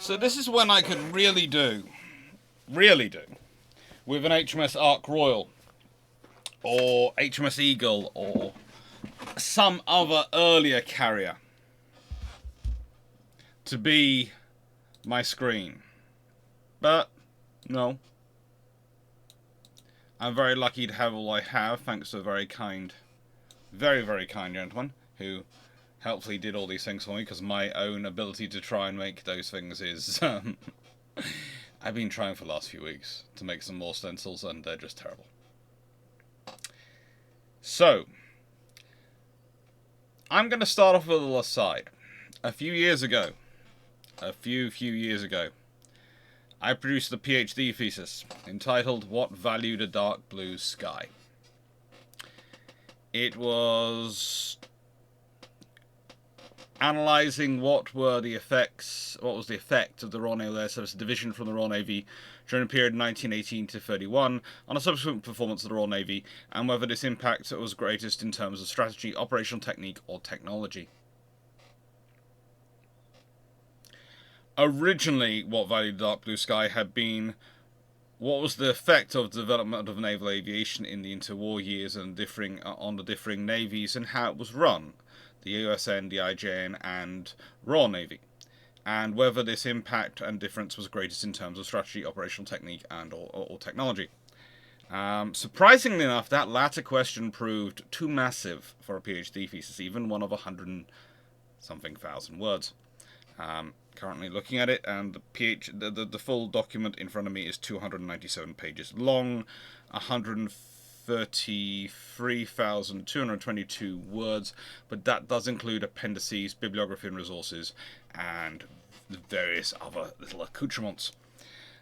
So this is when I could really do, with an HMS Ark Royal, or HMS Eagle, or some other earlier carrier, to be my screen. But, no. I'm very lucky to have all I have, thanks to a very kind, very, very kind gentleman, who helpfully did all these things for me, because my own ability to try and make those things is... I've been trying for the last few weeks to make some more stencils, and they're just terrible. So, I'm going to start off with a little aside. A few years ago, I produced a PhD thesis entitled What Valued a Dark Blue Sky? It was analysing what was the effect of the Royal Naval Air Service division from the Royal Navy during the period 1918 to 31 on a subsequent performance of the Royal Navy, and whether this impact was greatest in terms of strategy, operational technique, or technology. Originally, what valued the dark blue sky had been what was the effect of the development of naval aviation in the interwar years and on the differing navies, and how it was run, the USN, the IJN, and Royal Navy, and whether this impact and difference was greatest in terms of strategy, operational technique, and or technology. Surprisingly enough, that latter question proved too massive for a PhD thesis, even one of 100-something thousand words. Currently looking at it, and the full document in front of me is 297 pages long, 133,222 words, but that does include appendices, bibliography and resources, and various other little accoutrements.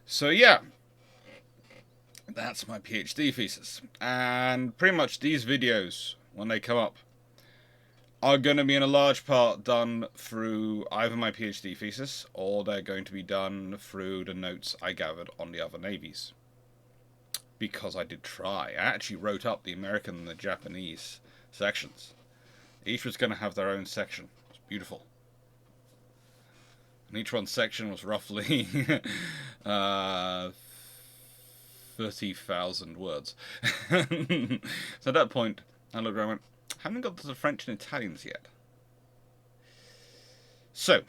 So yeah, that's my PhD thesis. And pretty much these videos, when they come up, are going to be in a large part done through either my PhD thesis, or they're going to be done through the notes I gathered on the other navies. Because I did try. I actually wrote up the American and the Japanese sections. Each was going to have their own section. It was beautiful. And each one's section was roughly 30,000 words. So at that point, I looked around and went, haven't got to the French and Italians yet. So,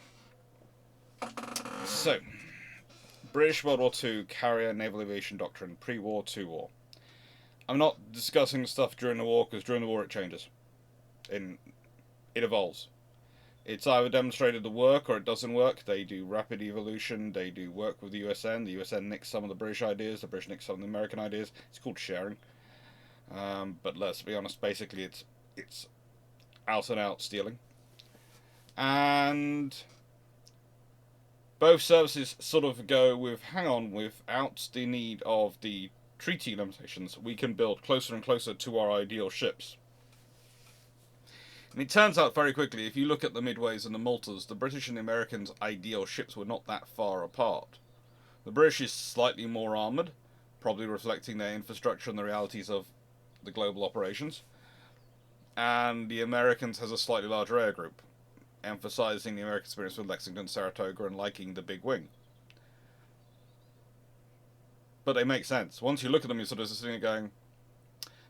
British World War II carrier naval aviation doctrine, pre-war to war. I'm not discussing stuff during the war, because during the war it changes. It evolves. It's either demonstrated to work or it doesn't work. They do rapid evolution, they do work with the USN. The USN nicks some of the British ideas, the British nicks some of the American ideas. It's called sharing. But let's be honest, basically it's out and out stealing. And both services sort of go with, hang on, without the need of the treaty limitations, we can build closer and closer to our ideal ships. And it turns out very quickly, if you look at the Midways and the Maltas, the British and the Americans' ideal ships were not that far apart. The British is slightly more armoured, probably reflecting their infrastructure and the realities of the global operations. And the Americans has a slightly larger air group, emphasizing the American experience with Lexington, Saratoga, and liking the big wing. But they make sense. Once you look at them, you're sort of sitting there going,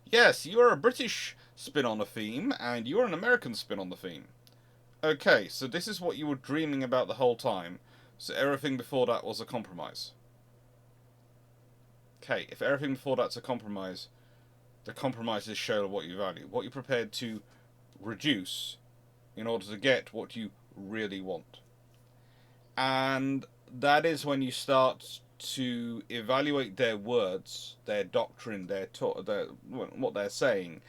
yes, you're a British spin on the theme, and you're an American spin on the theme. Okay, so this is what you were dreaming about the whole time, so everything before that was a compromise. Okay, if everything before that's a compromise, the compromises show what you value, what you're prepared to reduce in order to get what you really want. And that is when you start to evaluate their words, their doctrine, what they're saying,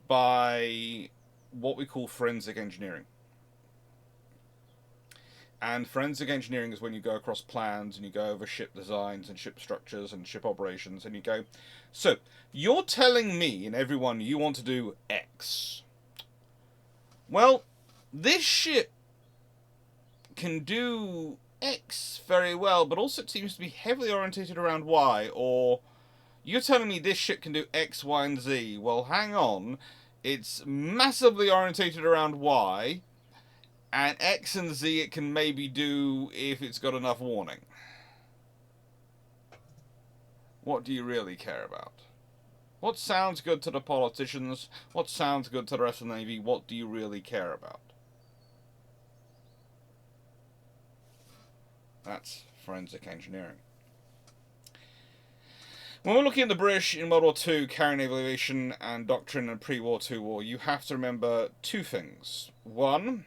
by what we call forensic engineering. And forensic engineering is when you go across plans and you go over ship designs and ship structures and ship operations, and you go, so you're telling me and everyone you want to do X. Well, this ship can do X very well, but also it seems to be heavily orientated around Y, or you're telling me this ship can do X, Y, and Z. Well, hang on. It's massively orientated around Y, And X and Z it can maybe do if it's got enough warning. What do you really care about? What sounds good to the politicians? What sounds good to the rest of the Navy? What do you really care about? That's forensic engineering. When we're looking at the British in World War II, carrying naval aviation and doctrine and pre-war II war, you have to remember two things. One,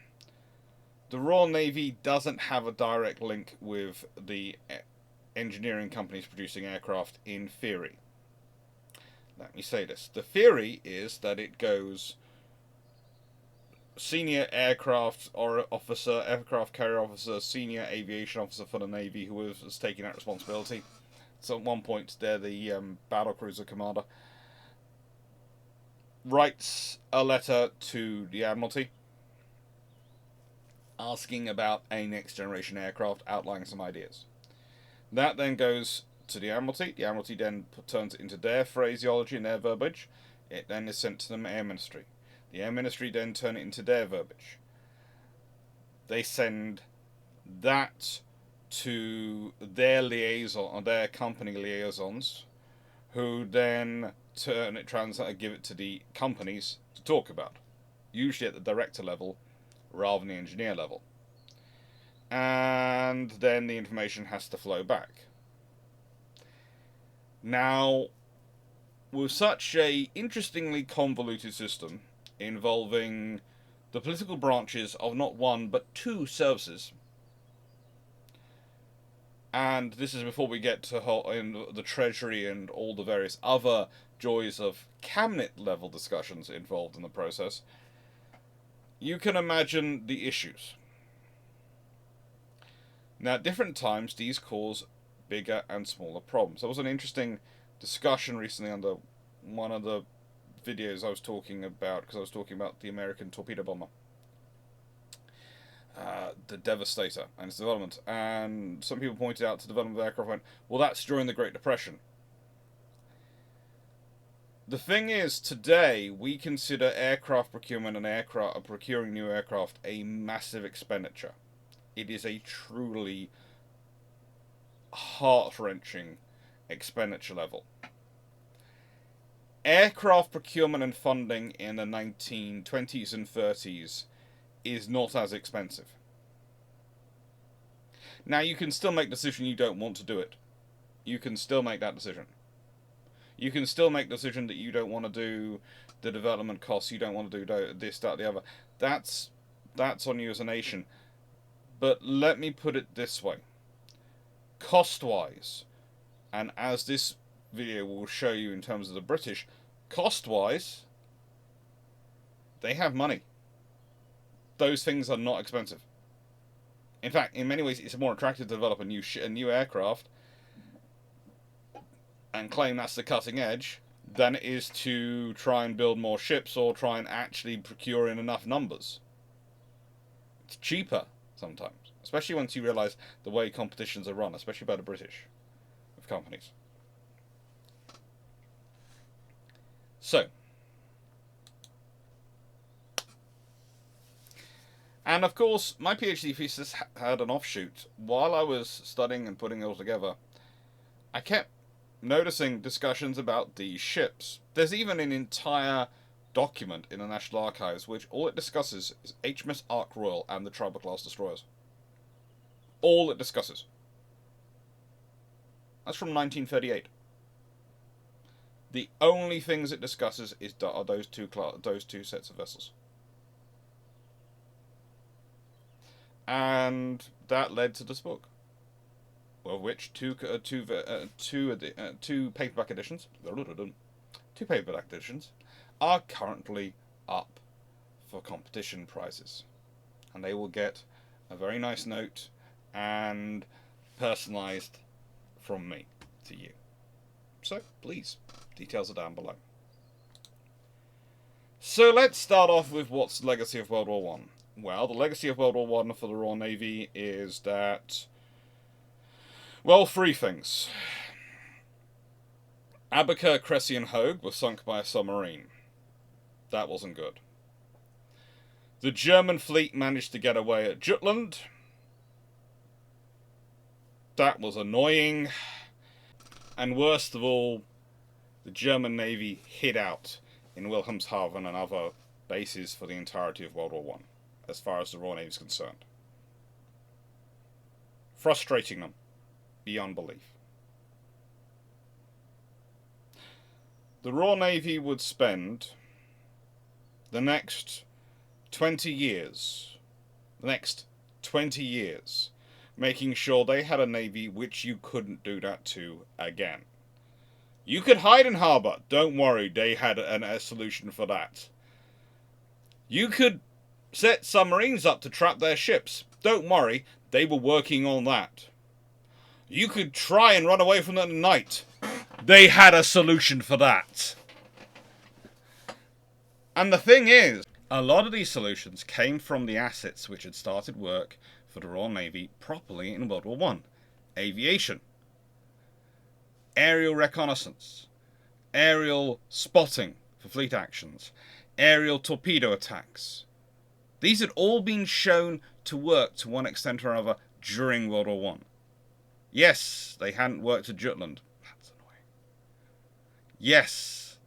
the Royal Navy doesn't have a direct link with the engineering companies producing aircraft in theory. Let me say this. The theory is that it goes senior aircraft or officer, aircraft carrier officer, senior aviation officer for the Navy who was taking that responsibility. So at one point, they're the battlecruiser commander. Writes a letter to the Admiralty asking about a next generation aircraft, outlining some ideas. That then goes to the Admiralty. The Admiralty then turns it into their phraseology and their verbiage. It then is sent to the Air Ministry. The Air Ministry then turn it into their verbiage. They send that to their liaison, or their company liaisons, who then turn it, give it to the companies to talk about, usually at the director level rather than the engineer level. And then the information has to flow back. Now, with such a interestingly convoluted system involving the political branches of not one but two services, and this is before we get to in the Treasury and all the various other joys of cabinet level discussions involved in the process, you can imagine the issues. Now, at different times, these cause bigger and smaller problems. There was an interesting discussion recently under one of the videos I was talking about, because I was talking about the American torpedo bomber, the Devastator, and its development. And some people pointed out the development of aircraft went, well, that's during the Great Depression. The thing is, today, we consider aircraft procurement and procuring new aircraft a massive expenditure. It is a truly heart-wrenching expenditure level. Aircraft procurement and funding in the 1920s and 30s is not as expensive. Now, you can still make the decision you don't want to do it. You can still make that decision. You can still make the decision that you don't want to do the development costs, you don't want to do this, that, the other. That's on you as a nation. But let me put it this way. Cost-wise, and as this video will show you in terms of the British, cost-wise, they have money. Those things are not expensive. In fact, in many ways, it's more attractive to develop a new aircraft and claim that's the cutting edge than it is to try and build more ships or try and actually procure in enough numbers. It's cheaper sometimes, especially once you realise the way competitions are run, especially by the British of companies. So, and of course, my PhD thesis had an offshoot. While I was studying and putting it all together, I kept noticing discussions about these ships. There's even an entire document in the National Archives which all it discusses is HMS Ark Royal and the Tribal class destroyers. All it discusses. That's from 1938. The only things it discusses are those two sets of vessels. And that led to this book, of which two paperback editions, are currently up for competition prizes, and they will get a very nice note and personalised from me to you. So please, details are down below. So let's start off with what's the legacy of World War One. Well, the legacy of World War One for the Royal Navy is that, well, three things. Abaca, Cressy and Hogue were sunk by a submarine. That wasn't good. The German fleet managed to get away at Jutland. That was annoying. And worst of all, the German Navy hid out in Wilhelmshaven and other bases for the entirety of World War One, as far as the Royal Navy is concerned. Frustrating them beyond belief. The Royal Navy would spend the next 20 years, making sure they had a navy which you couldn't do that to again. You could hide in harbour, don't worry, they had a solution for that. You could set submarines up to trap their ships, don't worry, they were working on that. You could try and run away from them at night. They had a solution for that. And the thing is, a lot of these solutions came from the assets which had started work for the Royal Navy properly in World War One. Aviation, aerial reconnaissance, aerial spotting for fleet actions, aerial torpedo attacks. These had all been shown to work to one extent or another during World War One. Yes, they hadn't worked at Jutland. That's annoying. Yes,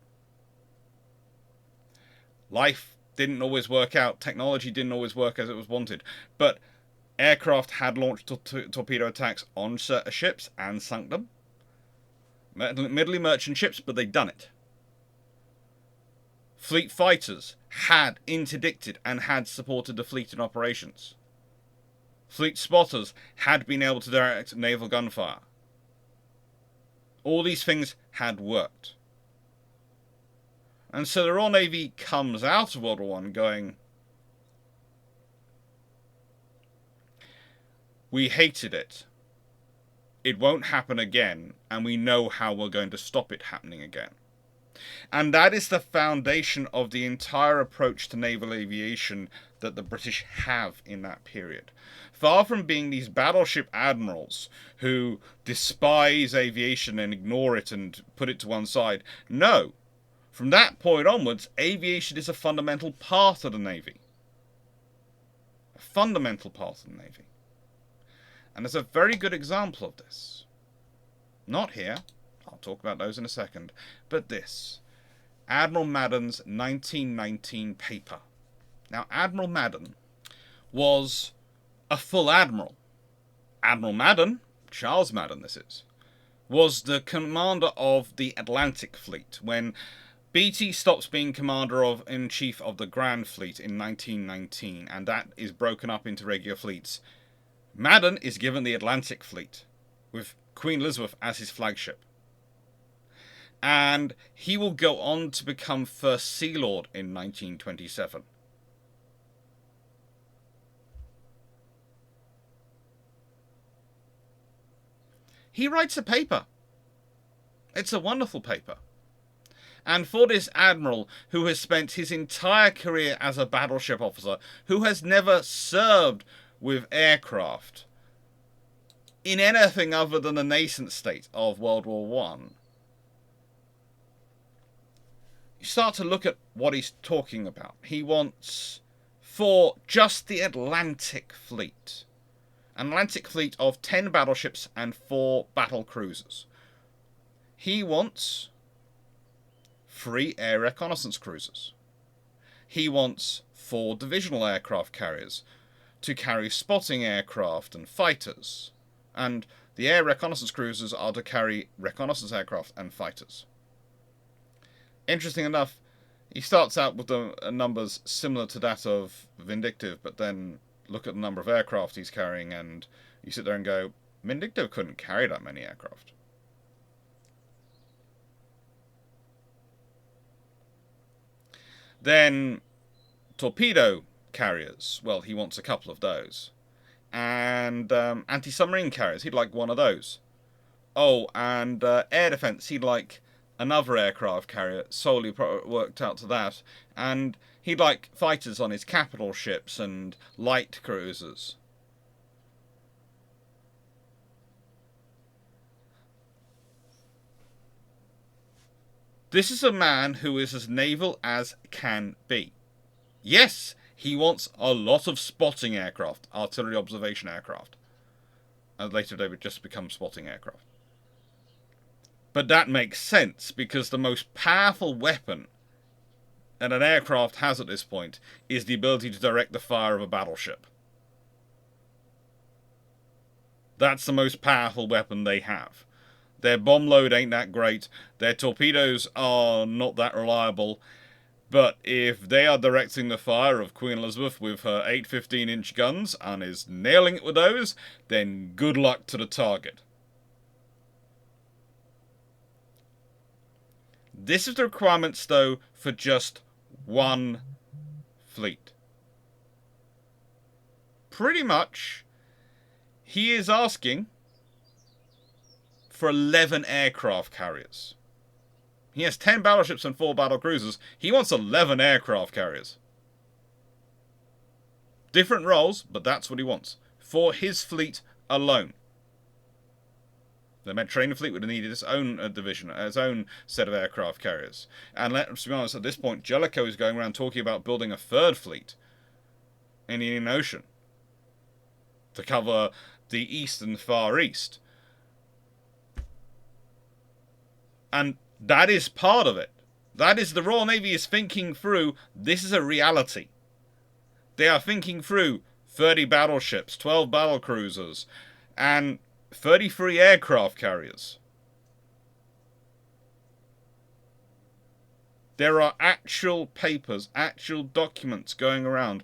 life didn't always work out. Technology didn't always work as it was wanted. But aircraft had launched torpedo attacks on certain ships and sunk them. Middle merchant ships, but they'd done it. Fleet fighters had interdicted and had supported the fleet in operations. Fleet spotters had been able to direct naval gunfire. All these things had worked. And so the Royal Navy comes out of World War I going, we hated it. It won't happen again, and we know how we're going to stop it happening again. And that is the foundation of the entire approach to naval aviation that the British have in that period. Far from being these battleship admirals who despise aviation and ignore it and put it to one side, no. From that point onwards, aviation is a fundamental part of the Navy. A fundamental part of the Navy. And there's a very good example of this. Not here. I'll talk about those in a second. But this. Admiral Madden's 1919 paper. Now, Admiral Madden was a full admiral. Admiral Madden, Charles Madden this is, was the commander of the Atlantic Fleet when Beatty stops being commander-in-chief of the Grand Fleet in 1919, and that is broken up into regular fleets. Madden is given the Atlantic Fleet, with Queen Elizabeth as his flagship. And he will go on to become First Sea Lord in 1927. He writes a paper. It's a wonderful paper. And for this admiral who has spent his entire career as a battleship officer, who has never served with aircraft in anything other than the nascent state of World War One, you start to look at what he's talking about. He wants, for just the Atlantic Fleet, an Atlantic fleet of 10 battleships and 4 battle cruisers. He wants 3 air reconnaissance cruisers. He wants 4 divisional aircraft carriers to carry spotting aircraft and fighters. And the air reconnaissance cruisers are to carry reconnaissance aircraft and fighters. Interesting enough, he starts out with the numbers similar to that of Vindictive, but then look at the number of aircraft he's carrying and you sit there and go, Vindictive couldn't carry that many aircraft. Then torpedo carriers, well, he wants a couple of those. And anti-submarine carriers, he'd like one of those. Oh, and air defense, he'd like another aircraft carrier, solely worked out to that. And he'd like fighters on his capital ships and light cruisers. This is a man who is as naval as can be. Yes, He wants a lot of spotting aircraft, artillery observation aircraft. And later they would just become spotting aircraft. But that makes sense, because the most powerful weapon that an aircraft has at this point is the ability to direct the fire of a battleship. That's the most powerful weapon they have. Their bomb load ain't that great, their torpedoes are not that reliable, but if they are directing the fire of Queen Elizabeth with her 8 15-inch guns and is nailing it with those, then good luck to the target. This is the requirements, though, for just one fleet. Pretty much, he is asking for 11 aircraft carriers. He has 10 battleships and 4 battle cruisers. He wants 11 aircraft carriers. Different roles, but that's what he wants. For his fleet alone. The Mediterranean fleet would have needed its own division, its own set of aircraft carriers. And let's be honest, at this point, Jellicoe is going around talking about building a third fleet in the Indian Ocean to cover the East and Far East. And that is part of it. That is, the Royal Navy is thinking through, this is a reality. They are thinking through 30 battleships, 12 battle cruisers, and 33 aircraft carriers. There are actual papers, actual documents going around,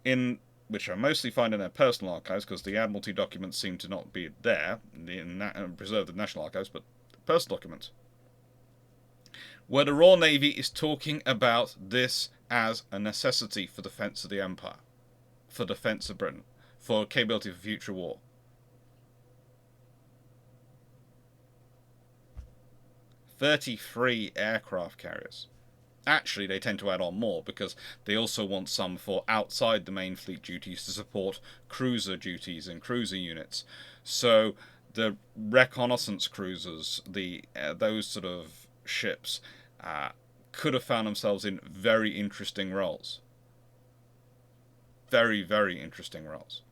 in which I mostly find in their personal archives, because the Admiralty documents seem to not be there, preserved in the National Archives, but personal documents, where the Royal Navy is talking about this as a necessity for defence of the Empire, for defence of Britain, for capability for future war. "33 aircraft carriers. Actually, they tend to add on more, because they also want some for outside the main fleet duties to support cruiser duties and cruiser units. So the reconnaissance cruisers, those sort of ships, could have found themselves in very interesting roles. Very, very interesting roles.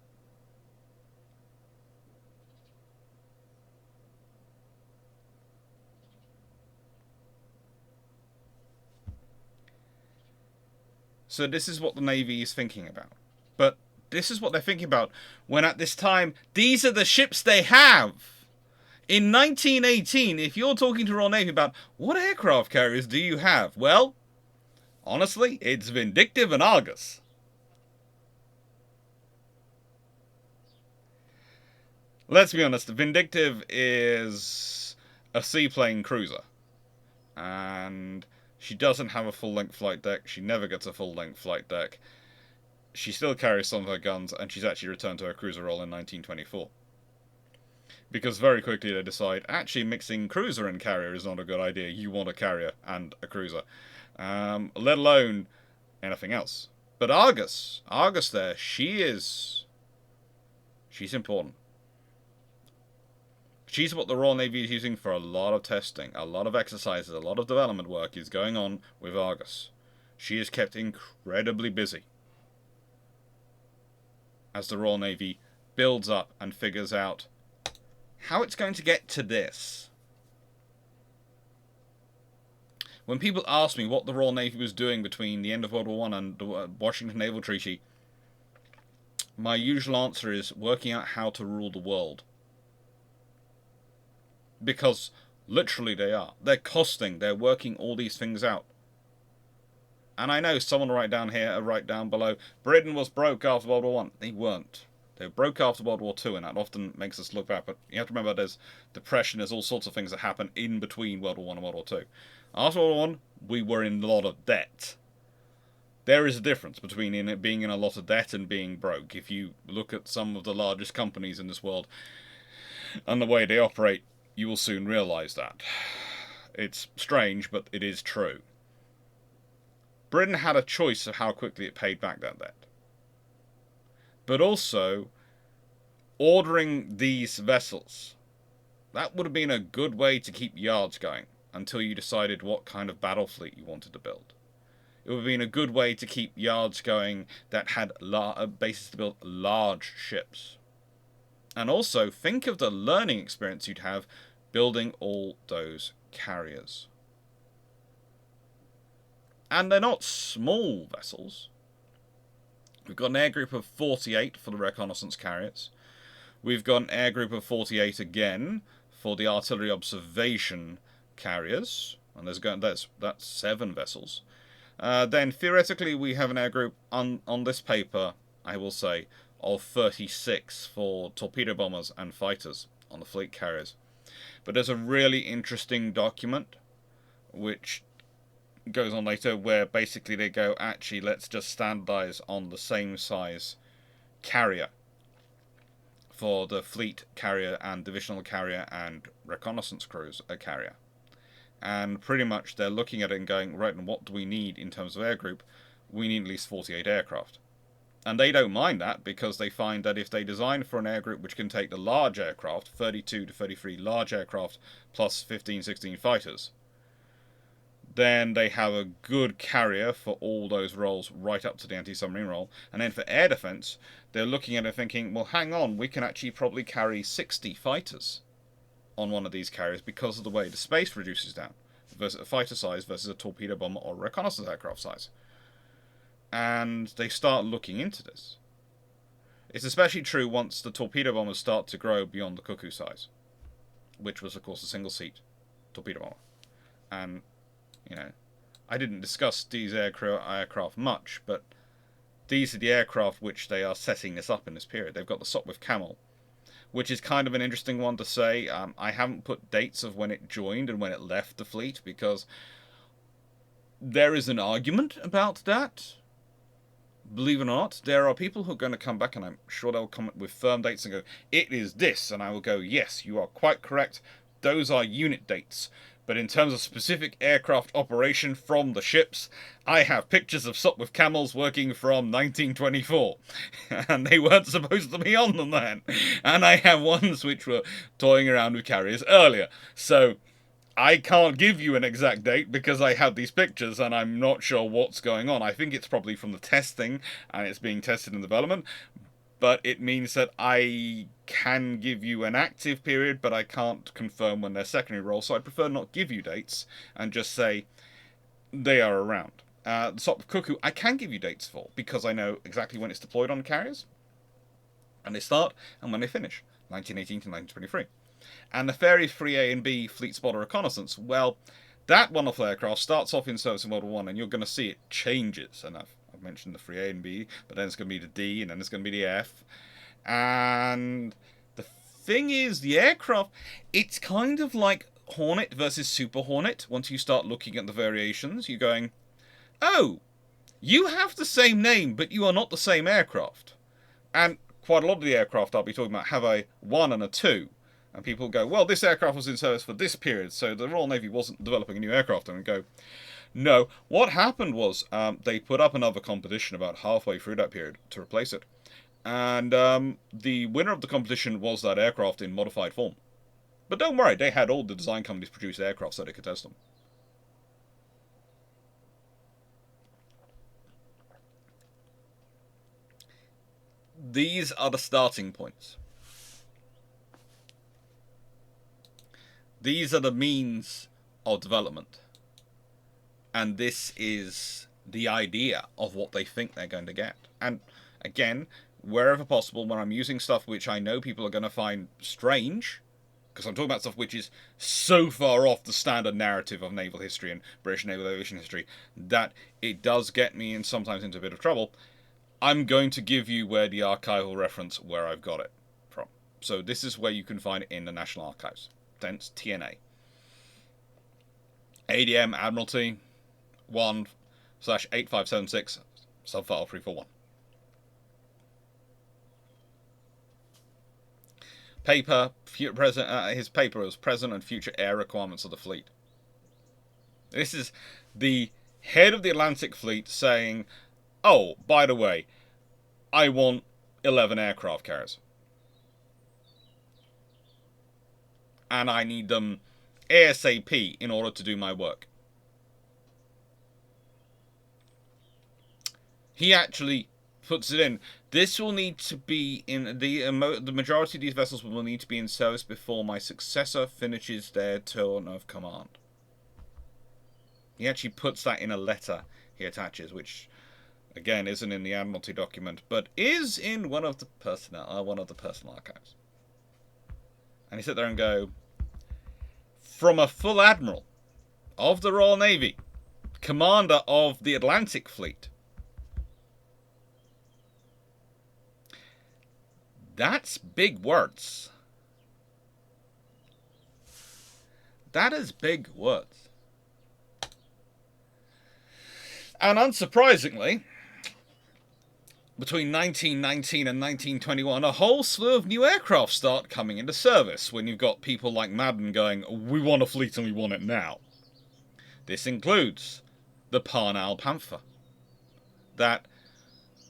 So this is what the Navy is thinking about. But this is what they're thinking about when at this time, these are the ships they have. In 1918, if you're talking to Royal Navy about what aircraft carriers do you have? Well, honestly, it's Vindictive and Argus. Let's be honest, the Vindictive is a seaplane cruiser. And she doesn't have a full-length flight deck. She never gets a full-length flight deck. She still carries some of her guns, and she's actually returned to her cruiser role in 1924. Because very quickly they decide, actually mixing cruiser and carrier is not a good idea. You want a carrier and a cruiser. Let alone anything else. But Argus there, she's important. She's what the Royal Navy is using for a lot of testing, a lot of exercises, a lot of development work is going on with Argus. She is kept incredibly busy as the Royal Navy builds up and figures out how it's going to get to this. When people ask me what the Royal Navy was doing between the end of World War I and the Washington Naval Treaty, my usual answer is working out how to rule the world. Because literally they are. They're costing. They're working all these things out. And I know someone right down here, right down below, Britain was broke after World War I. They weren't. They were broke after World War II, and that often makes us look back. But you have to remember there's depression, there's all sorts of things that happen in between World War I and World War II. After World War I, we were in a lot of debt. There is a difference between being in a lot of debt and being broke. If you look at some of the largest companies in this world and the way they operate, you will soon realise that. It's strange, but it is true. Britain had a choice of how quickly it paid back that debt. But also, ordering these vessels, that would have been a good way to keep yards going until you decided what kind of battle fleet you wanted to build. It would have been a good way to keep yards going that had bases to build large ships. And also, think of the learning experience you'd have building all those carriers. And they're not small vessels. We've got an air group of 48 for the reconnaissance carriers. We've got an air group of 48 again for the artillery observation carriers. And that's 7 vessels. Then theoretically we have an air group on this paper, I will say, of 36 for torpedo bombers and fighters on the fleet carriers. But there's a really interesting document which goes on later where basically they go, actually let's just standardize on the same size carrier for the fleet carrier and divisional carrier and reconnaissance cruise carrier. And pretty much they're looking at it and going, right, and what do we need in terms of air group? We need at least 48 aircraft. And they don't mind that because they find that if they design for an air group which can take the large aircraft, 32 to 33 large aircraft plus 15, 16 fighters, then they have a good carrier for all those roles right up to the anti-submarine role. And then for air defense, they're looking at it thinking, well, hang on, we can actually probably carry 60 fighters on one of these carriers because of the way the space reduces down versus a fighter size versus a torpedo bomber or reconnaissance aircraft size. And they start looking into this. It's especially true once the torpedo bombers start to grow beyond the Cuckoo size, which was, of course, a single-seat torpedo bomber. And, you know, I didn't discuss these aircraft much, but these are the aircraft which they are setting this up in this period. They've got the Sopwith Camel, which is kind of an interesting one to say. I haven't put dates of when it joined and when it left the fleet, because there is an argument about that. Believe it or not, there are people who are going to come back, and I'm sure they'll come with firm dates and go, it is this, and I will go, yes, you are quite correct, those are unit dates. But in terms of specific aircraft operation from the ships, I have pictures of Sopwith Camels working from 1924. And they weren't supposed to be on them then. And I have ones which were toying around with carriers earlier. So I can't give you an exact date because I have these pictures and I'm not sure what's going on. I think it's probably from the testing and it's being tested in development. But it means that I can give you an active period, but I can't confirm when they're secondary role, so I prefer not give you dates and just say they are around. The Sopwith Cuckoo, I can give you dates for, because I know exactly when it's deployed on carriers, and they start, and when they finish, 1918 to 1923. And the Fairey 3A and B Fleet Spotter Reconnaissance, well, that wonderful aircraft starts off in service in World War I, and you're going to see it changes enough. I've mentioned the 3A and B, but then it's going to be the D, and then it's going to be the F. And the thing is, the aircraft, it's kind of like Hornet versus Super Hornet. Once you start looking at the variations, you're going, oh, you have the same name, but you are not the same aircraft. And quite a lot of the aircraft I'll be talking about have a 1 and a 2. And people go, well, this aircraft was in service for this period, so the Royal Navy wasn't developing a new aircraft. And we go, no, what happened was they put up another competition about halfway through that period to replace it. And the winner of the competition was that aircraft in modified form. But don't worry, they had all the design companies produce aircraft so they could test them. These are the starting points. These are the means of development. And this is the idea of what they think they're going to get. And again, wherever possible, when I'm using stuff which I know people are going to find strange, because I'm talking about stuff which is so far off the standard narrative of naval history and British naval aviation history that it does get me in sometimes into a bit of trouble, I'm going to give you where the archival reference where I've got it from. So this is where you can find it in the National Archives, thence TNA. ADM Admiralty 1/8576 subfile 341. Paper, his paper was present and future air requirements of the fleet. This is the head of the Atlantic Fleet saying, oh, by the way, I want 11 aircraft carriers. And I need them ASAP in order to do my work. He actually puts it in. This will need to be in the majority of these vessels will need to be in service before my successor finishes their turn of command. He actually puts that in a letter he attaches, which again isn't in the Admiralty document, but is in one of the personal archives. And he sit there and go, from a full admiral of the Royal Navy, commander of the Atlantic Fleet. That's big words. That is big words. And unsurprisingly, between 1919 and 1921, a whole slew of new aircraft start coming into service when you've got people like Madden going, we want a fleet and we want it now. This includes the Parnell Panther. That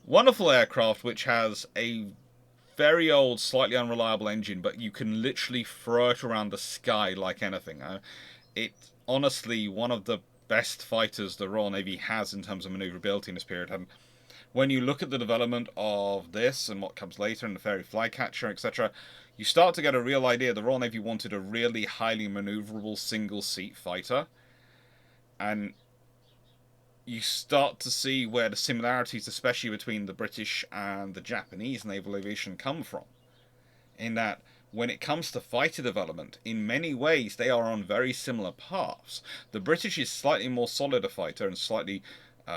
wonderful aircraft which has a very old, slightly unreliable engine, but you can literally throw it around the sky like anything. It's honestly one of the best fighters the Royal Navy has in terms of manoeuvrability in this period. And when you look at the development of this and what comes later in the Fairey Flycatcher, etc., you start to get a real idea. The Royal Navy wanted a really highly maneuverable single-seat fighter. And you start to see where the similarities, especially between the British and the Japanese naval aviation, come from. In that, when it comes to fighter development, in many ways they are on very similar paths. The British is slightly more solid a fighter and slightly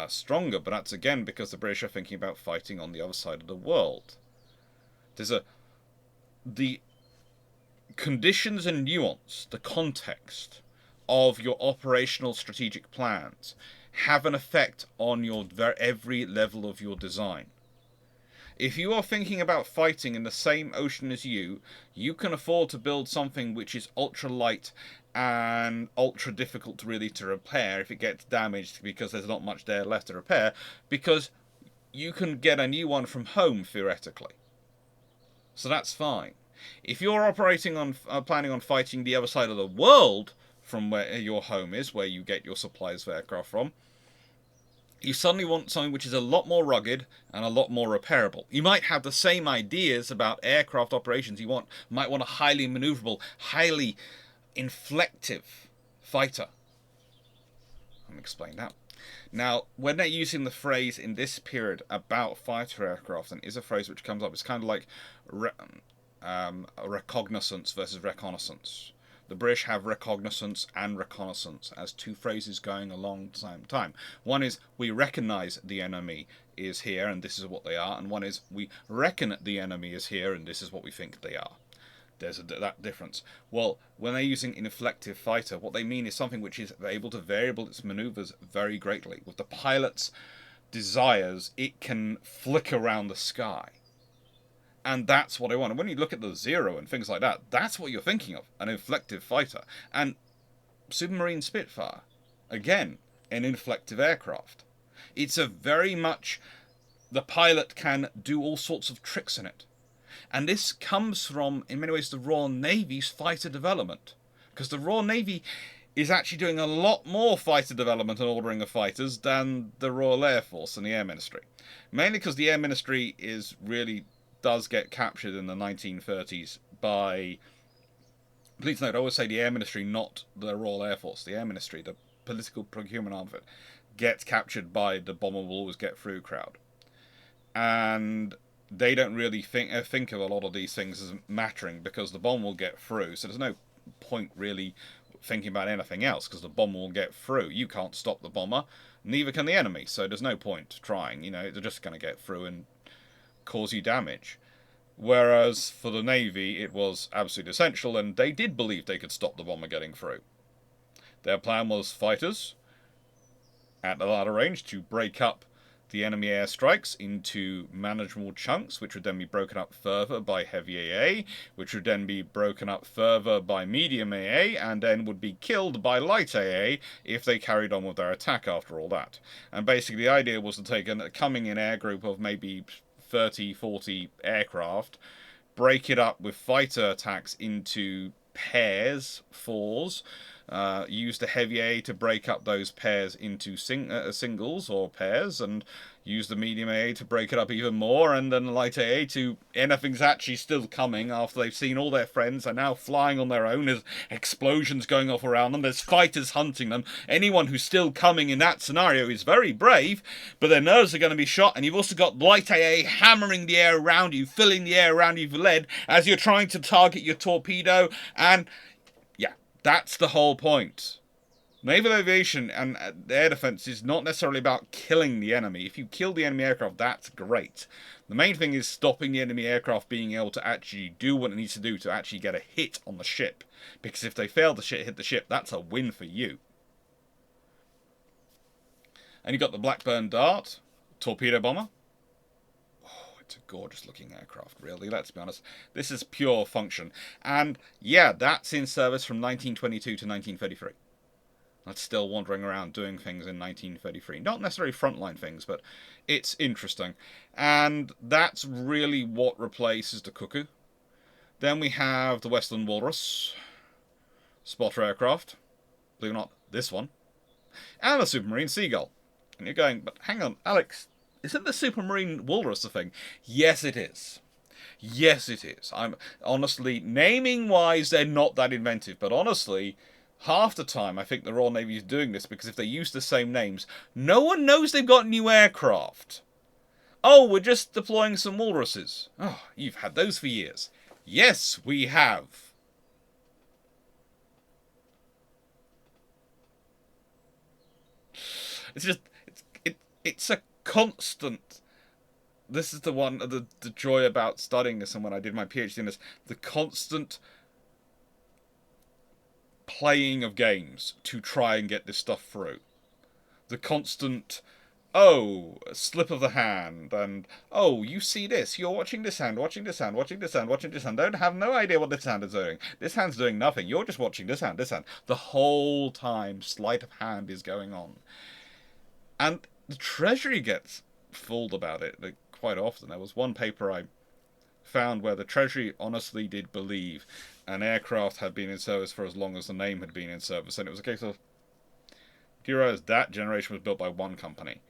stronger, but that's again because the British are thinking about fighting on the other side of the world. The conditions and nuance, the context of your operational strategic plans have an effect on your every level of your design. If you are thinking about fighting in the same ocean as you can afford to build something which is ultra light and ultra difficult to repair if it gets damaged because there's not much there left to repair, because you can get a new one from home theoretically. So that's fine. If you're operating on planning on fighting the other side of the world from where your home is, where you get your supplies of aircraft from, you suddenly want something which is a lot more rugged and a lot more repairable. You might have the same ideas about aircraft operations. You might want a highly maneuverable, highly inflective fighter. Let me explain that. Now, when they're using the phrase in this period about fighter aircraft, and is a phrase which comes up, it's kind of like reconnaissance versus reconnaissance. The British have reconnaissance and reconnaissance as two phrases going along at the same time. One is, we recognise the enemy is here and this is what they are, and one is, we reckon the enemy is here and this is what we think they are. There's that difference. Well, when they're using inflective fighter, what they mean is something which is able to variable its manoeuvres very greatly. With the pilot's desires, it can flick around the sky. And that's what I want. And when you look at the Zero and things like that, that's what you're thinking of, an inflective fighter. And Submarine Spitfire, again, an inflective aircraft. It's a very much, the pilot can do all sorts of tricks in it. And this comes from, in many ways, the Royal Navy's fighter development. Because the Royal Navy is actually doing a lot more fighter development and ordering of fighters than the Royal Air Force and the Air Ministry. Mainly because the Air Ministry does get captured in the 1930s by... Please note, I always say the Air Ministry, not the Royal Air Force. The Air Ministry, the political procurement arm of it, gets captured by the bomber will always get through crowd. And they don't really think of a lot of these things as mattering because the bomb will get through. So there's no point really thinking about anything else because the bomb will get through. You can't stop the bomber, neither can the enemy. So there's no point trying. They're just going to get through and cause you damage. Whereas for the Navy, it was absolutely essential, and they did believe they could stop the bomber getting through. Their plan was fighters at the ladder range to break up the enemy airstrikes into manageable chunks, which would then be broken up further by heavy AA, which would then be broken up further by medium AA, and then would be killed by light AA if they carried on with their attack after all that. And basically the idea was to take a coming-in air group of maybe 30, 40 aircraft, break it up with fighter attacks into pairs, fours, Use the heavy AA to break up those pairs into singles or pairs, and use the medium AA to break it up even more, and then the light AA to anything's actually still coming after they've seen all their friends are now flying on their own. There's explosions going off around them. There's fighters hunting them. Anyone who's still coming in that scenario is very brave, but their nerves are going to be shot, and you've also got light AA hammering the air around you, filling the air around you with lead as you're trying to target your torpedo, and yeah, that's the whole point. Naval aviation and air defense is not necessarily about killing the enemy. If you kill the enemy aircraft, that's great. The main thing is stopping the enemy aircraft being able to actually do what it needs to do to actually get a hit on the ship. Because if they fail to hit the ship, that's a win for you. And you've got the Blackburn Dart, torpedo bomber. Oh, it's a gorgeous looking aircraft, really, let's be honest. This is pure function. And yeah, that's in service from 1922 to 1933. That's still wandering around doing things in 1933. Not necessarily frontline things, but it's interesting. And that's really what replaces the Cuckoo. Then we have the Westland Walrus, spotter aircraft. Believe it or not, this one. And the Supermarine Seagull. And you're going, but hang on, Alex, isn't the Supermarine Walrus a thing? Yes, it is. Yes, it is. I'm honestly, naming-wise, they're not that inventive, but honestly, half the time, I think the Royal Navy is doing this because if they use the same names, no one knows they've got new aircraft. Oh, we're just deploying some walruses. Oh, you've had those for years. Yes, we have. It's just, it's a constant. This is the one, the joy about studying this, and when I did my PhD in this, the constant playing of games to try and get this stuff through. The constant, oh, slip of the hand, and oh, you see this, you're watching this hand, watching this hand, watching this hand, watching this hand, don't have no idea what this hand is doing. This hand's doing nothing, you're just watching this hand, this hand. The whole time, sleight of hand is going on. And the Treasury gets fooled about it quite often. There was one paper I found where the Treasury honestly did believe an aircraft had been in service for as long as the name had been in service, and it was a case of, do you realize that generation was built by one company,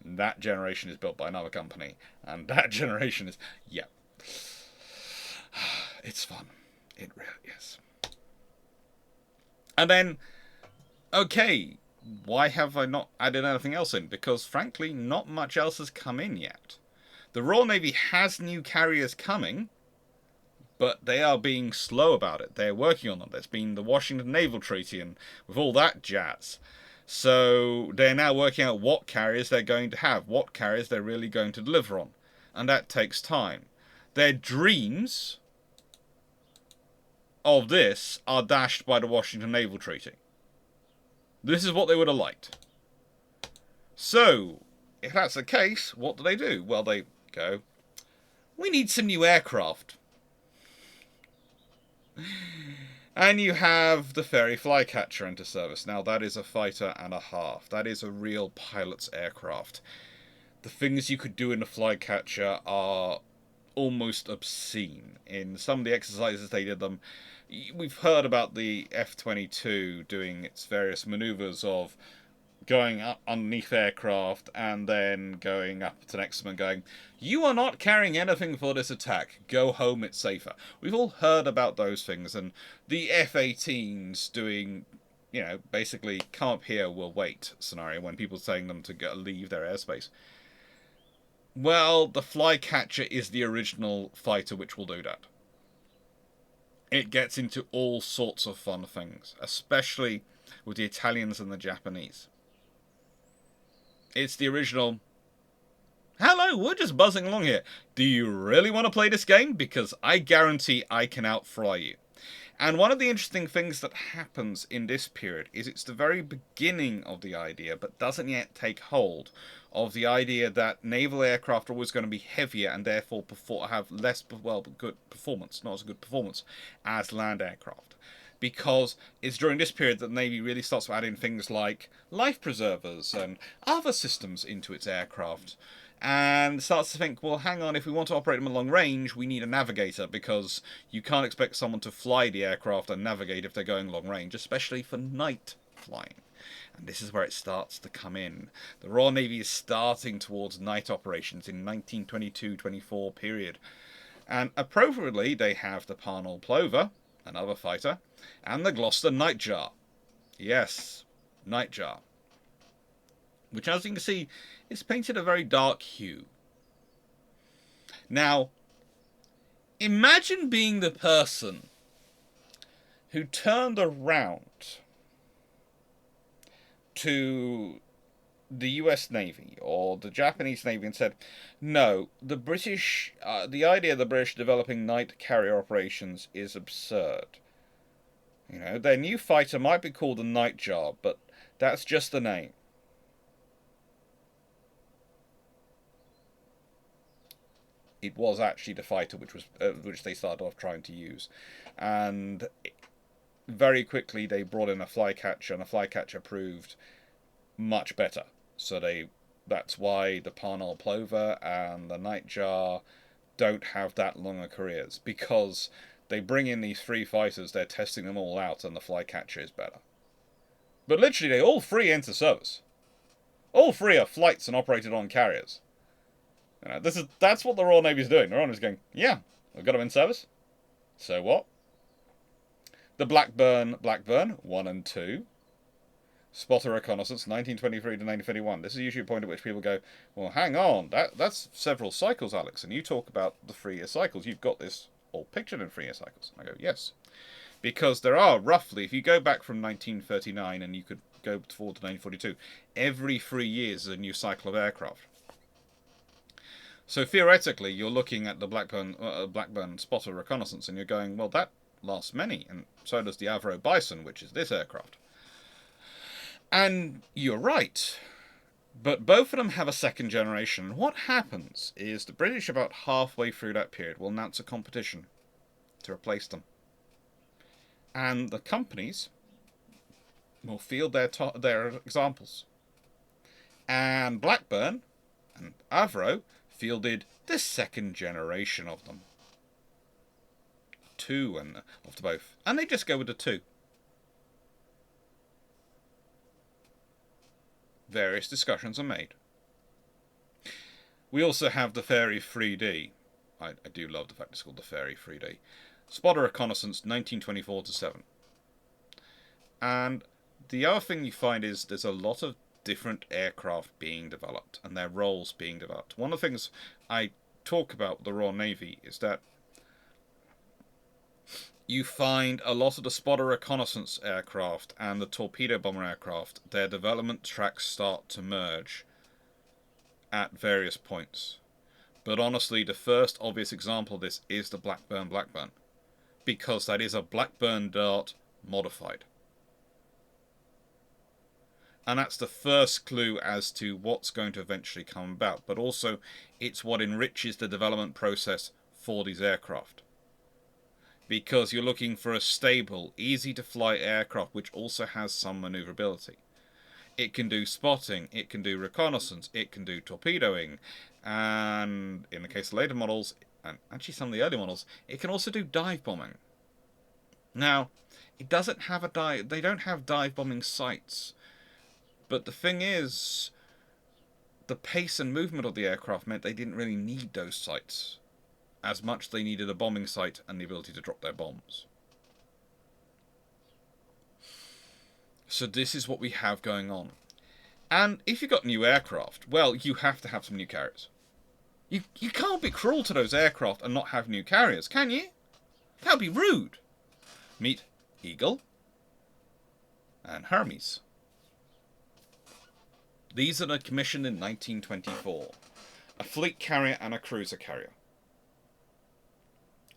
that generation is built by another company, and that generation is, yeah. It's fun. It really is. And then, okay, why have I not added anything else in? Because frankly, not much else has come in yet. The Royal Navy has new carriers coming, but they are being slow about it. They're working on them. There's been the Washington Naval Treaty and with all that jazz. So they're now working out what carriers they're going to have, what carriers they're really going to deliver on. And that takes time. Their dreams of this are dashed by the Washington Naval Treaty. This is what they would have liked. So, if that's the case, what do? Well, they go, we need some new aircraft. And you have the Fairey Flycatcher into service. Now, that is a fighter and a half. That is a real pilot's aircraft. The things you could do in the Flycatcher are almost obscene. In some of the exercises they did them, we've heard about the F-22 doing its various maneuvers of going up underneath aircraft and then going up to next to them and going, you are not carrying anything for this attack. Go home, it's safer. We've all heard about those things, and the F-18s doing, you know, basically come up here, we'll wait scenario when people are saying them to leave their airspace. Well, the Flycatcher is the original fighter which will do that. It gets into all sorts of fun things, especially with the Italians and the Japanese. It's the original, hello, we're just buzzing along here. Do you really want to play this game? Because I guarantee I can outfly you. And one of the interesting things that happens in this period is it's the very beginning of the idea, but doesn't yet take hold, of the idea that naval aircraft are always going to be heavier and therefore have less, well, good performance, not as good performance as land aircraft. Because it's during this period that the Navy really starts adding things like life preservers and other systems into its aircraft. and starts to think, well, hang on, if we want to operate them at long range, we need a navigator, because you can't expect someone to fly the aircraft and navigate if they're going long range, especially for night flying. And this is where it starts to come in. The Royal Navy is starting towards night operations in 1922-24 period. And appropriately, they have the Parnell Plover, another fighter, and the Gloucester Nightjar. Yes, Nightjar. Which, as you can see, is painted a very dark hue. Now, imagine being the person who turned around to the US Navy or the Japanese Navy and said, no, the idea of the British developing night carrier operations is absurd. You know, their new fighter might be called the Nightjar, but that's just the name. It was actually the fighter which they started off trying to use, and very quickly they brought in a flycatcher, and the flycatcher proved much better. So that's why the Parnell Plover and the Nightjar don't have that longer careers, because they bring in these three fighters, they're testing them all out, and the flycatcher is better. But literally, they all three enter service. All three are flights and operated on carriers. You know, that's what the Royal Navy is doing. The Royal Navy is going, yeah, we've got them in service. So what? The Blackburn 1 and 2. Spotter Reconnaissance, 1923 to 1931. This is usually a point at which people go, well, hang on, that's several cycles, Alex, and you talk about the 3-year cycles. You've got this all pictured in 3-year cycles. And I go, yes. Because there are roughly, if you go back from 1939 and you could go forward to 1942, every 3 years is a new cycle of aircraft. So theoretically, you're looking at the Blackburn Spotter Reconnaissance, and you're going, well, that lasts many, and so does the Avro Bison, which is this aircraft. And you're right, but both of them have a second generation. What happens is the British, about halfway through that period, will announce a competition to replace them. And the companies will field their examples. And Blackburn and Avro fielded the second generation of them. 2 of the both. And they just go with the 2. Various discussions are made. We also have the Fairy 3D. I do love the fact it's called the Fairy 3D. Spotter Reconnaissance, 1924 to 7. And the other thing you find is there's a lot of different aircraft being developed and their roles being developed. One of the things I talk about with the Royal Navy is that you find a lot of the spotter reconnaissance aircraft and the torpedo bomber aircraft, their development tracks start to merge at various points. But honestly, the first obvious example of this is the Blackburn, because that is a Blackburn Dart modified. And that's the first clue as to what's going to eventually come about. But also, it's what enriches the development process for these aircraft. Because you're looking for a stable, easy-to-fly aircraft which also has some maneuverability. It can do spotting, it can do reconnaissance, it can do torpedoing, and in the case of later models, and actually some of the early models, it can also do dive bombing. Now, it doesn't have they don't have dive bombing sights. But the thing is, the pace and movement of the aircraft meant they didn't really need those sights as much as they needed a bombing sight and the ability to drop their bombs. So this is what we have going on. And if you've got new aircraft, well, you have to have some new carriers. You can't be cruel to those aircraft and not have new carriers, can you? That would be rude. Meet Eagle and Hermes. These are commissioned in 1924. A fleet carrier and a cruiser carrier.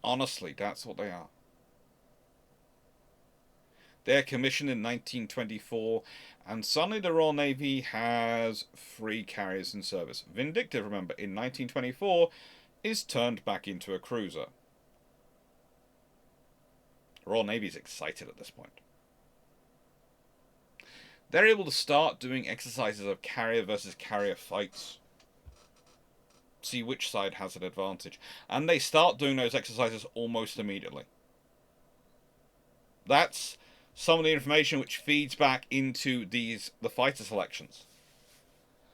Honestly, that's what they are. They're commissioned in 1924, and suddenly the Royal Navy has 3 carriers in service. Vindictive, remember, in 1924, is turned back into a cruiser. The Royal Navy is excited at this point. They're able to start doing exercises of carrier versus carrier fights. see which side has an advantage. And they start doing those exercises almost immediately. That's some of the information which feeds back into the fighter selections.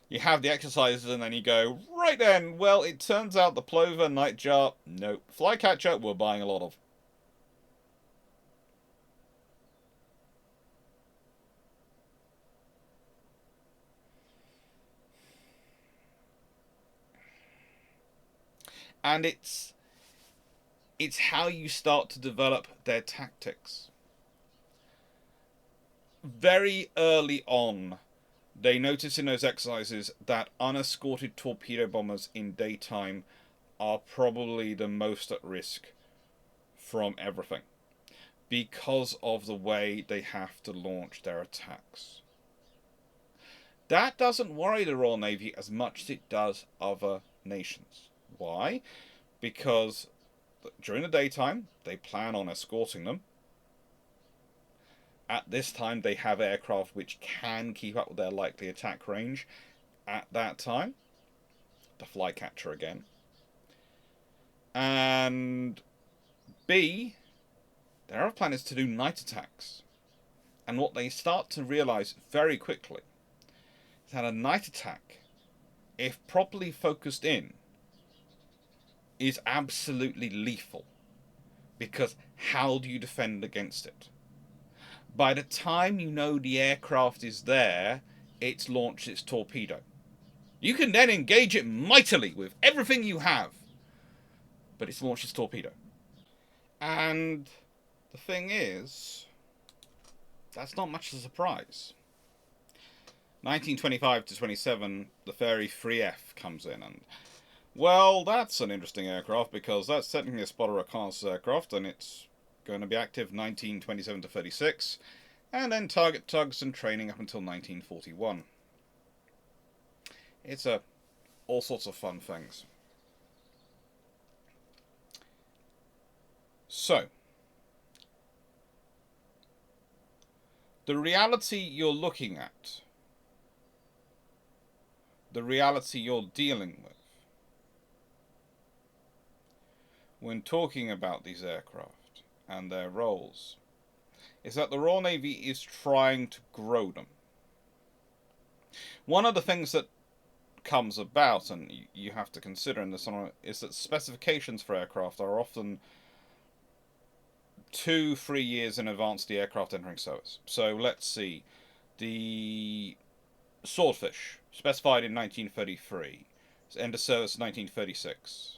You have the exercises and then you go, right then, well, it turns out the plover, nightjar, nope. Flycatcher, we're buying a lot of. And it's how you start to develop their tactics. Very early on, they notice in those exercises that unescorted torpedo bombers in daytime are probably the most at risk from everything, because of the way they have to launch their attacks. That doesn't worry the Royal Navy as much as it does other nations. Why? Because during the daytime, they plan on escorting them. At this time, they have aircraft which can keep up with their likely attack range. At that time, the Flycatcher again. And B, their other plan is to do night attacks. And what they start to realise very quickly is that a night attack, if properly focused in, is absolutely lethal. Because how do you defend against it? By the time you know the aircraft is there, it's launched its torpedo. You can then engage it mightily with everything you have, but it's launched its torpedo. And the thing is, that's not much of a surprise. 1925 to 27, the Fairey 3F comes in, and well, that's an interesting aircraft because that's technically a spotter reconnaissance aircraft, and it's going to be active 1927 to 36, and then target tugs and training up until 1941. It's all sorts of fun things. So, the reality you're looking at, the reality you're dealing with, when talking about these aircraft and their roles, is that the Royal Navy is trying to grow them. One of the things that comes about, and you have to consider in this one, is that specifications for aircraft are often 2-3 years in advance of the aircraft entering service. So let's see, the Swordfish, specified in 1933, end of service 1936.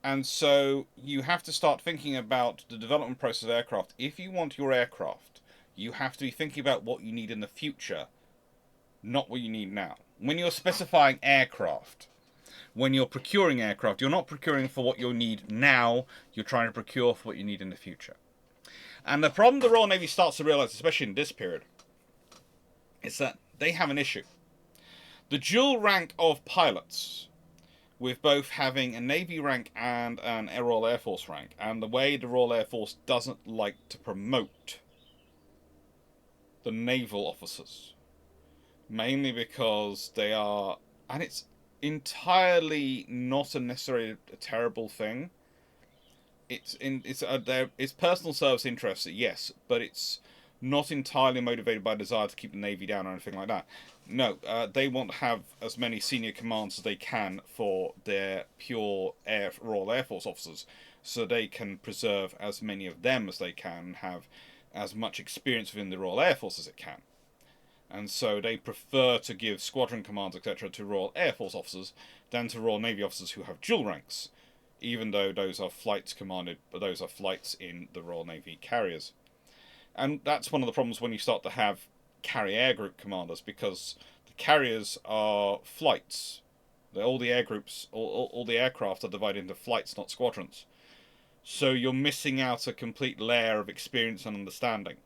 And so you have to start thinking about the development process of aircraft. If you want your aircraft, you have to be thinking about what you need in the future, not what you need now. When you're specifying aircraft, when you're procuring aircraft, you're not procuring for what you need now, you're trying to procure for what you need in the future. And the problem the Royal Navy starts to realise, especially in this period, is that they have an issue. The dual rank of pilots, with both having a Navy rank and an Royal Air Force rank, and the way the Royal Air Force doesn't like to promote the naval officers, mainly because they are, and it's entirely not necessarily a terrible thing. It's personal service interests, yes, but it's not entirely motivated by desire to keep the Navy down or anything like that. No, they want to have as many senior commands as they can for their pure Royal Air Force officers, so they can preserve as many of them as they can and have as much experience within the Royal Air Force as it can. And so they prefer to give squadron commands, etc., to Royal Air Force officers than to Royal Navy officers who have dual ranks, even though those are flights commanded, but those are flights in the Royal Navy carriers. And that's one of the problems when you start to have carrier air group commanders, because the carriers are flights. All the air groups, all the aircraft are divided into flights, not squadrons. So you're missing out a complete layer of experience and understanding.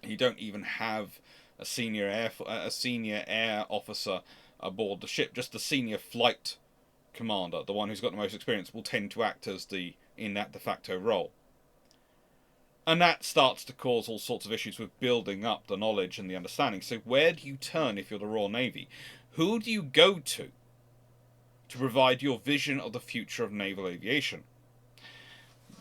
You don't even have a senior air officer aboard the ship. Just the senior flight commander, the one who's got the most experience, will tend to act as in that de facto role. And that starts to cause all sorts of issues with building up the knowledge and the understanding. So where do you turn if you're the Royal Navy? Who do you go to provide your vision of the future of naval aviation?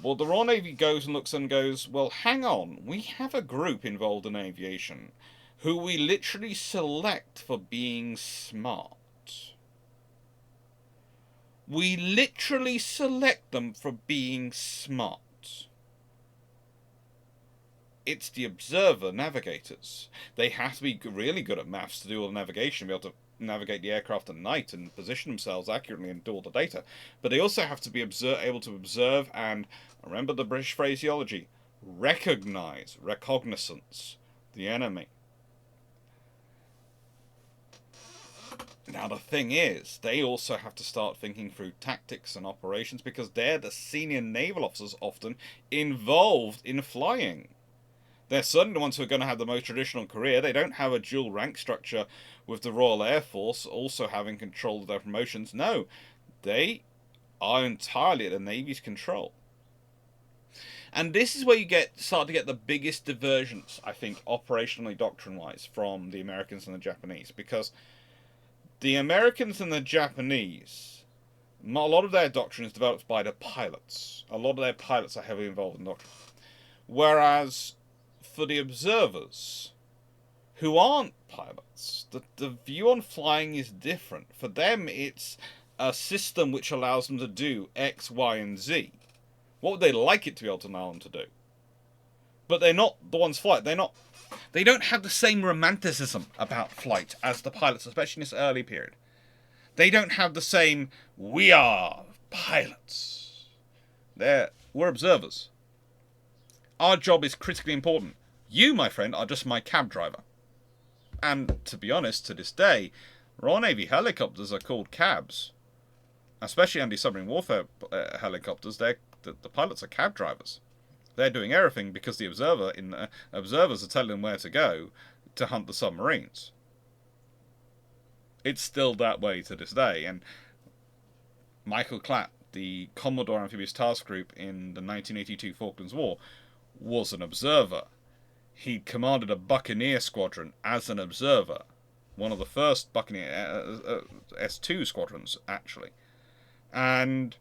Well, the Royal Navy goes and looks and goes, well, hang on, we have a group involved in aviation who we literally select for being smart. We literally select them for being smart. It's the observer navigators. They have to be really good at maths to do all the navigation, be able to navigate the aircraft at night and position themselves accurately and do all the data. But they also have to be able to observe and, remember the British phraseology, recognizance, the enemy. Now the thing is, they also have to start thinking through tactics and operations because they're the senior naval officers often involved in flying. They're certainly the ones who are going to have the most traditional career. They don't have a dual rank structure with the Royal Air Force also having control of their promotions. No, they are entirely at the Navy's control. And this is where you start to get the biggest divergence, I think, operationally, doctrine-wise, from the Americans and the Japanese. Because the Americans and the Japanese, a lot of their doctrine is developed by the pilots. A lot of their pilots are heavily involved in doctrine. Whereas for the observers, who aren't pilots, the view on flying is different. For them, it's a system which allows them to do X, Y, and Z. What would they like it to be able to allow them to do? But they're not the ones flying. They don't have the same romanticism about flight as the pilots, especially in this early period. They don't have the same, we are pilots. We're observers. Our job is critically important. You, my friend, are just my cab driver. And to be honest, to this day, Royal Navy helicopters are called cabs. Especially anti-submarine warfare helicopters, the pilots are cab drivers. They're doing everything because the observers are telling them where to go to hunt the submarines. It's still that way to this day. And Michael Clarke, the Commodore Amphibious Task Group in the 1982 Falklands War, was an observer. He commanded a Buccaneer squadron as an observer. One of the first Buccaneer S2 squadrons, actually. And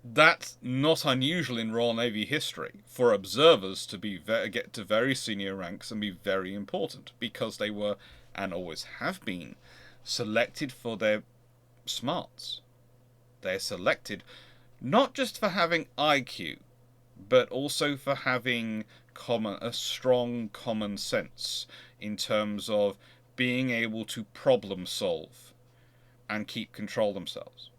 that's not unusual in Royal Navy history for observers to get to very senior ranks and be very important because they were, and always have been, selected for their smarts. They're selected not just for having IQ, but also for having a strong common sense in terms of being able to problem solve and keep control themselves.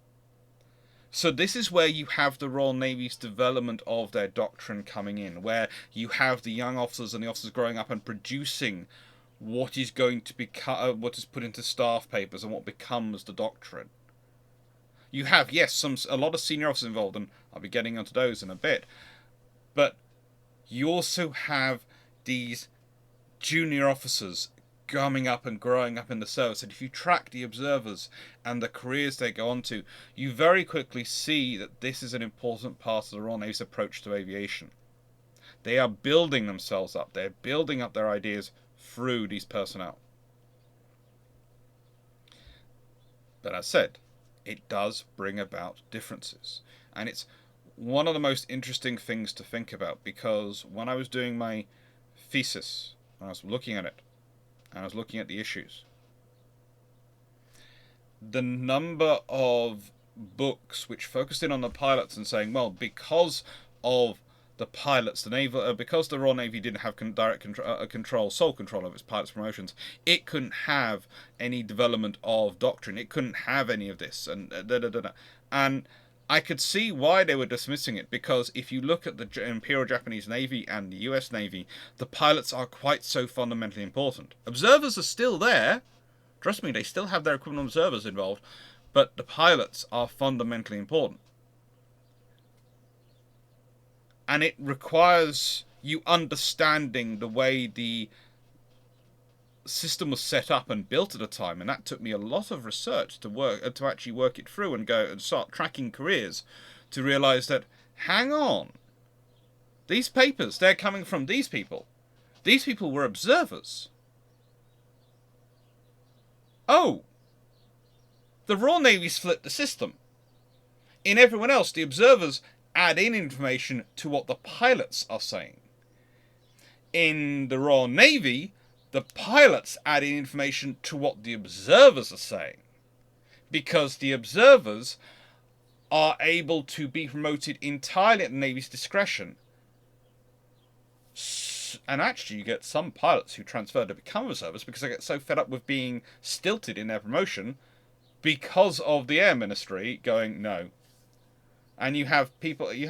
So this is where you have the Royal Navy's development of their doctrine coming in, where you have the young officers and the officers growing up and producing what is going to become, what is put into staff papers and what becomes the doctrine. You have, yes, a lot of senior officers involved, and I'll be getting onto those in a bit, but you also have these junior officers coming up and growing up in the service. And if you track the observers and the careers they go on to, you very quickly see that this is an important part of the Royal Navy's approach to aviation. They are building themselves up. They're building up their ideas through these personnel. But as said, it does bring about differences. And it's one of the most interesting things to think about, because when I was doing my thesis, when I was looking at it, and I was looking at the issues, the number of books which focused in on the pilots and saying, well, because of the pilots, because the Royal Navy didn't have sole control of its pilots' promotions, it couldn't have any development of doctrine. It couldn't have any of this, and And I could see why they were dismissing it, because if you look at the Imperial Japanese Navy and the US Navy, the pilots are quite so fundamentally important. Observers are still there. Trust me, they still have their equivalent observers involved, but the pilots are fundamentally important. And it requires you understanding the way the system was set up and built at a time, and that took me a lot of research to actually work it through and go and start tracking careers to realize that, hang on, these papers, they're coming from these people. These people were observers. oh, the Royal Navy's flipped the system. In everyone else, the observers add in information to what the pilots are saying. In the Royal Navy, the pilots add in information to what the observers are saying. Because the observers are able to be promoted entirely at the Navy's discretion. And actually, you get some pilots who transfer to become observers because they get so fed up with being stilted in their promotion because of the Air Ministry going, no. And you have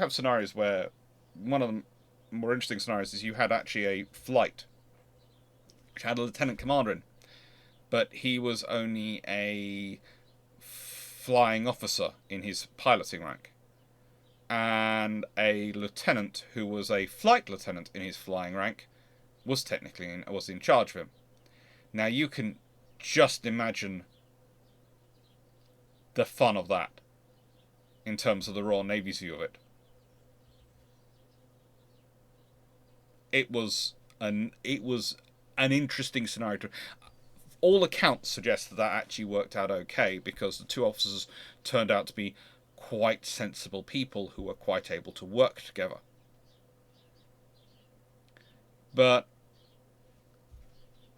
scenarios where one of the more interesting scenarios is you had actually a flight which had a lieutenant commander in, but he was only a flying officer in his piloting rank, and a lieutenant who was a flight lieutenant in his flying rank was in charge of him. Now you can just imagine the fun of that in terms of the Royal Navy's view of it. It was an interesting scenario. All accounts suggest that actually worked out okay because the two officers turned out to be quite sensible people who were quite able to work together. But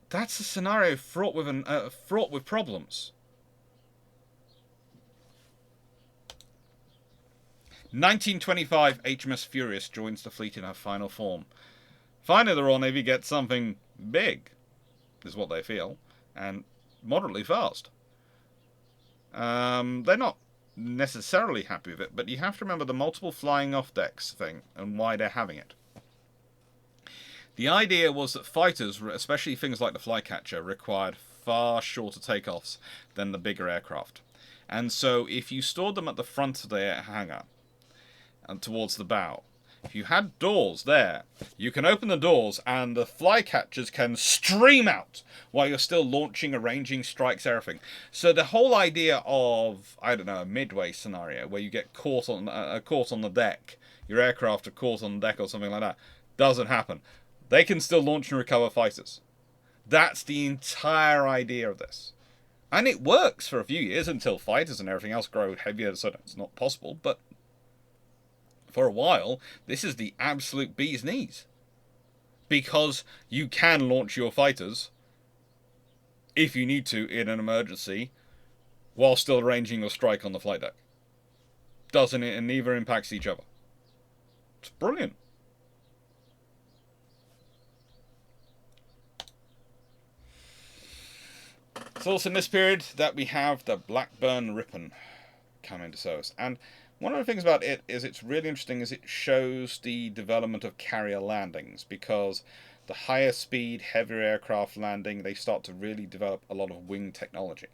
that's a scenario fraught with problems. 1925, HMS Furious joins the fleet in her final form. Finally, the Royal Navy gets something big, is what they feel, and moderately fast. They're not necessarily happy with it, but you have to remember the multiple flying off decks thing and why they're having it. The idea was that fighters, especially things like the Flycatcher, required far shorter takeoffs than the bigger aircraft. And so if you stored them at the front of the hangar and towards the bow, if you had doors there, you can open the doors and the Flycatchers can stream out while you're still launching, arranging strikes, everything. So the whole idea of, I don't know, a midway scenario where you get caught on the deck, your aircraft are caught on the deck or something like that, doesn't happen. They can still launch and recover fighters. That's the entire idea of this. And it works for a few years until fighters and everything else grow heavier, so it's not possible, but for a while, this is the absolute bee's knees. Because you can launch your fighters, if you need to, in an emergency, while still arranging your strike on the flight deck. Doesn't it? And neither impacts each other. It's brilliant. It's also in this period that we have the Blackburn Ripon come into service. And one of the things about it is it's really interesting is it shows the development of carrier landings, because the higher speed, heavier aircraft landing, they start to really develop a lot of wing technology.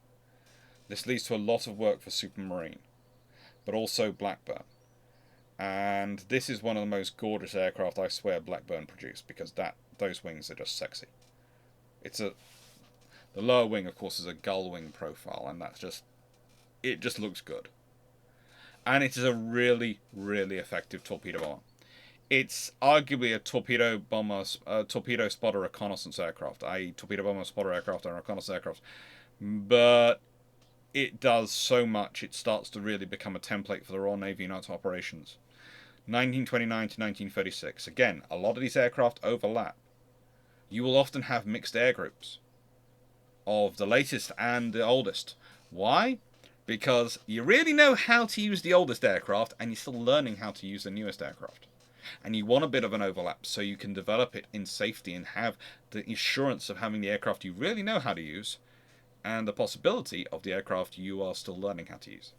This leads to a lot of work for Supermarine, but also Blackburn. And this is one of the most gorgeous aircraft I swear Blackburn produced, because those wings are just sexy. The lower wing, of course, is a gull wing profile, and it just looks good. And it is a really, really effective torpedo bomber. It's arguably a torpedo spotter reconnaissance aircraft, i.e. torpedo bomber, spotter aircraft, and reconnaissance aircraft. But it does so much, it starts to really become a template for the Royal Navy and its operations. 1929 to 1936. Again, a lot of these aircraft overlap. You will often have mixed air groups of the latest and the oldest. Why? Because you really know how to use the oldest aircraft and you're still learning how to use the newest aircraft. And you want a bit of an overlap so you can develop it in safety and have the assurance of having the aircraft you really know how to use and the possibility of the aircraft you are still learning how to use.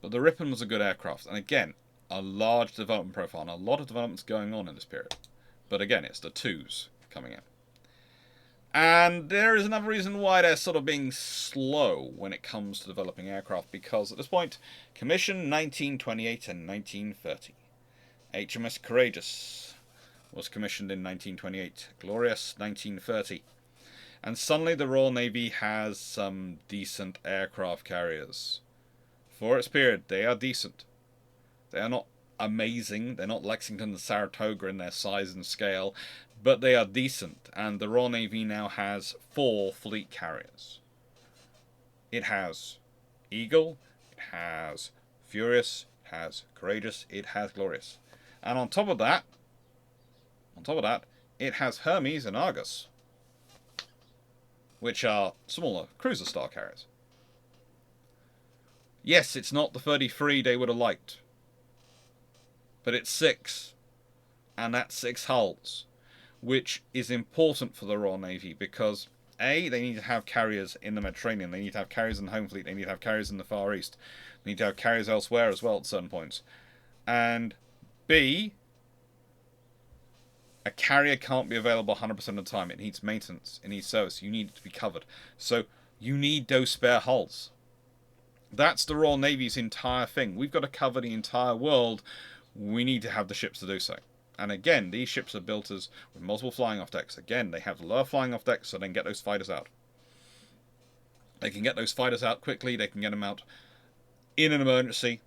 But the Ripon was a good aircraft, and again, a large development profile, and a lot of developments going on in this period. But again, it's the twos coming in. And there is another reason why they're sort of being slow when it comes to developing aircraft, because at this point, commissioned 1928 and 1930. HMS Courageous was commissioned in 1928, Glorious 1930. And suddenly the Royal Navy has some decent aircraft carriers. For its period, they are decent. They are not amazing. They're not Lexington and Saratoga in their size and scale, but they are decent. And the Royal Navy now has 4 fleet carriers. It has Eagle, it has Furious, it has Courageous, it has Glorious. And on top of that, it has Hermes and Argus, which are smaller cruiser star carriers. Yes, it's not the 33 they would have liked, but it's 6, and that's 6 hulls, which is important for the Royal Navy because A, they need to have carriers in the Mediterranean, they need to have carriers in the home fleet, they need to have carriers in the Far East, they need to have carriers elsewhere as well at certain points. And B, a carrier can't be available 100% of the time. It needs maintenance, it needs service, you need it to be covered. So you need those spare hulls. That's the Royal Navy's entire thing. We've got to cover the entire world. We need to have the ships to do so. And again, these ships are built as with multiple flying off decks. Again, they have the lower flying off decks so they can get those fighters out. They can get those fighters out quickly. They can get them out in an emergency.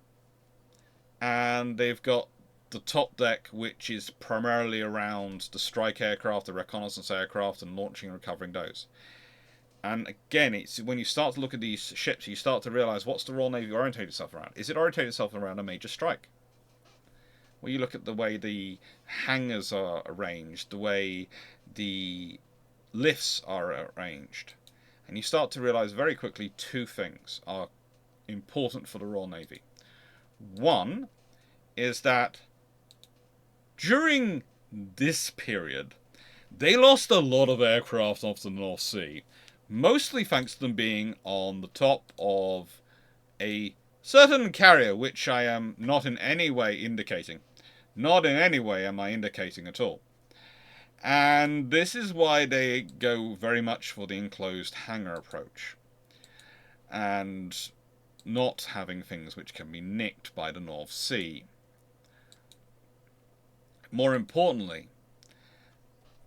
And they've got the top deck, which is primarily around the strike aircraft, the reconnaissance aircraft, and launching and recovering those. And again, it's when you start to look at these ships, you start to realise what's the Royal Navy orientated itself around. Is it orientated itself around a major strike? Well, you look at the way the hangars are arranged, the way the lifts are arranged, and you start to realise very quickly 2 things are important for the Royal Navy. One is that during this period, they lost a lot of aircraft off the North Sea, mostly thanks to them being on the top of a certain carrier, which I am not in any way indicating. Not in any way am I indicating at all. And this is why they go very much for the enclosed hangar approach. And not having things which can be nicked by the North Sea. More importantly,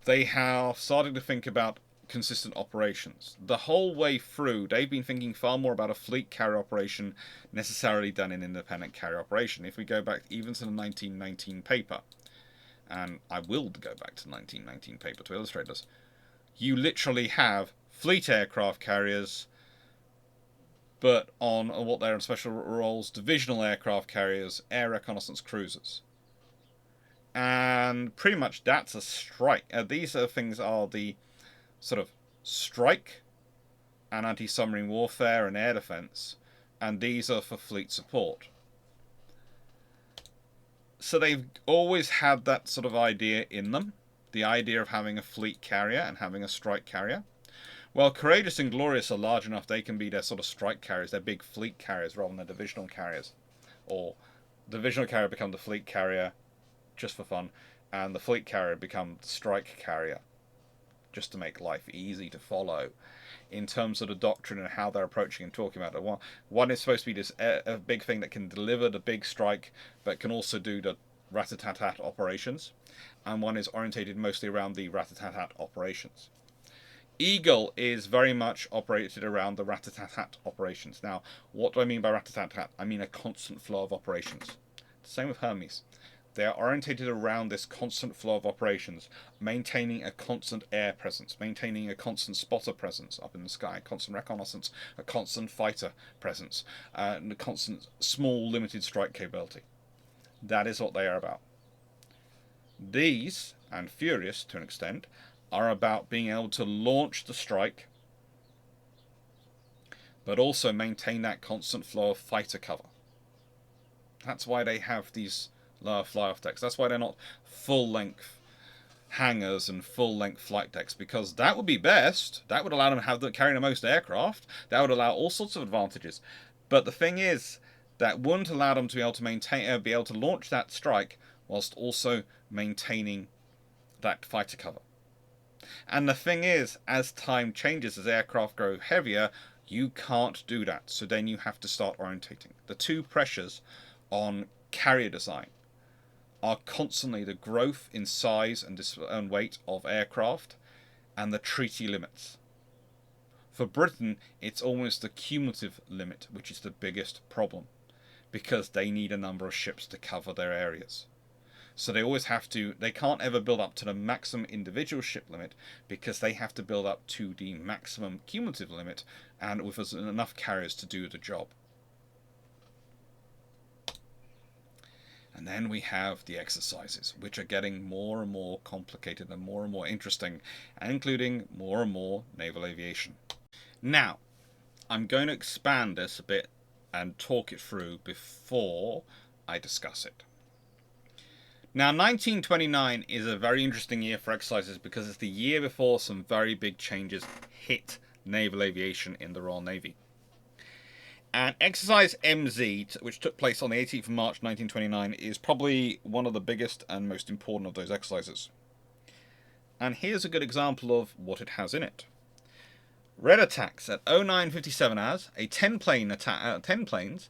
they have started to think about consistent operations. The whole way through, they've been thinking far more about a fleet carrier operation necessarily than an independent carrier operation. If we go back even to the 1919 paper, and I will go back to the 1919 paper to illustrate this, you literally have fleet aircraft carriers, but on what they're in special roles, divisional aircraft carriers, air reconnaissance cruisers. And pretty much that's a strike. These things are the sort of strike and anti-submarine warfare and air defense, and these are for fleet support. So they've always had that sort of idea in them, the idea of having a fleet carrier and having a strike carrier. Well, Courageous and Glorious are large enough they can be their sort of strike carriers, they're big fleet carriers rather than their divisional carriers. Or the divisional carrier become the fleet carrier just for fun, and the fleet carrier become the strike carrier, just to make life easy to follow in terms of the doctrine and how they're approaching and talking about it. One is supposed to be this a big thing that can deliver the big strike, but can also do the rat-a-tat-tat operations, and one is orientated mostly around the rat-a-tat-tat operations. Eagle is very much operated around the rat-a-tat-tat operations. Now, what do I mean by rat-a-tat-tat? I mean a constant flow of operations. Same with Hermes. They are orientated around this constant flow of operations, maintaining a constant air presence, maintaining a constant spotter presence up in the sky, constant reconnaissance, a constant fighter presence, and a constant small limited strike capability. That is what they are about. These, and Furious to an extent, are about being able to launch the strike, but also maintain that constant flow of fighter cover. That's why they have these lower fly-off decks. That's why they're not full-length hangars and full-length flight decks, because that would be best. That would allow them to carry the most aircraft. That would allow all sorts of advantages. But the thing is, that wouldn't allow them to be able to maintain, be able to launch that strike whilst also maintaining that fighter cover. And the thing is, as time changes, as aircraft grow heavier, you can't do that. So then you have to start orientating. The 2 pressures on carrier design are constantly the growth in size and weight of aircraft and the treaty limits. For Britain, it's almost the cumulative limit, which is the biggest problem. because they need a number of ships to cover their areas. So they always have to, they can't ever build up to the maximum individual ship limit because they have to build up to the maximum cumulative limit and with enough carriers to do the job. And then we have the exercises, which are getting more and more complicated and more interesting, including more and more naval aviation. Now, I'm going to expand this a bit and talk it through before I discuss it. Now, 1929 is a very interesting year for exercises because it's the year before some very big changes hit naval aviation in the Royal Navy. And Exercise MZ, which took place on the 18th of March 1929, is probably one of the biggest and most important of those exercises. And here's a good example of what it has in it. Red attacks at 09:57 hours, a 10-plane attack. 10 planes.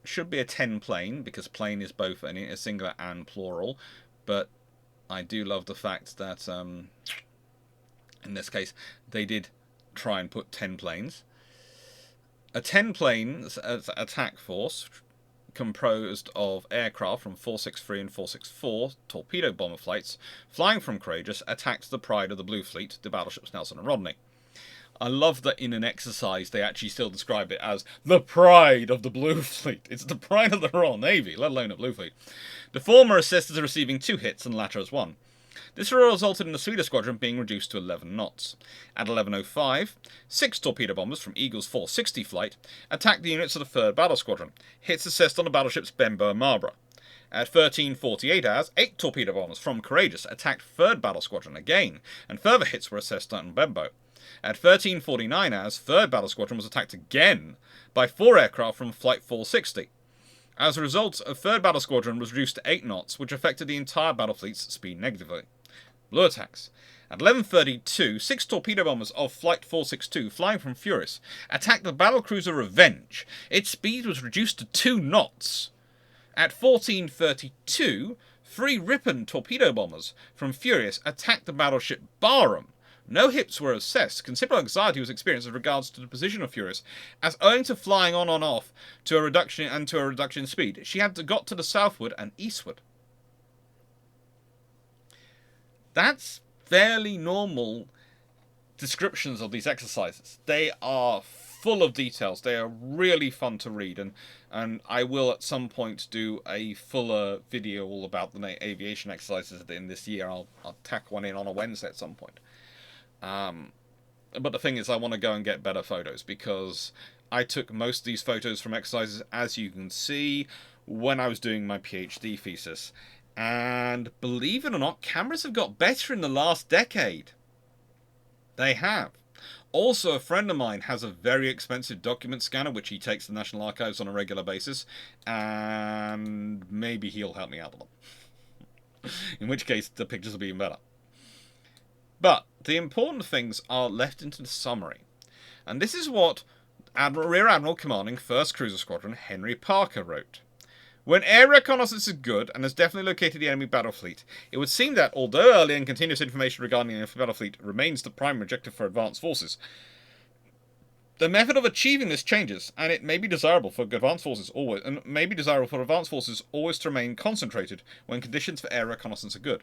Should be a 10 plane because plane is both a singular and plural, but I do love the fact that in this case they did try and put 10 planes. A 10 planes attack force composed of aircraft from 463 and 464 torpedo bomber flights flying from Courageous attacked the pride of the Blue Fleet, the battleships Nelson and Rodney. I love that in an exercise they actually still describe it as the pride of the Blue Fleet. It's the pride of the Royal Navy, let alone the Blue Fleet. The former assisted as receiving 2 hits and the latter as 1. This resulted in the Swedish squadron being reduced to 11 knots. At 11:05, 6 torpedo bombers from Eagle's 460 flight attacked the units of the 3rd Battle Squadron. Hits assessed on the battleships Benbow and Marlborough. At 13:48 hours, 8 torpedo bombers from Courageous attacked 3rd Battle Squadron again, and further hits were assessed on Benbow. At 13:49 hours, 3rd Battle Squadron was attacked again by 4 aircraft from Flight 460. As a result, a 3rd Battle Squadron was reduced to 8 knots, which affected the entire battle fleet's speed negatively. Blue attacks. At 11:32, 6 torpedo bombers of Flight 462, flying from Furious, attacked the battlecruiser Revenge. Its speed was reduced to 2 knots. At 14:32, 3 Ripon torpedo bombers from Furious attacked the battleship Barham. No hits were assessed. Considerable anxiety was experienced with regards to the position of Furious, as owing to flying on and off to a reduction in speed, she had got to the southward and eastward. That's fairly normal descriptions of these exercises. They are full of details. They are really fun to read, and I will at some point do a fuller video all about the aviation exercises in this year. I'll tack one in on a Wednesday at some point. But the thing is, I want to go and get better photos because I took most of these photos from exercises, as you can see, when I was doing my PhD thesis. And believe it or not, cameras have got better in the last decade. They have. Also, a friend of mine has a very expensive document scanner, which he takes to the National Archives on a regular basis, and maybe he'll help me out with them. In which case, the pictures will be even better. But the important things are left into the summary. And this is what Rear Admiral commanding 1st Cruiser Squadron Henry Parker wrote. When air reconnaissance is good and has definitely located the enemy battle fleet, it would seem that, although early and continuous information regarding the enemy battle fleet remains the primary objective for advanced forces, the method of achieving this changes, and it may be desirable for advanced forces always to remain concentrated when conditions for air reconnaissance are good.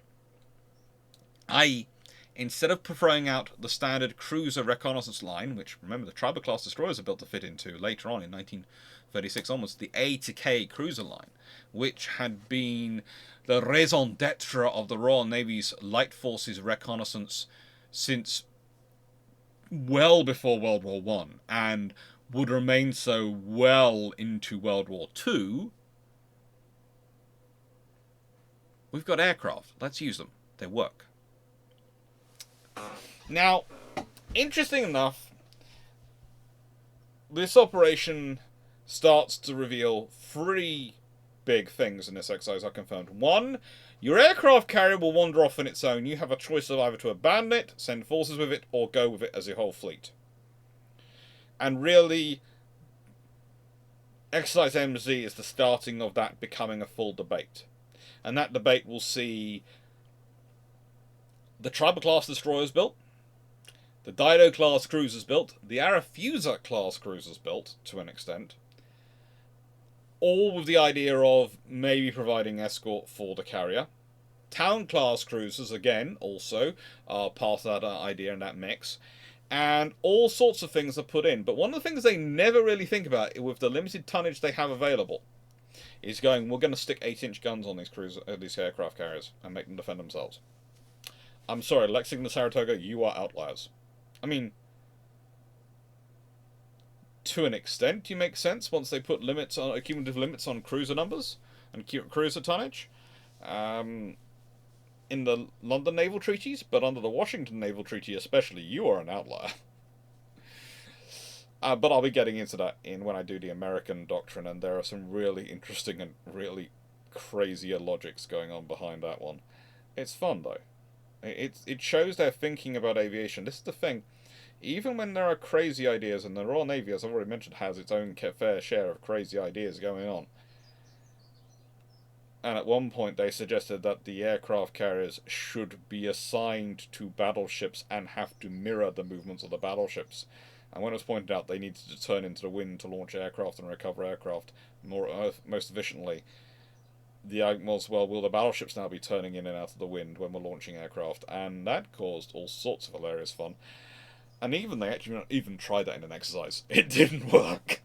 I.e., instead of throwing out the standard cruiser reconnaissance line, which, remember, the Triber class destroyers are built to fit into later on in 1936 onwards, the A to K cruiser line, which had been the raison d'etre of the Royal Navy's light forces reconnaissance since well before World War I, and would remain so well into World War II. We've got aircraft. Let's use them. They work. Now, interesting enough, this operation starts to reveal 3 big things in this exercise I confirmed. 1, your aircraft carrier will wander off on its own. You have a choice of either to abandon it, send forces with it, or go with it as a whole fleet. And really, Exercise MZ is the starting of that becoming a full debate. And that debate will see the Triber class destroyers built, the Dido class cruisers built, the Arethusa class cruisers built to an extent, all with the idea of maybe providing escort for the carrier. Town class cruisers, again, also are part of that idea and that mix. And all sorts of things are put in. But one of the things they never really think about with the limited tonnage they have available is going, we're going to stick 8-inch guns on these aircraft carriers and make them defend themselves. I'm sorry, Lexington and Saratoga, you are outliers. I mean, to an extent, you make sense once they put limits on cumulative limits on cruiser numbers and cruiser tonnage. In the London naval treaties, but under the Washington naval treaty especially, you are an outlier. But I'll be getting into that when I do the American doctrine, and there are some really interesting and really crazier logics going on behind that one. It's fun though. It shows their thinking about aviation. This is the thing. Even when there are crazy ideas, and the Royal Navy, as I've already mentioned, has its own fair share of crazy ideas going on. And at one point they suggested that the aircraft carriers should be assigned to battleships and have to mirror the movements of the battleships. And when it was pointed out they needed to turn into the wind to launch aircraft and recover aircraft most efficiently, the argument was, well, will the battleships now be turning in and out of the wind when we're launching aircraft? And that caused all sorts of hilarious fun. And they actually even tried that in an exercise. It didn't work.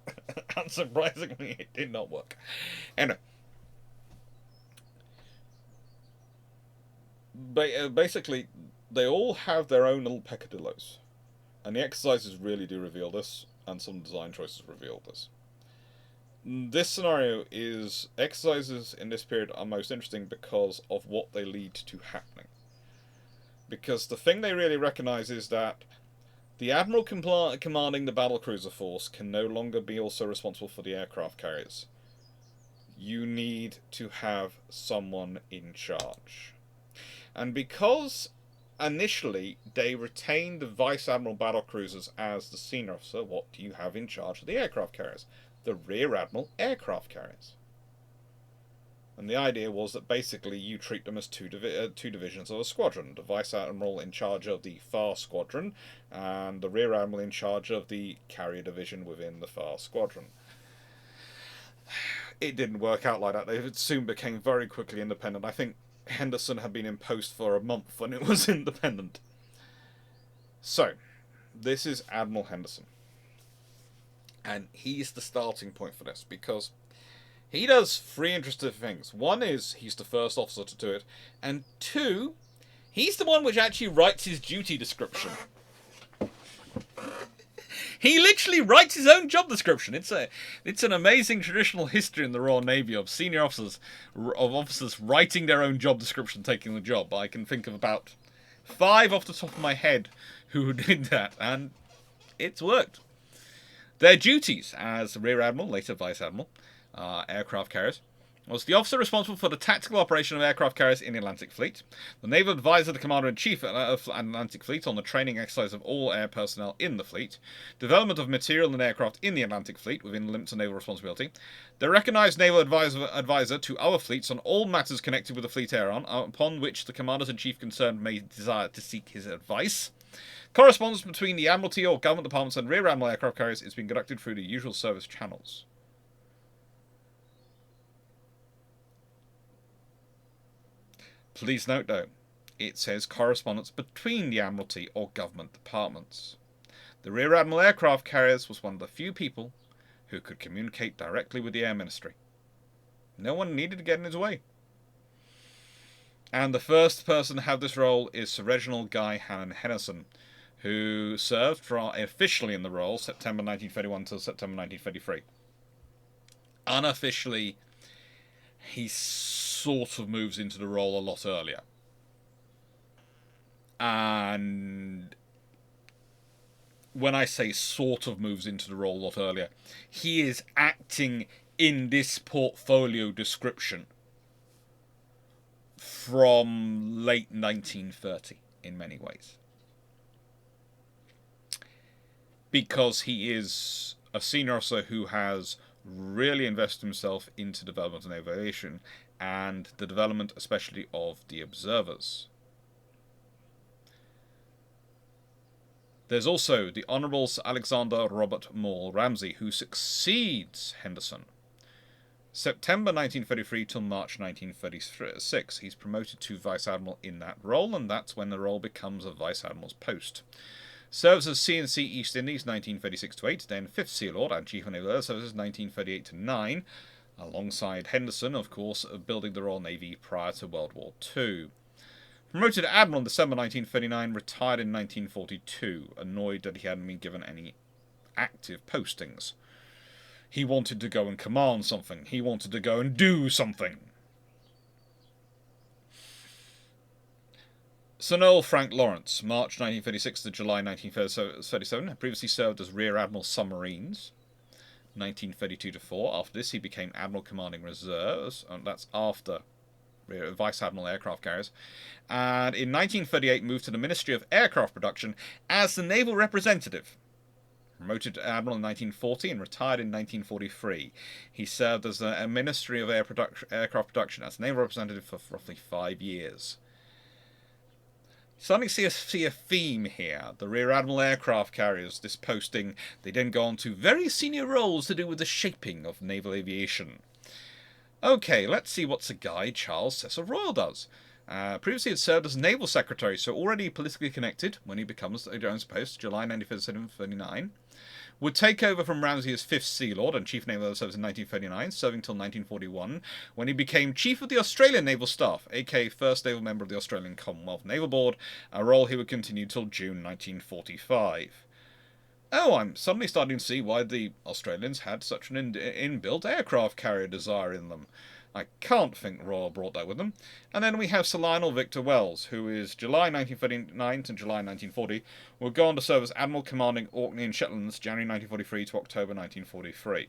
Unsurprisingly, it did not work. Anyway. Basically, they all have their own little peccadillos. And the exercises really do reveal this, and some design choices reveal this. This scenario is... exercises in this period are most interesting because of what they lead to happening. Because the thing they really recognise is that the Admiral commanding the battlecruiser force can no longer be also responsible for the aircraft carriers. You need to have someone in charge. And because initially they retained the Vice Admiral battlecruisers as the senior officer, what do you have in charge of the aircraft carriers? The Rear Admiral aircraft carriers. And the idea was that basically you treat them as two divisions of a squadron. The Vice Admiral in charge of the Far Squadron, and the Rear Admiral in charge of the carrier division within the Far Squadron. It didn't work out like that. They soon became very quickly independent. I think Henderson had been in post for a month when it was independent. So, this is Admiral Henderson. And he's the starting point for this, because he does three interesting things. One is, he's the first officer to do it. And two, he's the one which actually writes his duty description. He literally writes his own job description. It's an amazing traditional history in the Royal Navy of senior officers, writing their own job description, taking the job. I can think of about 5 off the top of my head who did that, and it's worked. Their duties as Rear Admiral, later Vice Admiral, aircraft carriers, was the officer responsible for the tactical operation of aircraft carriers in the Atlantic Fleet, the naval advisor to the Commander-in-Chief of the Atlantic Fleet on the training exercise of all air personnel in the fleet, development of material and aircraft in the Atlantic Fleet within the limits of naval responsibility, the recognised naval advisor to our fleets on all matters connected with the fleet aeron, upon which the Commanders-in-Chief concerned may desire to seek his advice. Correspondence between the Admiralty or government departments and Rear Admiral aircraft carriers is being conducted through the usual service channels. Please note, though, it says correspondence between the Admiralty or government departments. The Rear Admiral aircraft carriers was one of the few people who could communicate directly with the Air Ministry. No one needed to get in his way. And the first person to have this role is Sir Reginald Guy Hannon Henderson, who served officially in the role September 1931 till September 1933. Unofficially, he sort of moves into the role a lot earlier. And when I say sort of moves into the role a lot earlier, he is acting in this portfolio description from late 1930 in many ways. Because he is a senior officer who has really invested himself into development of naval aviation and the development especially of the observers. There's also the Honourable Sir Alexander Robert Maule Ramsay, who succeeds Henderson. September 1933 till March 1936. He's promoted to Vice Admiral in that role, and that's when the role becomes a Vice Admiral's post. Serves as C&C East Indies 1936-8, then 5th Sea Lord and Chief of Naval Air Services 1938-9, alongside Henderson, of course, building the Royal Navy prior to World War II. Promoted to Admiral in December 1939, retired in 1942, annoyed that he hadn't been given any active postings. He wanted to go and command something. He wanted to go and do something. Sir Noel Frank Lawrence, March 1936 to July 1937, previously served as Rear Admiral Submarines, 1932-4. After this, he became Admiral Commanding Reserves, and that's after Vice Admiral Aircraft Carriers. And in 1938, moved to the Ministry of Aircraft Production as the Naval Representative. Promoted to Admiral in 1940 and retired in 1943. He served as a Ministry of Aircraft Production as Naval Representative for roughly 5 years. Starting to see a theme here. The Rear Admiral Aircraft Carriers, this posting, they then go on to very senior roles to do with the shaping of naval aviation. Okay, let's see what Sir Guy Charles Cecil Royal does. Previously had served as Naval Secretary, so already politically connected when he becomes Jones Post, July 1939. Would take over from Ramsay as 5th Sea Lord and Chief Naval Service in 1939, serving till 1941, when he became Chief of the Australian Naval Staff, aka First Naval Member of the Australian Commonwealth Naval Board, a role he would continue till June 1945. Oh, I'm suddenly starting to see why the Australians had such an inbuilt aircraft carrier desire in them. I can't think Royal brought that with them. And then we have Sir Lionel Victor Wells, who is July 1939 to July 1940, will go on to serve as Admiral Commanding Orkney and Shetlands, January 1943 to October 1943.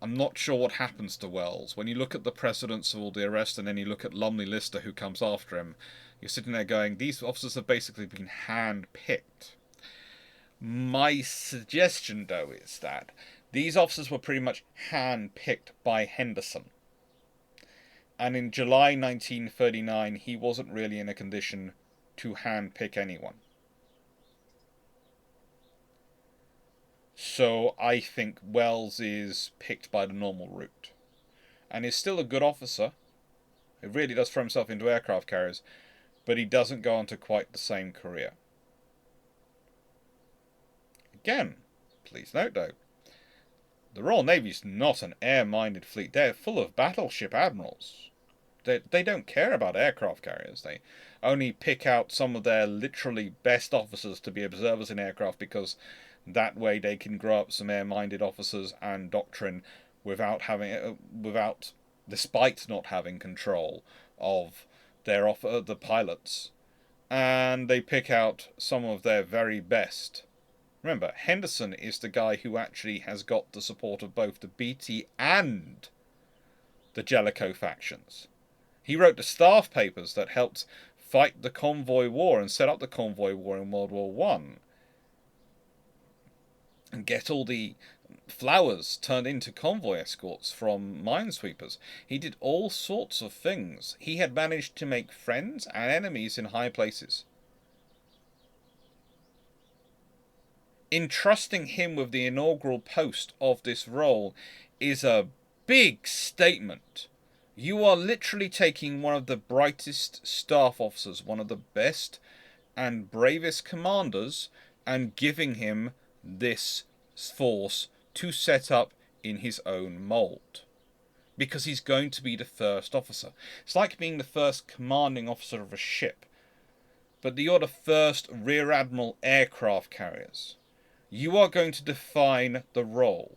I'm not sure what happens to Wells. When you look at the precedents of all the arrests and then you look at Lumley Lister, who comes after him, you're sitting there going, these officers have basically been hand-picked. My suggestion, though, is that these officers were pretty much hand-picked by Henderson. And in July 1939, he wasn't really in a condition to hand-pick anyone. So I think Wells is picked by the normal route. And is still a good officer. He really does throw himself into aircraft carriers. But he doesn't go on to quite the same career. Again, please note though, the Royal Navy's not an air-minded fleet. They're full of battleship admirals. They don't care about aircraft carriers. They only pick out some of their literally best officers to be observers in aircraft because that way they can grow up some air-minded officers and doctrine despite not having control of the pilots. And they pick out some of their very best. Remember, Henderson is the guy who actually has got the support of both the BT and the Jellicoe factions. He wrote the staff papers that helped fight the convoy war and set up the convoy war in World War One, and get all the flowers turned into convoy escorts from minesweepers. He did all sorts of things. He had managed to make friends and enemies in high places. Entrusting him with the inaugural post of this role is a big statement. You are literally taking one of the brightest staff officers, one of the best and bravest commanders, and giving him this force to set up in his own mould. Because he's going to be the first officer. It's like being the first commanding officer of a ship. But you're the first Rear Admiral aircraft carriers. You are going to define the role.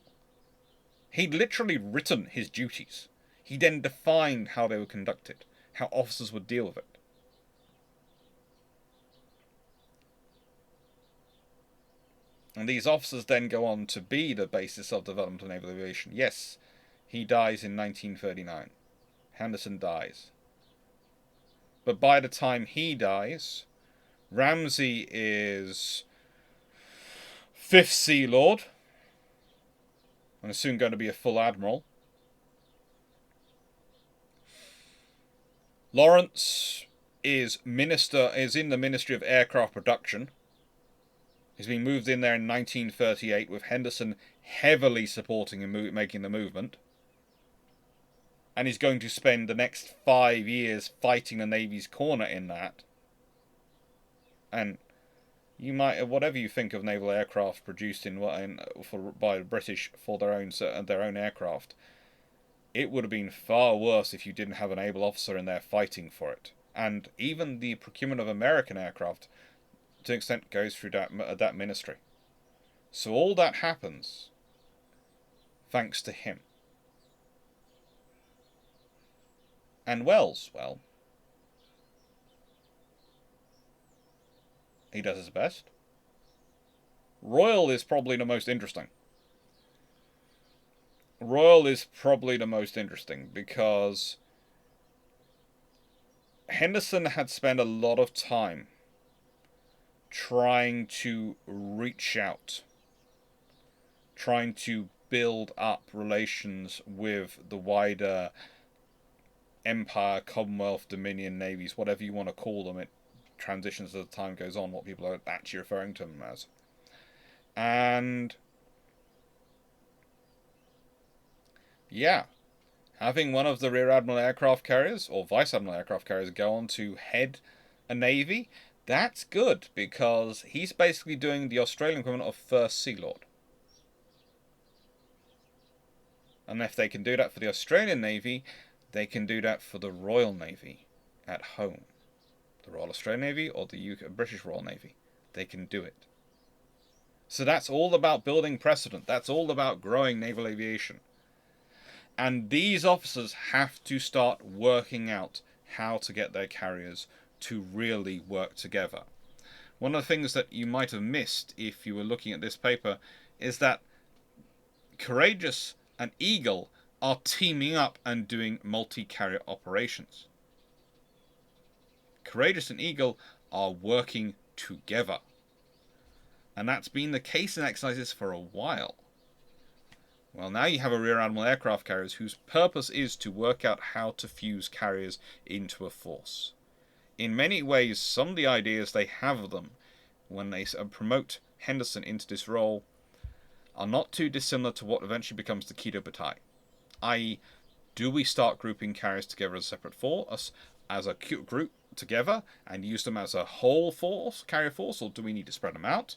He'd literally written his duties. He then defined how they were conducted, how officers would deal with it. And these officers then go on to be the basis of development of naval aviation. Yes, he dies in 1939. Henderson dies. But by the time he dies, Ramsay is 5th Sea Lord, and is soon going to be a full admiral. Lawrence is in the Ministry of Aircraft Production. He's been moved in there in 1938 with Henderson heavily supporting and making the movement, and is going to spend the next 5 years fighting the Navy's corner in that. And you might, whatever you think of naval aircraft produced by the British for their own aircraft, it would have been far worse if you didn't have an able officer in there fighting for it. And even the procurement of American aircraft, to an extent, goes through that ministry. So all that happens thanks to him. And Wells, well, he does his best. Royal is probably the most interesting. Because Henderson had spent a lot of time trying to reach out, trying to build up relations with the wider Empire, Commonwealth, Dominion navies, whatever you want to call them. It transitions as the time goes on, what people are actually referring to them as. And yeah, having one of the Rear Admiral aircraft carriers, or Vice Admiral aircraft carriers, go on to head a navy, that's good, because he's basically doing the Australian equivalent of First Sea Lord. And if they can do that for the Australian Navy, they can do that for the Royal Navy at home. The Royal Australian Navy or the British Royal Navy. They can do it. So that's all about building precedent. That's all about growing naval aviation. And these officers have to start working out how to get their carriers to really work together. One of the things that you might have missed if you were looking at this paper is that Courageous and Eagle are teaming up and doing multi-carrier operations. Courageous and Eagle are working together. And that's been the case in exercises for a while. Well, now you have a Rear Admiral aircraft carriers whose purpose is to work out how to fuse carriers into a force. In many ways, some of the ideas they have of them when they promote Henderson into this role are not too dissimilar to what eventually becomes the Kido Butai. I.e., do we start grouping carriers together as a separate force, as a group together, and use them as a whole force, carrier force, or do we need to spread them out?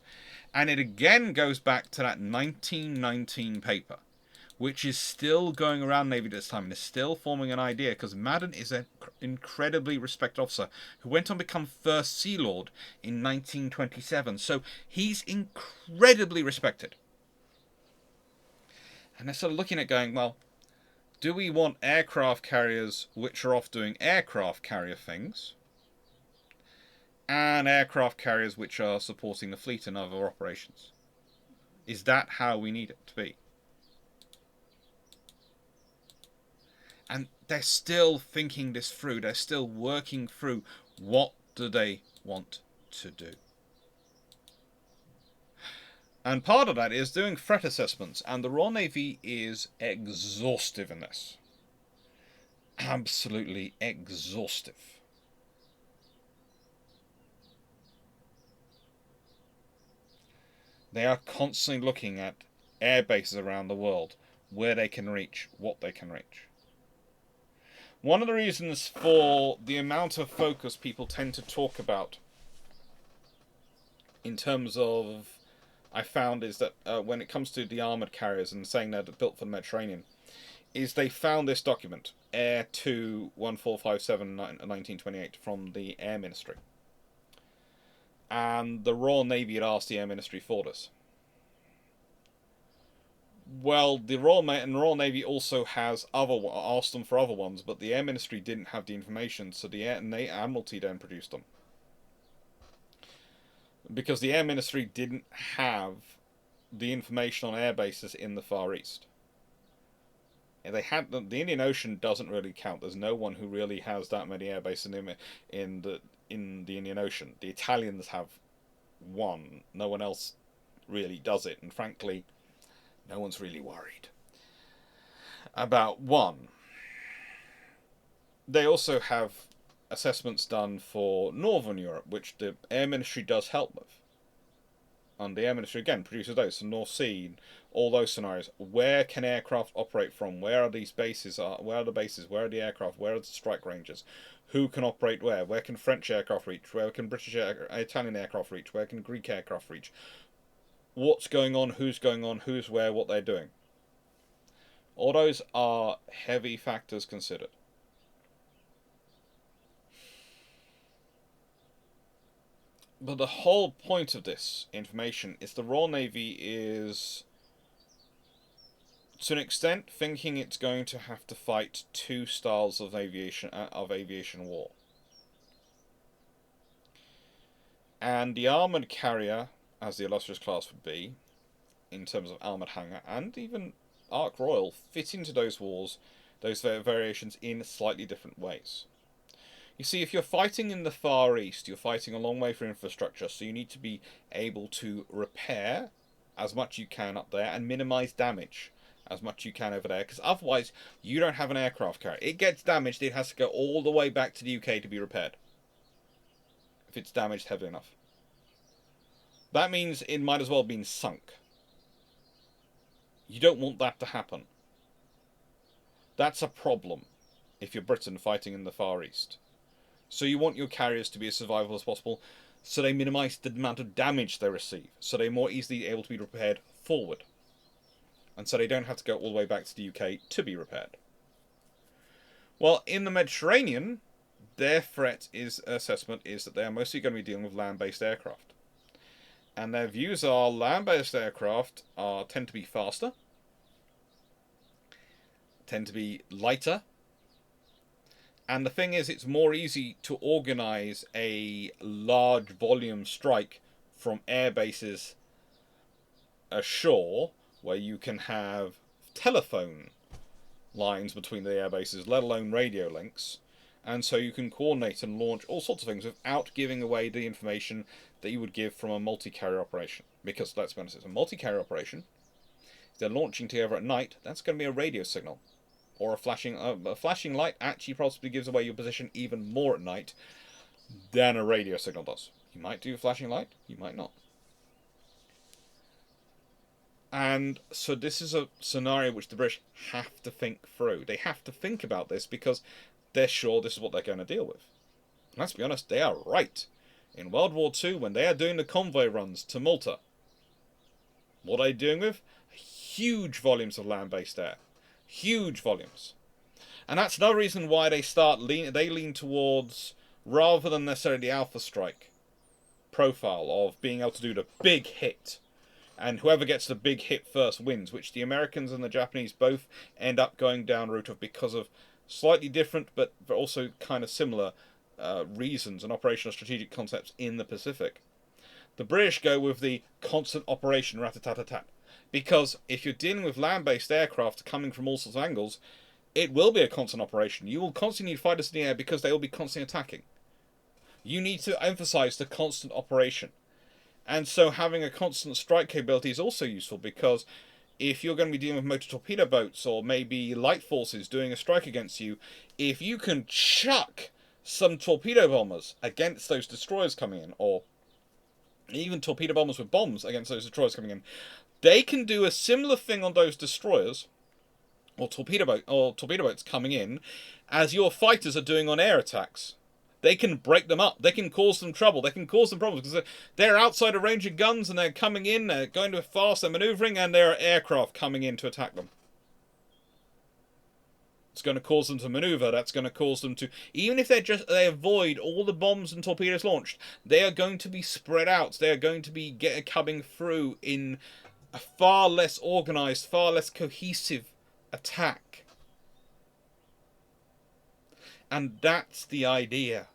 And it again goes back to that 1919 paper, which is still going around Navy at this time and is still forming an idea, because Madden is an incredibly respected officer who went on to become First Sea Lord in 1927. So he's incredibly respected. And they're sort of looking at going, well, do we want aircraft carriers which are off doing aircraft carrier things, and aircraft carriers which are supporting the fleet in other operations? Is that how we need it to be? And they're still thinking this through. They're still working through what do they want to do. And part of that is doing threat assessments, and the Royal Navy is exhaustive in this. Absolutely exhaustive. They are constantly looking at air bases around the world, where they can reach, what they can reach. One of the reasons for the amount of focus people tend to talk about in terms of, I found, is that when it comes to the armoured carriers and saying they're built for the Mediterranean, is they found this document, Air 2 1457 1928, from the Air Ministry. And the Royal Navy had asked the Air Ministry for this. Well, the Royal Navy also has asked them for other ones, but the Air Ministry didn't have the information, so the Admiralty then produced them. Because the Air Ministry didn't have the information on air bases in the Far East. They had the Indian Ocean doesn't really count. There's no one who really has that many air bases in the Indian Ocean. The Italians have one. No one else really does it, and frankly, no one's really worried about one. They also have assessments done for Northern Europe, which the Air Ministry does help with. And the Air Ministry, again, produces those. So North Sea, all those scenarios. Where can aircraft operate from? Where are these bases? Where are the bases? Where are the aircraft? Where are the strike ranges? Who can operate where? Where can French aircraft reach? Where can Italian aircraft reach? Where can Greek aircraft reach? What's going on? Who's going on? Who's where? What they're doing? All those are heavy factors considered. But the whole point of this information is the Royal Navy is, to an extent, thinking it's going to have to fight two styles of aviation war. And the armoured carrier, as the illustrious class would be, in terms of armoured hangar, and even Ark Royal, fit into those wars, those variations, in slightly different ways. You see, if you're fighting in the Far East, you're fighting a long way for infrastructure, so you need to be able to repair as much as you can up there and minimise damage as much as you can over there, because otherwise you don't have an aircraft carrier. It gets damaged, it has to go all the way back to the UK to be repaired, if it's damaged heavily enough. That means it might as well have been sunk. You don't want that to happen. That's a problem if you're Britain fighting in the Far East. So you want your carriers to be as survivable as possible, so they minimise the amount of damage they receive, so they're more easily able to be repaired forward, and so they don't have to go all the way back to the UK to be repaired. Well, in the Mediterranean, their assessment is that they are mostly going to be dealing with land-based aircraft. And their views are land-based aircraft tend to be faster, tend to be lighter, and the thing is, it's more easy to organise a large volume strike from air bases ashore, where you can have telephone lines between the air bases, let alone radio links, and so you can coordinate and launch all sorts of things without giving away the information that you would give from a multi-carrier operation. Because, let's be honest, it's a multi-carrier operation. If they're launching together at night, that's going to be a radio signal. Or a flashing light actually possibly gives away your position even more at night than a radio signal does. You might do a flashing light, you might not. And so this is a scenario which the British have to think through. They have to think about this because they're sure this is what they're going to deal with. And let's be honest, they are right. In World War II, when they are doing the convoy runs to Malta, what are they doing with? Huge volumes of land-based air. Huge volumes. And that's another reason why they lean towards, rather than necessarily the Alpha Strike profile of being able to do the big hit, and whoever gets the big hit first wins, which the Americans and the Japanese both end up going down route of because of slightly different but also kind of similar reasons and operational strategic concepts in the Pacific. The British go with the constant operation rat-a-tat-tat-tat. Because if you're dealing with land-based aircraft coming from all sorts of angles, it will be a constant operation. You will constantly need fighters in the air because they will be constantly attacking. You need to emphasise the constant operation. And so having a constant strike capability is also useful, because if you're going to be dealing with motor torpedo boats or maybe light forces doing a strike against you, if you can chuck some torpedo bombers against those destroyers coming in, or even torpedo bombers with bombs against those destroyers coming in, they can do a similar thing on those destroyers or torpedo boats coming in as your fighters are doing on air attacks. They can break them up. They can cause them trouble. They can cause them problems because they're outside of range of guns and they're coming in, they're going too fast, they're manoeuvring, and there are aircraft coming in to attack them. It's going to cause them to maneuver. That's going to cause them to, even if they avoid all the bombs and torpedoes launched, they are going to be spread out. They are going to be coming through in a far less organised, far less cohesive attack. And that's the idea.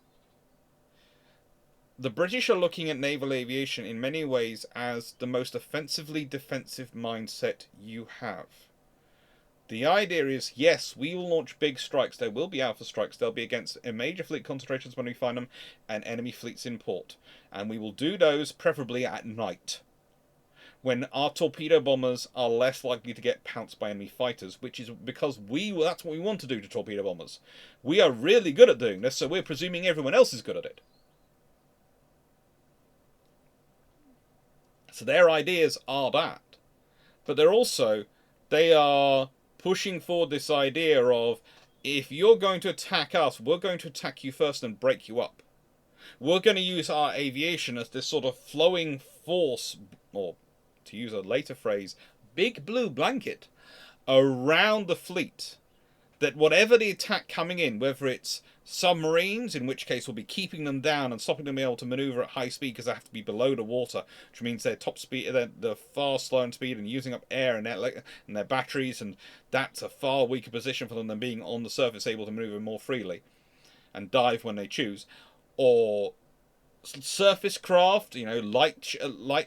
The British are looking at naval aviation in many ways as the most offensively defensive mindset you have. The idea is, yes, we will launch big strikes. There will be alpha strikes. They'll be against major fleet concentrations when we find them, and enemy fleets in port. And we will do those preferably at night, when our torpedo bombers are less likely to get pounced by enemy fighters, which is because that's what we want to do to torpedo bombers. We are really good at doing this, so we're presuming everyone else is good at it. So their ideas are that. But they are pushing forward this idea of, if you're going to attack us, we're going to attack you first and break you up. We're going to use our aviation as this sort of flowing force, or to use a later phrase, big blue blanket around the fleet, that whatever the attack coming in, whether it's submarines, in which case we'll be keeping them down and stopping them being able to maneuver at high speed because they have to be below the water, which means their top speed, they're far slower in speed and using up air and their batteries, and that's a far weaker position for them than being on the surface able to maneuver more freely and dive when they choose. Or surface craft, light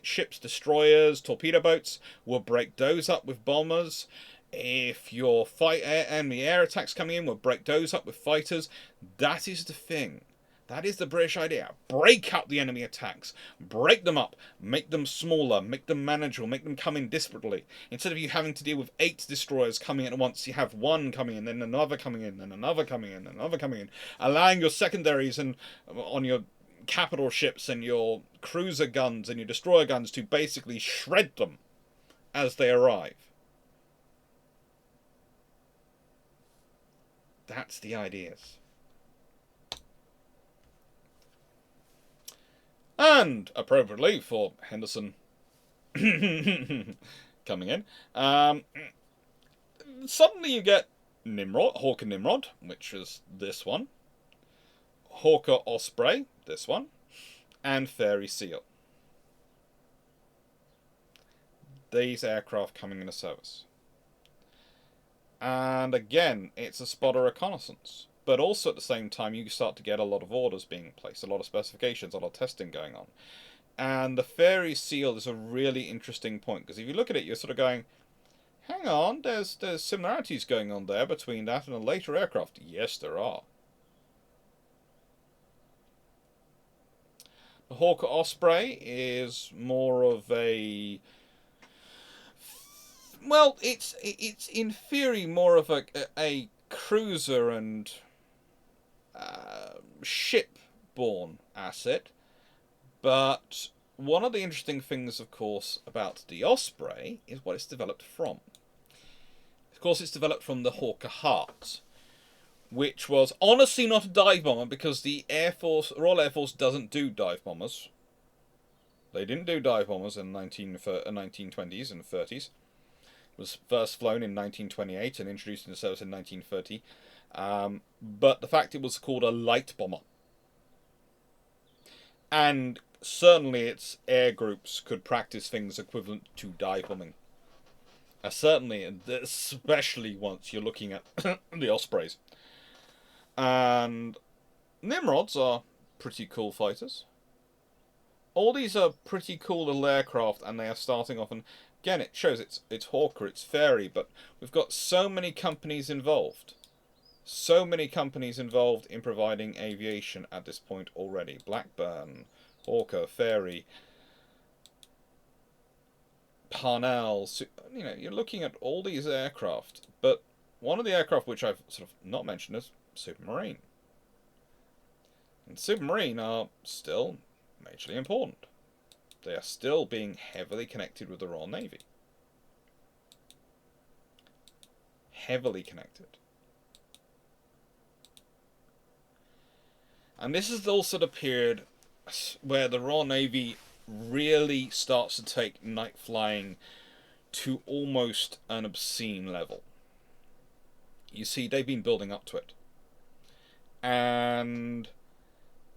ships, destroyers, torpedo boats, will break those up with bombers. If your enemy air attacks coming in, we'll break those up with fighters. That is the thing. That is the British idea. Break up the enemy attacks. Break them up. Make them smaller. Make them manageable. Make them come in disparately. Instead of you having to deal with 8 destroyers coming in at once, you have one coming in, then another coming in, then another coming in, then another coming in. Allowing your secondaries and on your capital ships and your cruiser guns and your destroyer guns to basically shred them as they arrive. That's the ideas. And, appropriately for Henderson coming in, suddenly you get Hawker Nimrod, which is this one, Hawker Osprey, this one, and Fairy Seal. These aircraft coming into service. And again, it's a spotter reconnaissance. But also at the same time, you start to get a lot of orders being placed, a lot of specifications, a lot of testing going on. And the Fairy Seal is a really interesting point, because if you look at it, you're sort of going, hang on, there's similarities going on there between that and a later aircraft. Yes, there are. The Hawker Osprey is more of a... Well, it's in theory more of a cruiser and ship-borne asset. But one of the interesting things, of course, about the Osprey is what it's developed from. Of course, it's developed from the Hawker Hart, which was honestly not a dive bomber, because the Royal Air Force doesn't do dive bombers. They didn't do dive bombers in the 1920s and 30s. It was first flown in 1928 and introduced into service in 1930. But the fact it was called a light bomber. And certainly its air groups could practice things equivalent to dive bombing. Certainly, especially once you're looking at the Ospreys. And Nimrods are pretty cool fighters. All these are pretty cool little aircraft, and they are starting off. And again, it shows it's Hawker, it's Fairy, but we've got so many companies involved. So many companies involved in providing aviation at this point already. Blackburn, Hawker, Fairy, Parnell. You're looking at all these aircraft, but one of the aircraft which I've sort of not mentioned is Supermarine. And Supermarine are still majorly important. They are still being heavily connected with the Royal Navy. Heavily connected. And this is also the period where the Royal Navy really starts to take night flying to almost an obscene level. You see, they've been building up to it. And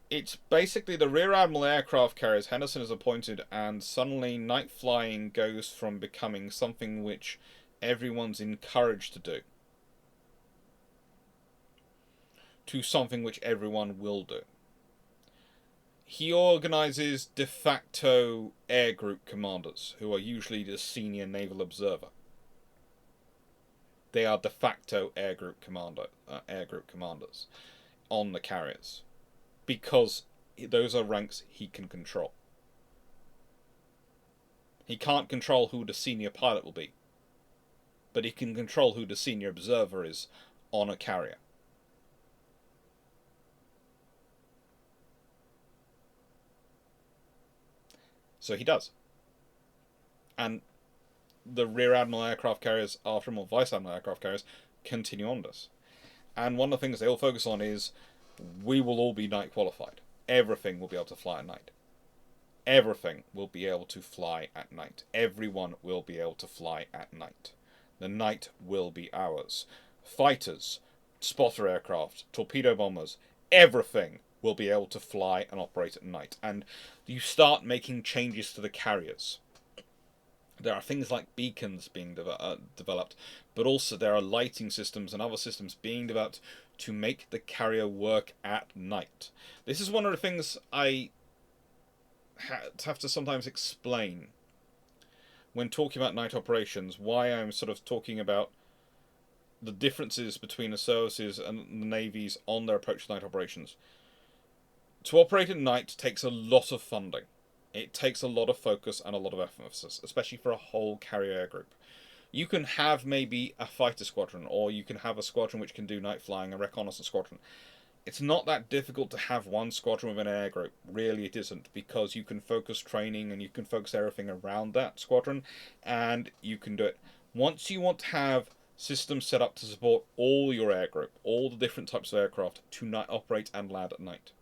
it's basically the Rear Admiral aircraft carriers Henderson is appointed, and suddenly night flying goes from becoming something which everyone's encouraged to do to something which everyone will do. He organizes de facto air group commanders, who are usually the senior naval observer. They are de facto air group commanders on the carriers, because those are ranks he can control. He can't control who the senior pilot will be, but he can control who the senior observer is on a carrier. So he does. and the Rear Admiral aircraft carriers, After Admiral, Vice Admiral aircraft carriers continue on this. And one of the things they all focus on is we will all be night qualified. Everything will be able to fly at night. Everything will be able to fly at night. Everyone will be able to fly at night. The night will be ours. Fighters, spotter aircraft, torpedo bombers, everything will be able to fly and operate at night. And you start making changes to the carriers. There are things like beacons being developed, but also there are lighting systems and other systems being developed to make the carrier work at night. This is one of the things I have to sometimes explain when talking about night operations, why I'm sort of talking about the differences between the services and the navies on their approach to night operations. To operate at night takes a lot of funding. It takes a lot of focus and a lot of emphasis, especially for a whole carrier air group. You can have maybe a fighter squadron, or you can have a squadron which can do night flying, a reconnaissance squadron. It's not that difficult to have one squadron with an air group. Really, it isn't, because you can focus training and you can focus everything around that squadron, and you can do it. Once you want to have systems set up to support all your air group, all the different types of aircraft to operate and land at night.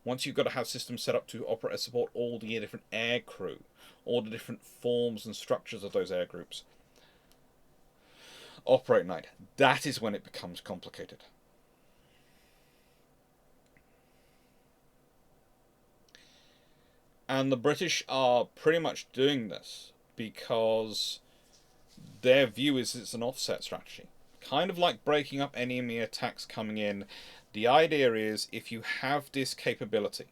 Once you've got to have systems set up to operate and support all the different air crew, all the different forms and structures of those air groups, operate at night. That is when it becomes complicated. And the British are pretty much doing this because their view is it's an offset strategy. Kind of like breaking up enemy attacks coming in. The idea is if you have this capability,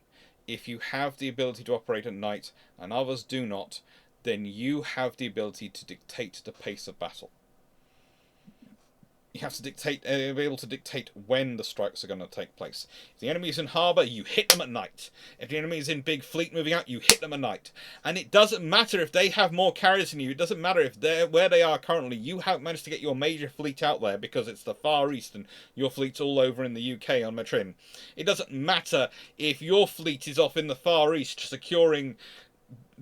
if you have the ability to operate at night and others do not, then you have the ability to dictate the pace of battle. You have to be able to dictate when the strikes are going to take place. If the enemy is in harbour, you hit them at night. If the enemy is in big fleet moving out, you hit them at night. And it doesn't matter if they have more carriers than you. It doesn't matter if they're where they are currently. You haven't managed to get your major fleet out there because it's the Far East and your fleet's all over in the UK on Matrin. It doesn't matter if your fleet is off in the Far East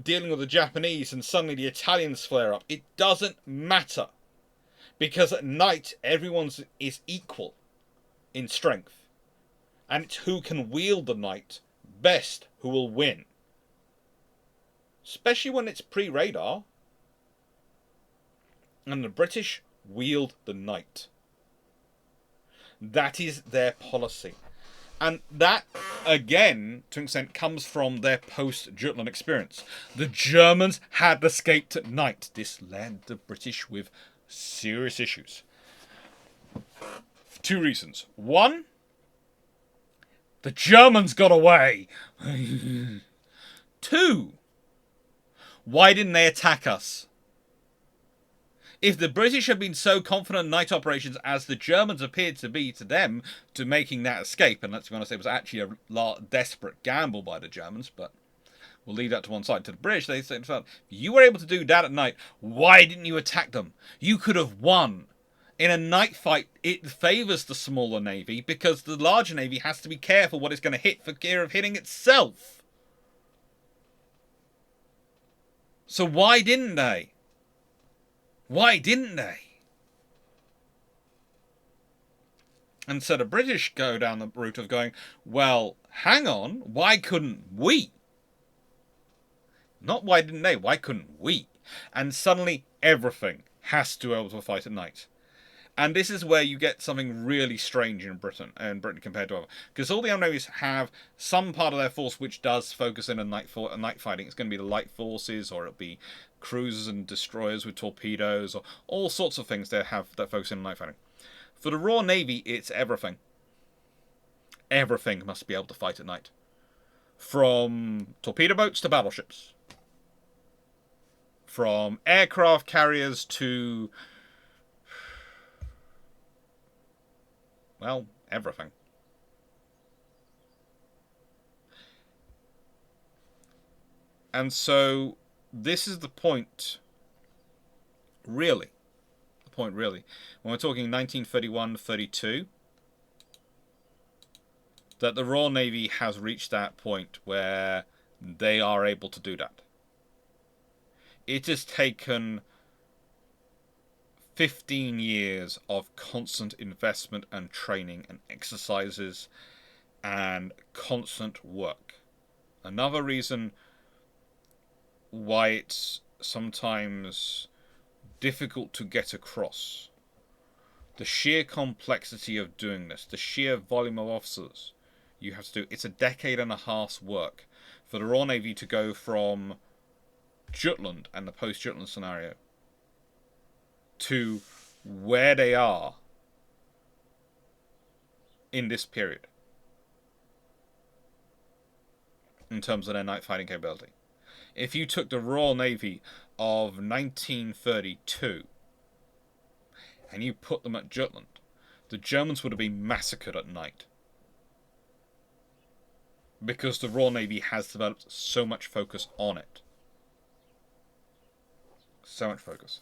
dealing with the Japanese, and suddenly the Italians flare up. It doesn't matter. Because at night, everyone is equal in strength. And it's who can wield the night best who will win. Especially when it's pre-radar. And the British wield the night. That is their policy. And that, again, to an extent, comes from their post-Jutland experience. The Germans had escaped at night. This led the British with serious issues. For two reasons. One, the Germans got away. Two, why didn't they attack us? If the British had been so confident in night operations as the Germans appeared to be to them, to making that escape, and let's be honest, it was actually a desperate gamble by the Germans, but we'll leave that to one side. To the British, they said, if you were able to do that at night, why didn't you attack them? You could have won. In a night fight, it favours the smaller navy because the larger navy has to be careful what it's going to hit for fear of hitting itself. So why didn't they? Why didn't they? And so the British go down the route of going, well, hang on, why couldn't we? Not why didn't they, why couldn't we? And suddenly everything has to be able to fight at night. And this is where you get something really strange in Britain compared to other. Because all the other navies have some part of their force which does focus in on night fighting. It's going to be the light forces, or it'll be cruisers and destroyers with torpedoes, or all sorts of things that focus in on night fighting. For the Royal Navy, it's everything. Everything must be able to fight at night. From torpedo boats to battleships. From aircraft carriers to, well, everything. And so this is the point, really. When we're talking 1931-32, that the Royal Navy has reached that point where they are able to do that. It has taken 15 years of constant investment and training and exercises and constant work. Another reason why it's sometimes difficult to get across. The sheer complexity of doing this, the sheer volume of officers you have to do. It's a decade and a half's work for the Royal Navy to go from Jutland and the post-Jutland scenario to where they are in this period in terms of their night fighting capability. If you took the Royal Navy of 1932 and you put them at Jutland, the Germans would have been massacred at night. Because the Royal Navy has developed so much focus on it. So much focus.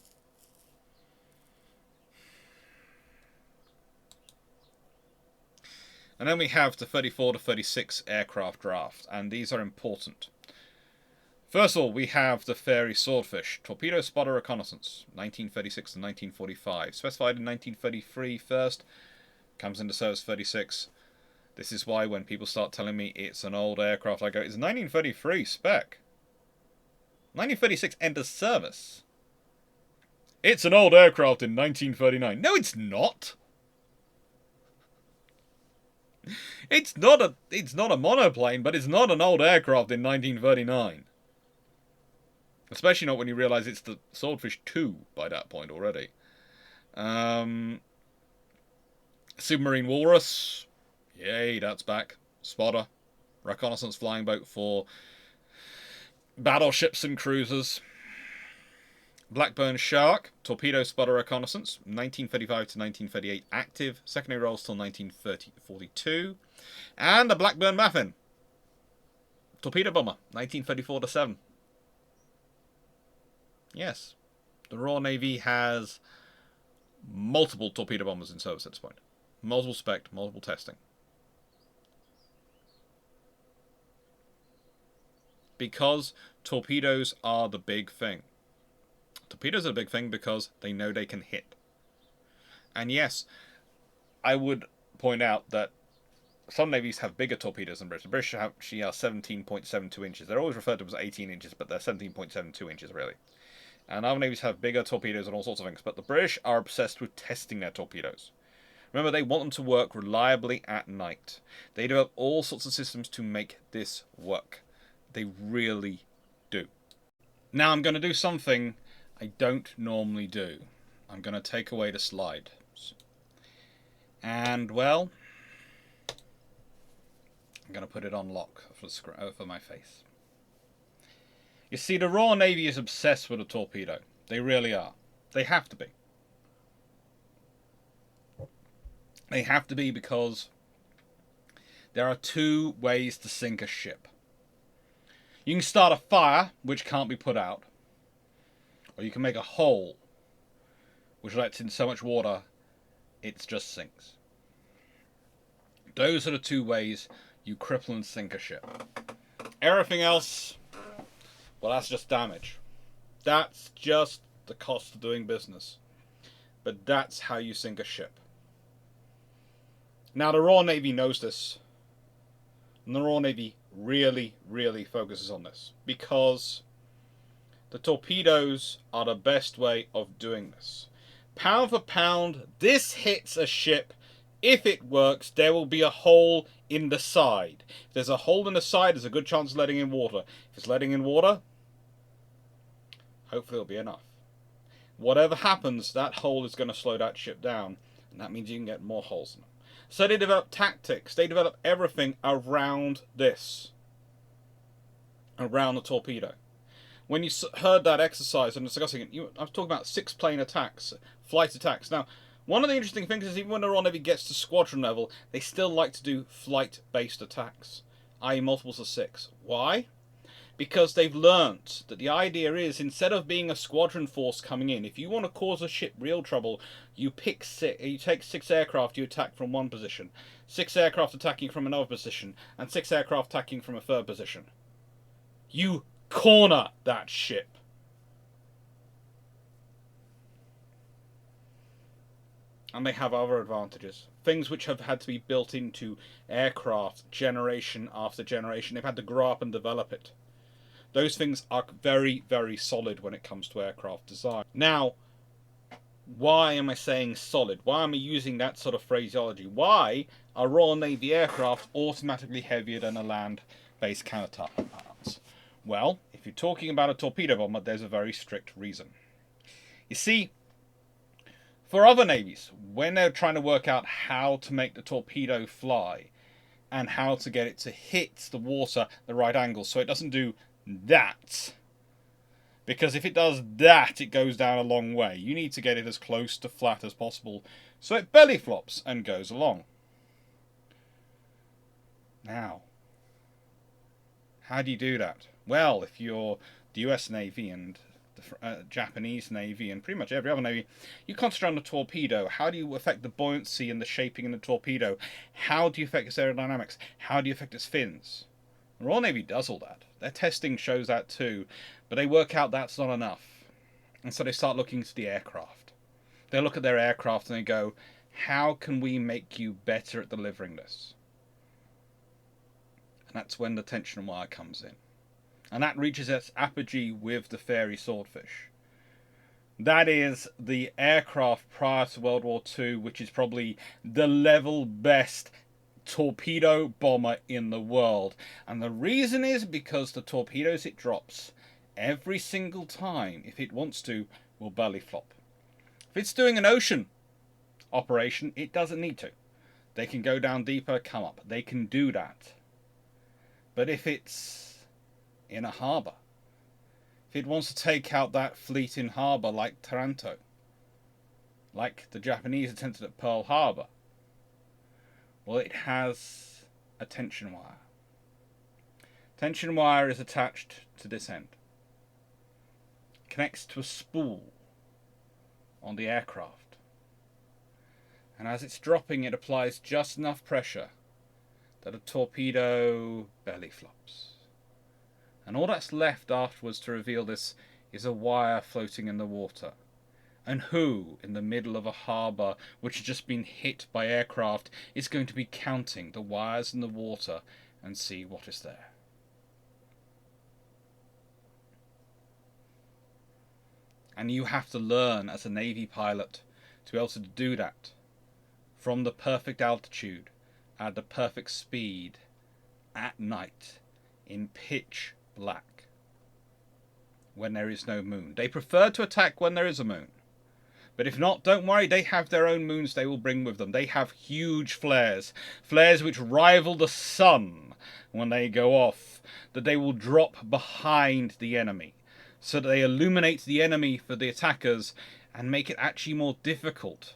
And then we have the 34 to 36 aircraft draft, and these are important. First of all, we have the Fairey Swordfish, Torpedo Spotter Reconnaissance, 1936 to 1945. Specified in 1933 first, comes into service 36. This is why when people start telling me it's an old aircraft, I go, it's 1933 spec. 1936 enters service. It's an old aircraft in 1939. No, it's not. It's not a monoplane, but it's not an old aircraft in 1939. Especially not when you realise it's the Swordfish 2 by that point already. Submarine Walrus. Yay, that's back. Spotter. Reconnaissance flying boat for battleships and cruisers. Blackburn Shark. Torpedo Spotter Reconnaissance. 1935 to 1938 active. Secondary roles till 1942. And the Blackburn Baffin. Torpedo Bomber. 1934 to 7. Yes. The Royal Navy has multiple torpedo bombers in service at this point. Multiple spec, multiple testing. Because torpedoes are the big thing. Torpedoes are the big thing because they know they can hit. And yes, I would point out that some navies have bigger torpedoes than British. The British actually are 17.72 inches. They're always referred to as 18 inches, but they're 17.72 inches really. And other navies have bigger torpedoes and all sorts of things. But the British are obsessed with testing their torpedoes. Remember, they want them to work reliably at night. They develop all sorts of systems to make this work. They really do. Now I'm going to do something I don't normally do. I'm going to take away the slide. And, well, I'm going to put it on lock for my face. You see, the Royal Navy is obsessed with a torpedo. They really are. They have to be. They have to be because there are two ways to sink a ship. You can start a fire, which can't be put out. Or you can make a hole, which lets in so much water, it just sinks. Those are the two ways you cripple and sink a ship. Everything else, well, that's just damage. That's just the cost of doing business. But that's how you sink a ship. Now, the Royal Navy knows this. And the Royal Navy really, really focuses on this. Because the torpedoes are the best way of doing this. Pound for pound, this hits a ship. If it works, there will be a hole in the side. If there's a hole in the side, there's a good chance of letting in water. If it's letting in water, hopefully it'll be enough. Whatever happens, that hole is going to slow that ship down. And that means you can get more holes in them. So they develop tactics. They develop everything around this. Around the torpedo. When you heard that exercise and discussing it, I was talking about 6-plane attacks, flight attacks. Now, one of the interesting things is even when the Royal Navy gets to squadron level, they still like to do flight-based attacks, i.e. multiples of 6. Why? Because they've learnt that the idea is, instead of being a squadron force coming in, if you want to cause a ship real trouble, you take 6 aircraft you attack from one position, 6 aircraft attacking from another position, and 6 aircraft attacking from a third position. You corner that ship. And they have other advantages. Things which have had to be built into aircraft generation after generation. They've had to grow up and develop it. Those things are very, very solid when it comes to aircraft design. Now, why am I saying solid? Why am I using that sort of phraseology? Why are Royal Navy aircraft automatically heavier than a land-based countertop arms? Well, if you're talking about a torpedo bomber, there's a very strict reason. You see, for other navies, when they're trying to work out how to make the torpedo fly and how to get it to hit the water the right angle so it doesn't do that, because if it does that, it goes down a long way. You need to get it as close to flat as possible so it belly flops and goes along. Now, how do you do that? Well, if you're the US Navy and the Japanese Navy and pretty much every other Navy, you concentrate on the torpedo. How do you affect the buoyancy and the shaping in the torpedo? How do you affect its aerodynamics? How do you affect its fins? The Royal Navy does all that. Their testing shows that too, but they work out that's not enough. And so they start looking to the aircraft. They look at their aircraft and they go, how can we make you better at delivering this? And that's when the tension wire comes in. And that reaches its apogee with the Fairy Swordfish. That is the aircraft prior to World War II, which is probably the level best torpedo bomber in the world. And the reason is because the torpedoes it drops every single time, if it wants to, will belly flop. If it's doing an ocean operation, it doesn't need to. They can go down deeper, come up. They can do that. But if it's in a harbour, if it wants to take out that fleet in harbour like Taranto, like the Japanese attempted at Pearl Harbor, well, it has a tension wire. Tension wire is attached to this end. It connects to a spool on the aircraft. And as it's dropping, it applies just enough pressure that a torpedo belly flops. And all that's left afterwards to reveal this is a wire floating in the water. And who, in the middle of a harbour which has just been hit by aircraft, is going to be counting the wires in the water and see what is there? And you have to learn as a Navy pilot to be able to do that from the perfect altitude, at the perfect speed, at night, in pitch black, when there is no moon. They prefer to attack when there is a moon. But if not, don't worry, they have their own moons they will bring with them. They have huge flares, flares which rival the sun when they go off, that they will drop behind the enemy, so that they illuminate the enemy for the attackers and make it actually more difficult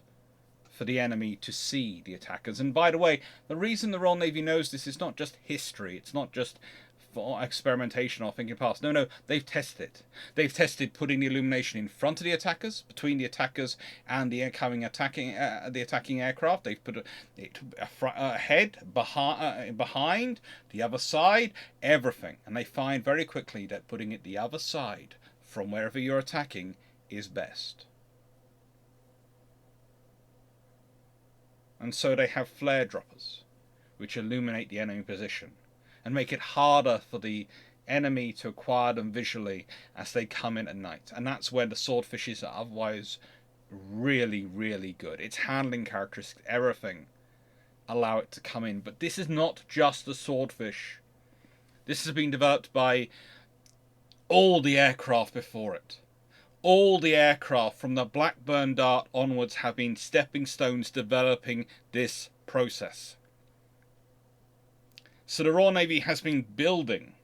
for the enemy to see the attackers. And by the way, the reason the Royal Navy knows this is not just history, it's not just for experimentation or thinking past. No, they've tested it. They've tested putting the illumination in front of the attackers, between the attackers and the attacking aircraft. They've put it ahead, behind, the other side, everything. And they find very quickly that putting it the other side from wherever you're attacking is best. And so they have flare droppers, which illuminate the enemy position and make it harder for the enemy to acquire them visually as they come in at night. And that's where the Swordfishes are otherwise really, really good. Its handling characteristics, everything, allow it to come in. But this is not just the Swordfish. This has been developed by all the aircraft before it. All the aircraft from the Blackburn Dart onwards have been stepping stones developing this process. So the Royal Navy has been building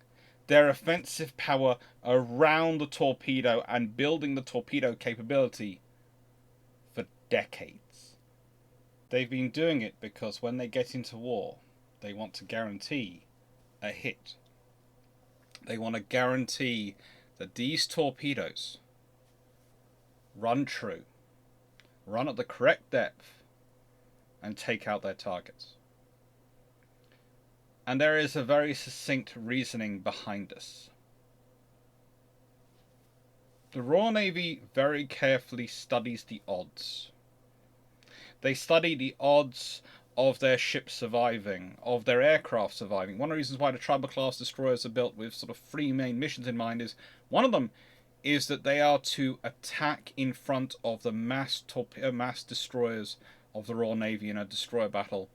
their offensive power around the torpedo and building the torpedo capability for decades. They've been doing it because when they get into war, they want to guarantee a hit. They want to guarantee that these torpedoes run true, run at the correct depth, and take out their targets. And there is a very succinct reasoning behind this. The Royal Navy very carefully studies the odds. They study the odds of their ships surviving, of their aircraft surviving. One of the reasons why the Tribal class destroyers are built with sort of three main missions in mind is one of them is that they are to attack in front of the mass destroyers of the Royal Navy in a destroyer battle,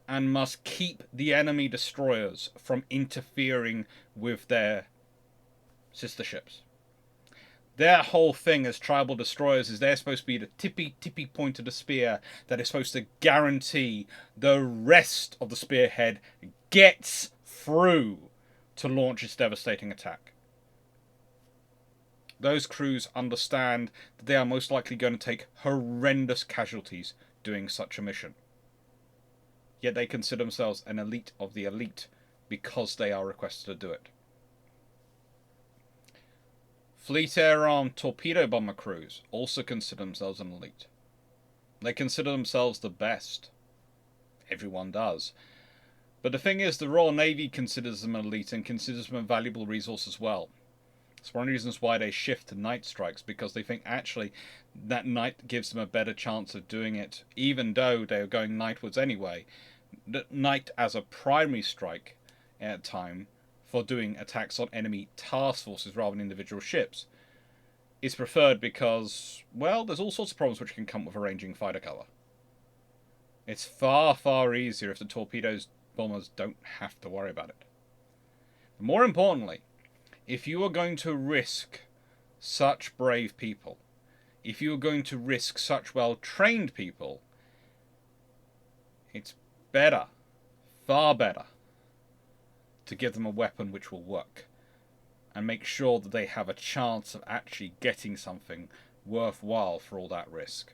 and must keep the enemy destroyers from interfering with their sister ships. Their whole thing as tribal destroyers is they're supposed to be the tippy point of the spear that is supposed to guarantee the rest of the spearhead gets through to launch its devastating attack. Those crews understand that they are most likely going to take horrendous casualties doing such a mission. Yet they consider themselves an elite of the elite because they are requested to do it. Fleet Air-armed torpedo bomber crews also consider themselves an elite. They consider themselves the best. Everyone does. But the thing is, the Royal Navy considers them an elite and considers them a valuable resource as well. It's one of the reasons why they shift to night strikes, because they think actually that night gives them a better chance of doing it, even though they are going nightwards anyway. The night as a primary strike at time for doing attacks on enemy task forces rather than individual ships is preferred because, well, there's all sorts of problems which can come with arranging fighter cover. It's far easier if the torpedoes bombers don't have to worry about it. More importantly, if you are going to risk such brave people, if you are going to risk such well-trained people, it's better, far better, to give them a weapon which will work and make sure that they have a chance of actually getting something worthwhile for all that risk.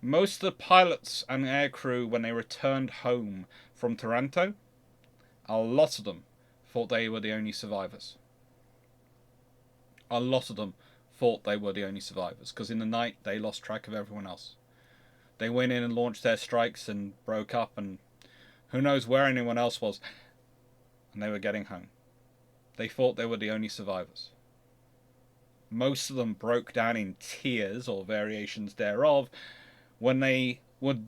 Most of the pilots and aircrew, when they returned home from Taranto, a lot of them thought they were the only survivors. A lot of them thought they were the only survivors, because in the night they lost track of everyone else. They went in and launched their strikes and broke up, and who knows where anyone else was, and they were getting home. They thought they were the only survivors. Most of them broke down in tears, or variations thereof, when they were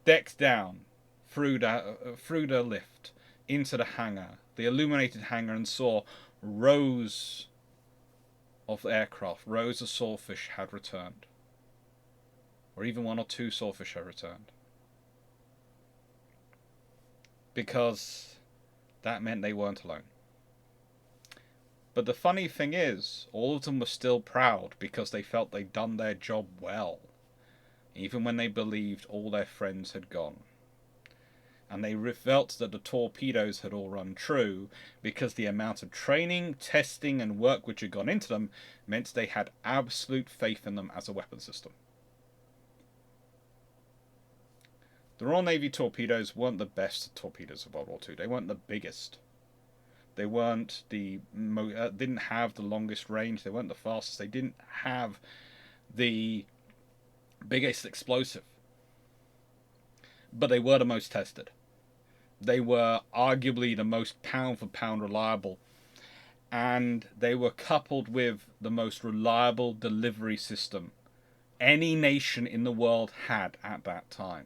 decked down through the lift into the hangar, the illuminated hangar, and saw rows of aircraft, rows of Swordfish had returned. Or even one or two Swordfish had returned. Because that meant they weren't alone. But the funny thing is, all of them were still proud because they felt they'd done their job well, even when they believed all their friends had gone. And they felt that the torpedoes had all run true because the amount of training, testing, and work which had gone into them meant they had absolute faith in them as a weapon system. The Royal Navy torpedoes weren't the best torpedoes of World War II. They weren't the biggest. They weren't didn't have the longest range. They weren't the fastest. They didn't have the biggest explosive. But they were the most tested. They were arguably the most pound for pound reliable. And they were coupled with the most reliable delivery system any nation in the world had at that time.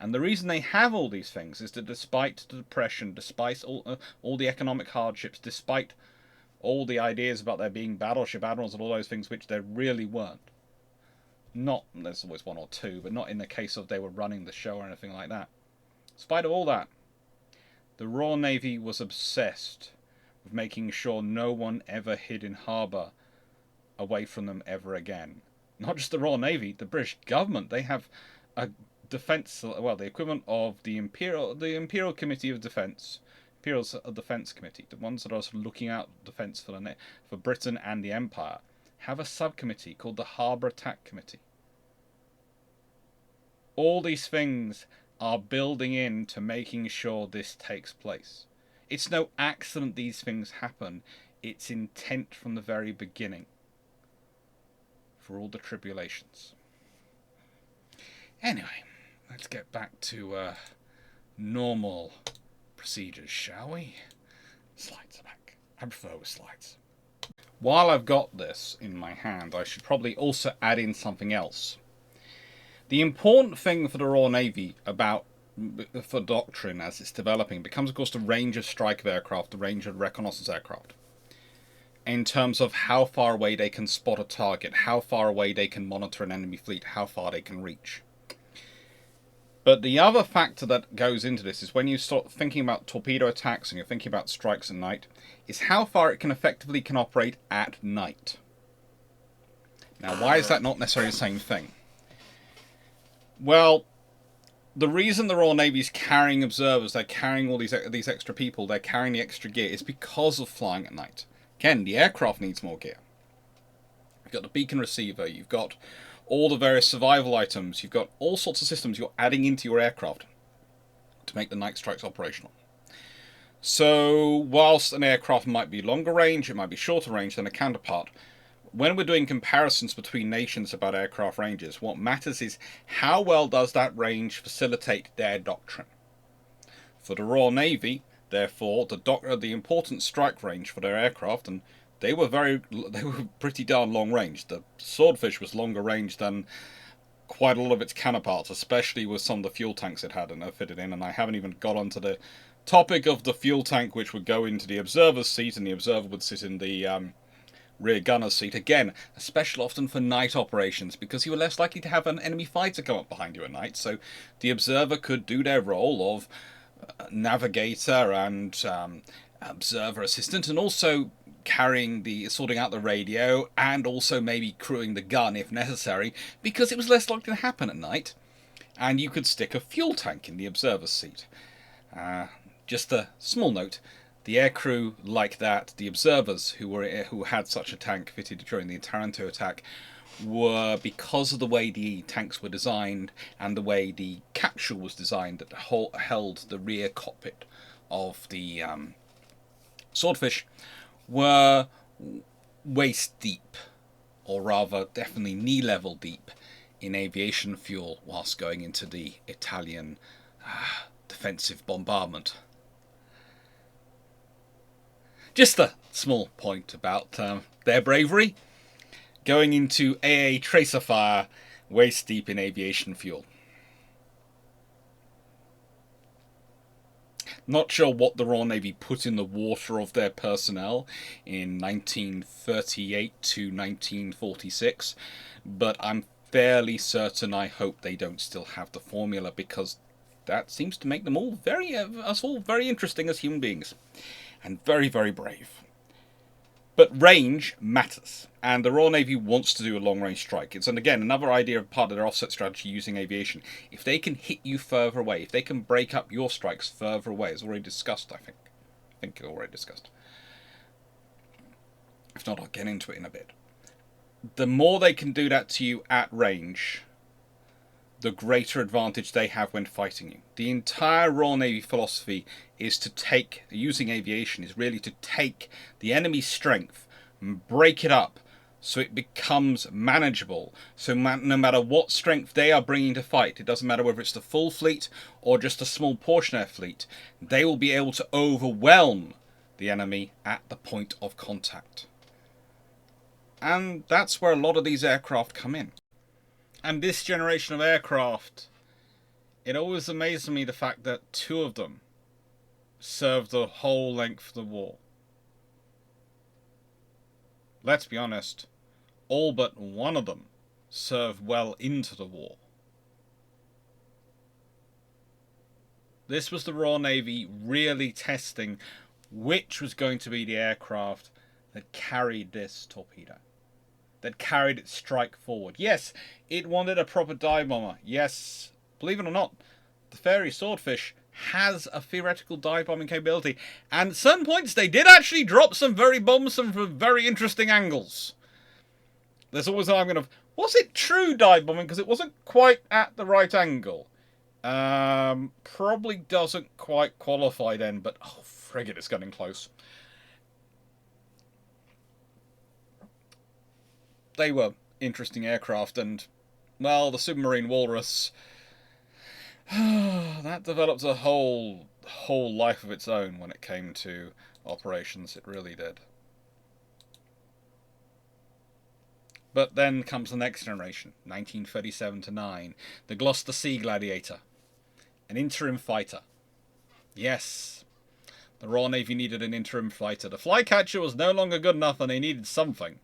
And the reason they have all these things is that despite the depression, despite all the economic hardships, despite all the ideas about there being battleship admirals and all those things, which there really weren't. Not, there's always one or two, but not in the case of they were running the show or anything like that. Despite all that, the Royal Navy was obsessed with making sure no one ever hid in harbour away from them ever again. Not just the Royal Navy, the British government, they have a defence, well, the equivalent of the Imperial Committee of Defence, Imperial Defence Committee, the ones that are looking out defence for Britain and the Empire, have a subcommittee called the Harbour Attack Committee. All these things are building in to making sure this takes place. It's no accident these things happen. It's intent from the very beginning. For all the tribulations. Anyway, let's get back to normal procedures, shall we? Slides are back. I prefer with slides. while I've got this in my hand, I should probably also add in something else. The important thing for the Royal Navy for doctrine as it's developing becomes, of course, the range of strike aircraft, the range of reconnaissance aircraft, in terms of how far away they can spot a target, how far away they can monitor an enemy fleet, how far they can reach. But the other factor that goes into this is when you start thinking about torpedo attacks and you're thinking about strikes at night, is how far it can effectively operate at night. Now, why is that not necessarily the same thing? Well, the reason the Royal Navy's carrying observers, they're carrying all these extra people, they're carrying the extra gear, is because of flying at night. Again, the aircraft needs more gear. You've got the beacon receiver, you've got all the various survival items, you've got all sorts of systems you're adding into your aircraft to make the night strikes operational. So, whilst an aircraft might be longer range, it might be shorter range than a counterpart, when we're doing comparisons between nations about aircraft ranges, what matters is how well does that range facilitate their doctrine. For the Royal Navy, therefore, the important strike range for their aircraft, and they were pretty darn long range. The Swordfish was longer range than quite a lot of its counterparts, especially with some of the fuel tanks it had and fitted in. And I haven't even got onto the topic of the fuel tank, which would go into the observer's seat, and the observer would sit in the rear gunner's seat. Again, a special often for night operations, because you were less likely to have an enemy fighter come up behind you at night, so the observer could do their role of navigator and observer assistant, and also sorting out the radio, and also maybe crewing the gun if necessary, because it was less likely to happen at night. And you could stick a fuel tank in the observer's seat. Just a small note: the aircrew like that, the observers who had such a tank fitted during the Taranto attack, were, because of the way the tanks were designed and the way the capsule was designed that held the rear cockpit of the Swordfish, were waist deep, or rather definitely knee level deep, in aviation fuel whilst going into the Italian defensive bombardment. Just a small point about their bravery, going into AA tracer fire waist deep in aviation fuel. Not sure what the Royal Navy put in the water of their personnel in 1938 to 1946, but I'm fairly certain, I hope they don't still have the formula, because that seems to make them all us all very interesting as human beings, and very, very brave. But range matters, and the Royal Navy wants to do a long-range strike. It's, and again, another idea of part of their offset strategy using aviation. If they can hit you further away, if they can break up your strikes further away, as already discussed, I think already discussed. If not, I'll get into it in a bit. The more they can do that to you at range, the greater advantage they have when fighting you. The entire Royal Navy philosophy is to using aviation is really to take the enemy's strength and break it up so it becomes manageable. So no matter what strength they are bringing to fight, it doesn't matter whether it's the full fleet or just a small portion of their fleet, they will be able to overwhelm the enemy at the point of contact. And that's where a lot of these aircraft come in. And this generation of aircraft, it always amazes me the fact that 2 of them served the whole length of the war. Let's be honest, all but 1 of them served well into the war. This was the Royal Navy really testing which was going to be the aircraft that carried this torpedo, that carried its strike forward. Yes, it wanted a proper dive bomber. Yes, believe it or not, the Fairey Swordfish has a theoretical dive bombing capability, and at certain points they did actually drop some bombs from very interesting angles. There's always an argument of, was it true dive bombing because it wasn't quite at the right angle? Probably doesn't quite qualify then, but oh frigate, it's getting close. They were interesting aircraft, and, well, the submarine walrus, that developed a whole life of its own when it came to operations. It really did. But then comes the next generation, 1937 to 9, the Gloucester Sea Gladiator, an interim fighter. Yes, the Royal Navy needed an interim fighter. The Flycatcher was no longer good enough and they needed something.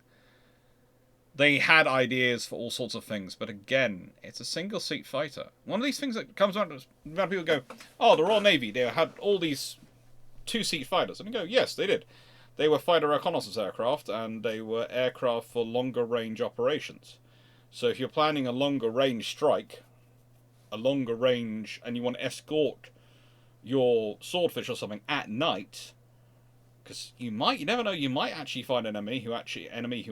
They had ideas for all sorts of things, but again, it's a single-seat fighter. One of these things that comes around, people go, oh, the Royal Navy, they had all these two-seat fighters. And you go, yes, they did. They were fighter reconnaissance aircraft, and they were aircraft for longer-range operations. So if you're planning a longer-range strike, a longer range, and you want to escort your swordfish or something at night, because you never know, you might actually find an enemy who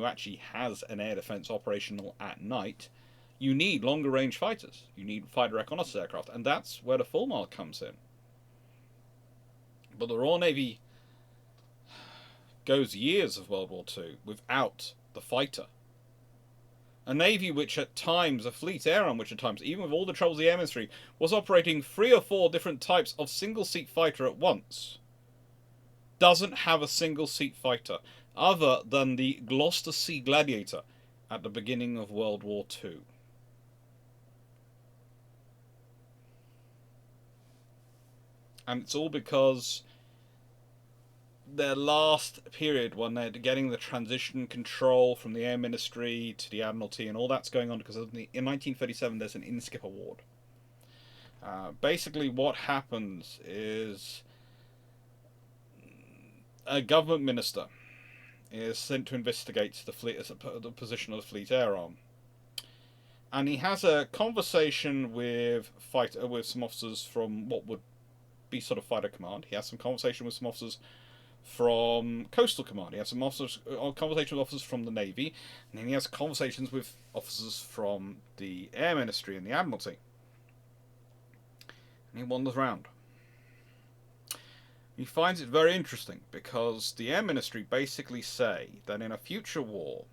actually has an air defense operational at night. You need longer range fighters. You need fighter reconnaissance aircraft, and that's where the Fulmar comes in. But the Royal Navy goes years of World War II without the fighter. A navy which at times, a fleet air arm which at times, even with all the troubles of the air ministry, was operating 3 or 4 different types of single-seat fighter at once, doesn't have a single-seat fighter other than the Gloucester Sea Gladiator at the beginning of World War II. And it's all because their last period, when they're getting the transition control from the Air Ministry to the Admiralty, and all that's going on because in 1937 there's an INSCIP award. Basically what happens is a government minister is sent to investigate the position of the Fleet Air Arm. And he has a conversation with some officers from what would be sort of Fighter Command. He has some conversation with some officers from Coastal Command. He has some conversation with officers from the Navy, and then he has conversations with officers from the Air Ministry and the Admiralty. And he wanders around. He finds it very interesting because the Air Ministry basically say that in a future war,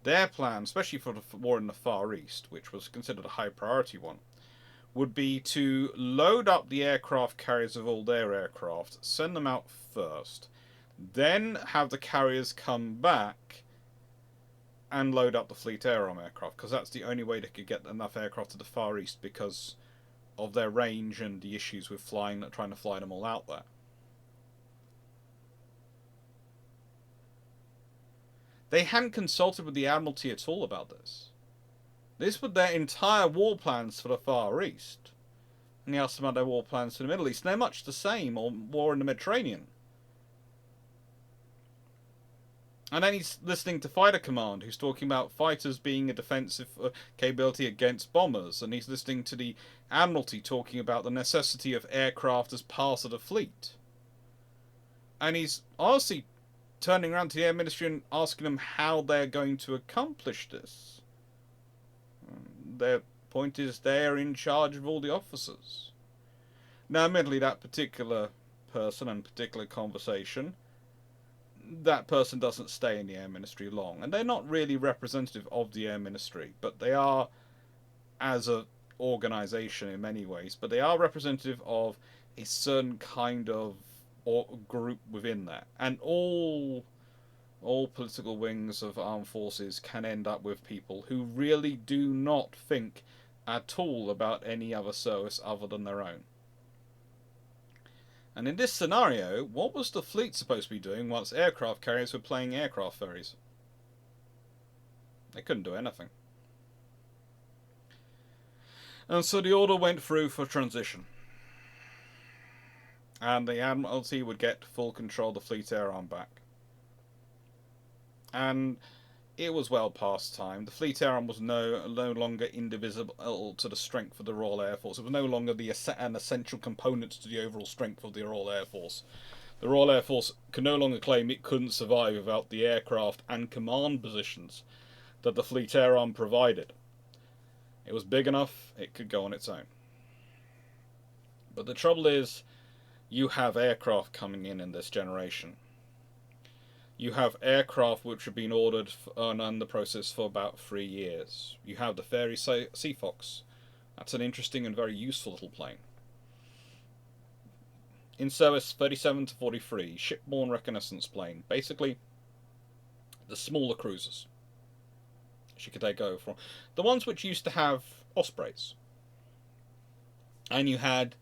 their plan, especially for the war in the Far East, which was considered a high priority one, would be to load up the aircraft carriers of all their aircraft, send them out first, then have the carriers come back and load up the Fleet Air Arm aircraft, because that's the only way they could get enough aircraft to the Far East because of their range and the issues with trying to fly them all out there. They hadn't consulted with the Admiralty at all about this. This was their entire war plans for the Far East. And he asked them about their war plans for the Middle East. And they're much the same, or war in the Mediterranean. And then he's listening to Fighter Command, who's talking about fighters being a defensive capability against bombers. And he's listening to the Admiralty talking about the necessity of aircraft as part of the fleet. And he's honestly turning around to the Air Ministry and asking them how they're going to accomplish this. Their point is they're in charge of all the officers. Now, admittedly, that particular person and particular conversation, that person doesn't stay in the Air Ministry long. And they're not really representative of the Air Ministry, but they are, as an organisation in many ways, but they are representative of a certain kind of group within that. And all political wings of armed forces can end up with people who really do not think at all about any other service other than their own. And in this scenario, what was the fleet supposed to be doing once aircraft carriers were playing aircraft ferries? They couldn't do anything. And so the order went through for transition. And the Admiralty would get full control of the Fleet Air Arm back. And it was well past time. The Fleet Air Arm was no longer indivisible to the strength of the Royal Air Force. It was no longer an essential component to the overall strength of the Royal Air Force. The Royal Air Force could no longer claim it couldn't survive without the aircraft and command positions that the Fleet Air Arm provided. It was big enough, it could go on its own. But the trouble is, you have aircraft coming in this generation. You have aircraft which have been ordered and in the process for about 3 years. You have the Fairey Seafox. That's an interesting and very useful little plane. In service 37 to 43, shipborne reconnaissance plane. Basically, the smaller cruisers. she could take over from. The ones which used to have Ospreys. And you had,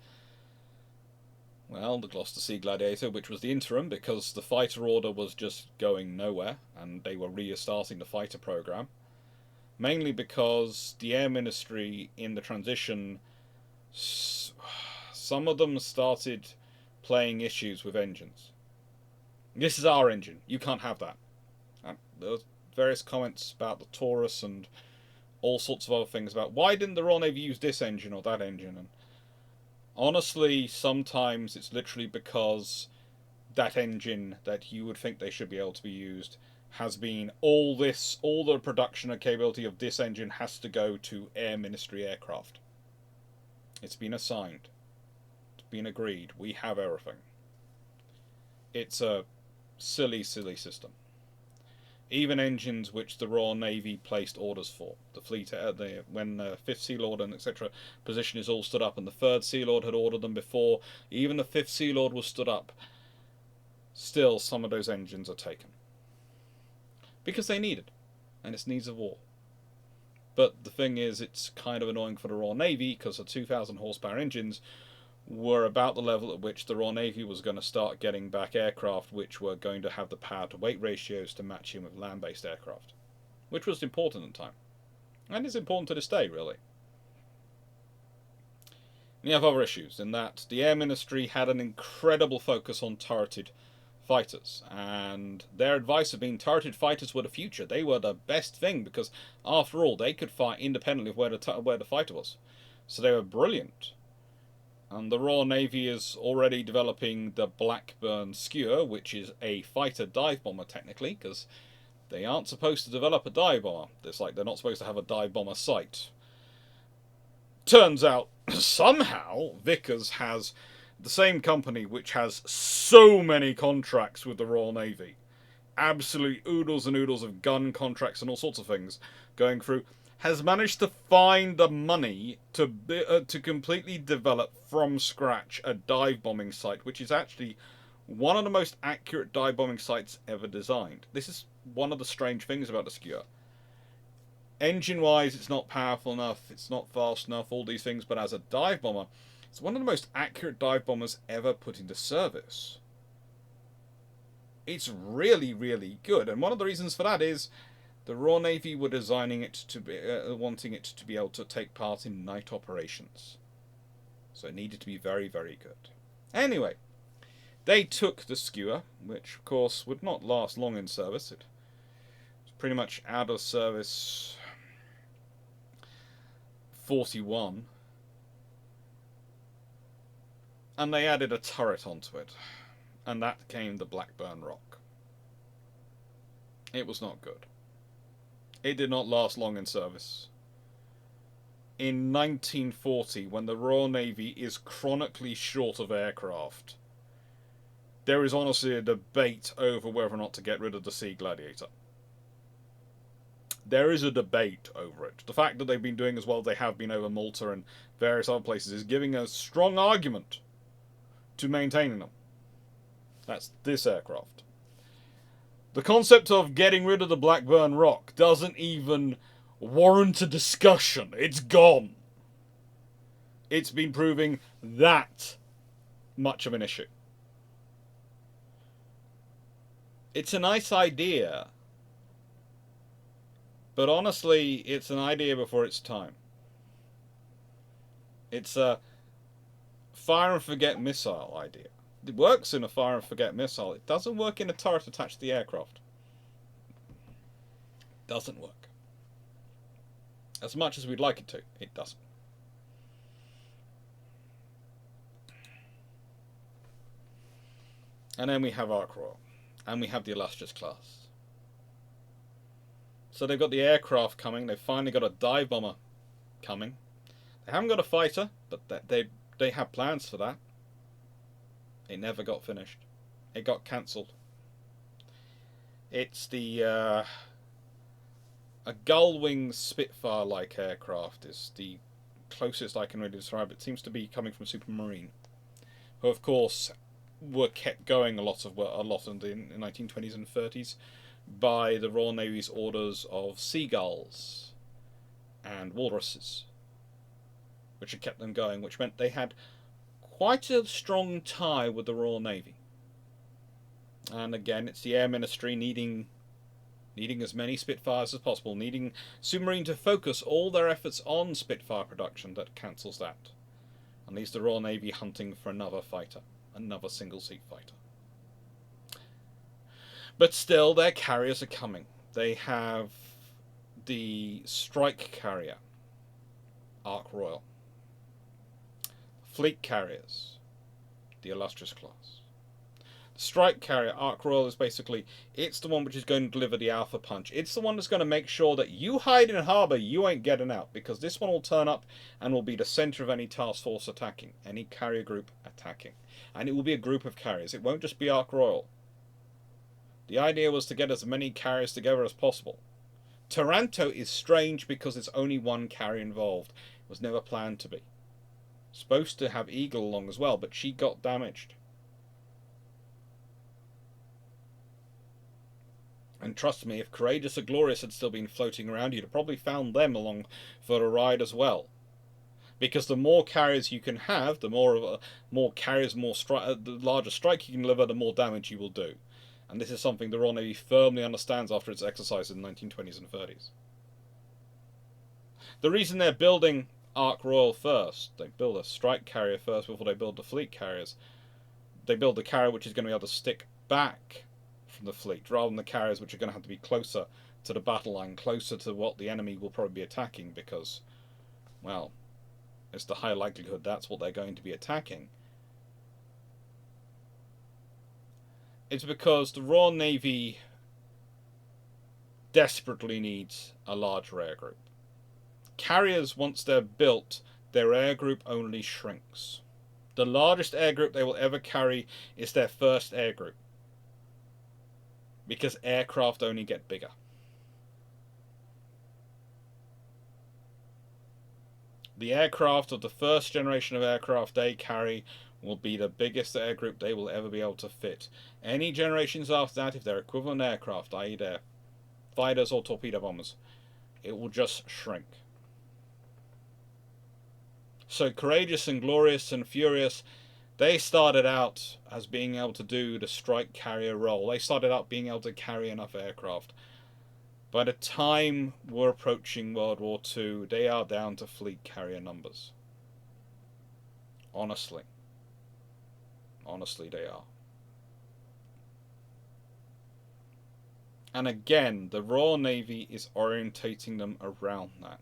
well, the Gloucester Sea Gladiator, which was the interim because the fighter order was just going nowhere and they were restarting the fighter program. Mainly because the Air Ministry in the transition, some of them started playing issues with engines. This is our engine. You can't have that. There was various comments about the Taurus and all sorts of other things about why didn't the Royal Navy use this engine or that engine. And honestly, sometimes it's literally because that engine that you would think they should be able to be used has been all the production and capability of this engine has to go to Air Ministry aircraft. It's been assigned. It's been agreed. We have everything. It's a silly, silly system. Even engines which the Royal Navy placed orders for. The fleet, when the 5th Sea Lord and etc. position is all stood up, and the 3rd Sea Lord had ordered them before, even the 5th Sea Lord was stood up, still some of those engines are taken. Because they need it, and it's needs of war. But the thing is, it's kind of annoying for the Royal Navy, because the 2,000 horsepower engines were about the level at which the Royal Navy was going to start getting back aircraft which were going to have the power to weight ratios to match him with land-based aircraft. Which was important at the time. And is important to this day, really. And you have other issues, in that the Air Ministry had an incredible focus on turreted fighters, and their advice had been turreted fighters were the future. They were the best thing, because after all, they could fight independently of where the fighter was. So they were brilliant. And the Royal Navy is already developing the Blackburn Skewer, which is a fighter dive bomber technically, because they aren't supposed to develop a dive bomber. It's like they're not supposed to have a dive bomber sight. Turns out, somehow, Vickers has the same company which has so many contracts with the Royal Navy. Absolute oodles and oodles of gun contracts and all sorts of things going through. Has managed to find the money to completely develop from scratch a dive bombing site, which is actually one of the most accurate dive bombing sites ever designed. This is one of the strange things about the Skewer. Engine-wise, it's not powerful enough, it's not fast enough, all these things, but as a dive bomber, it's one of the most accurate dive bombers ever put into service. It's really, really good, and one of the reasons for that is the Royal Navy were designing it to be, wanting it to be able to take part in night operations. So it needed to be very, very good. Anyway, they took the Skewer, which of course would not last long in service. It was pretty much out of service 41. And they added a turret onto it. And that came the Blackburn Rock. It was not good. It did not last long in service. In 1940, when the Royal Navy is chronically short of aircraft, there is honestly a debate over whether or not to get rid of the Sea Gladiator. There is a debate over it. The fact that they've been doing as well as they have been over Malta and various other places is giving a strong argument to maintaining them. That's this aircraft. The concept of getting rid of the Blackburn Rock doesn't even warrant a discussion. It's gone. It's been proving that much of an issue. It's a nice idea, but honestly, it's an idea before its time. It's a fire and forget missile idea. It works in a fire and forget missile. It doesn't work in a turret attached to the aircraft. Doesn't work. As much as we'd like it to, it doesn't. And then we have Ark Royal. And we have the Illustrious class. So they've got the aircraft coming. They've finally got a dive bomber coming. They haven't got a fighter, but they have plans for that. It never got finished. It got cancelled. It's the a Gullwing Spitfire-like aircraft is the closest I can really describe. It seems to be coming from Supermarine, who of course were kept going a lot in the 1920s and 30s by the Royal Navy's orders of seagulls and walruses, which had kept them going, which meant they had quite a strong tie with the Royal Navy. And again, it's the Air Ministry needing as many Spitfires as possible, needing Submarine to focus all their efforts on Spitfire production that cancels that, and leaves the Royal Navy hunting for another fighter, another single-seat fighter. But still, their carriers are coming. They have the strike carrier, Ark Royal, fleet carriers, the Illustrious class. The strike carrier, Ark Royal, is basically, it's the one which is going to deliver the alpha punch. It's the one that's going to make sure that you hide in harbour, you ain't getting out, because this one will turn up and will be the centre of any task force attacking, any carrier group attacking. And it will be a group of carriers. It won't just be Ark Royal. The idea was to get as many carriers together as possible. Taranto is strange because it's only one carrier involved. It was never planned to be. Supposed to have Eagle along as well, but she got damaged. And trust me, if Courageous or Glorious had still been floating around, you'd have probably found them along for a ride as well. Because the more carriers you can have, the more carriers, the larger strike you can deliver, the more damage you will do. And this is something the Royal Navy firmly understands after its exercise in the 1920s and 30s. The reason they're building Ark Royal first, they build a strike carrier first before they build the fleet carriers. They build the carrier which is going to be able to stick back from the fleet, rather than the carriers which are going to have to be closer to the battle line, closer to what the enemy will probably be attacking, because, well, it's the high likelihood that's what they're going to be attacking. It's because the Royal Navy desperately needs a larger air group. Carriers, once they're built, their air group only shrinks. The largest air group they will ever carry is their first air group, because aircraft only get bigger. The aircraft of the first generation of aircraft they carry will be the biggest air group they will ever be able to fit. Any generations after that, if they're equivalent aircraft, i.e. they're fighters or torpedo bombers, it will just shrink. So Courageous and Glorious and Furious, they started out as being able to do the strike carrier role. They started out being able to carry enough aircraft. By the time we're approaching World War II, they are down to fleet carrier numbers. Honestly. Honestly, they are. And again, the Royal Navy is orientating them around that.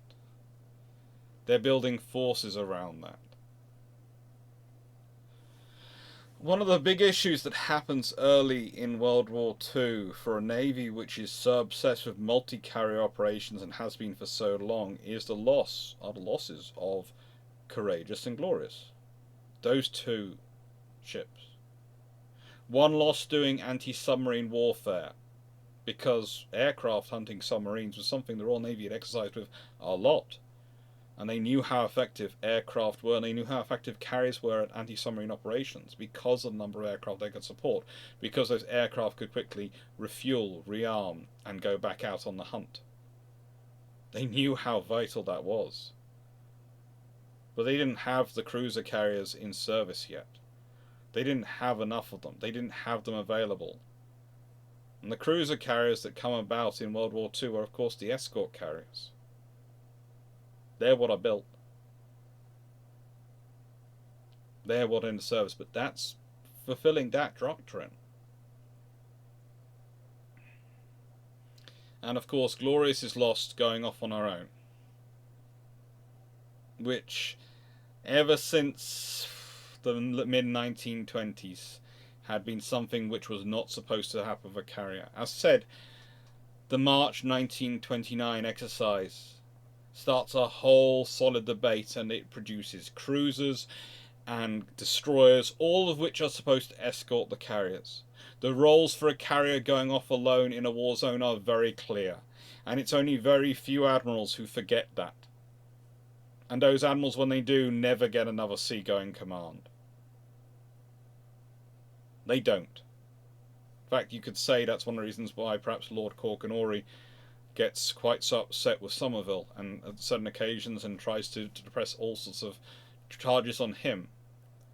They're building forces around that. One of the big issues that happens early in World War II for a Navy which is so obsessed with multi-carrier operations and has been for so long is the losses of Courageous and Glorious. Those two ships. One lost doing anti-submarine warfare, because aircraft hunting submarines was something the Royal Navy had exercised with a lot. And they knew how effective aircraft were, and they knew how effective carriers were at anti-submarine operations because of the number of aircraft they could support, because those aircraft could quickly refuel, rearm, and go back out on the hunt. They knew how vital that was. But they didn't have the cruiser carriers in service yet. They didn't have enough of them. They didn't have them available. And the cruiser carriers that come about in World War II are, of course, the escort carriers. They're what are built. They're what are in the service, but that's fulfilling that doctrine. And of course, Glorious is lost going off on her own, which ever since the mid-1920s had been something which was not supposed to happen with a carrier. As said, the March 1929 exercise starts a whole solid debate, and it produces cruisers and destroyers, all of which are supposed to escort the carriers. The roles for a carrier going off alone in a war zone are very clear, and it's only very few admirals who forget that. And those admirals, when they do, never get another seagoing command. They don't. In fact, you could say that's one of the reasons why perhaps Lord Corkenori gets quite so upset with Somerville and at certain occasions and tries to press all sorts of charges on him,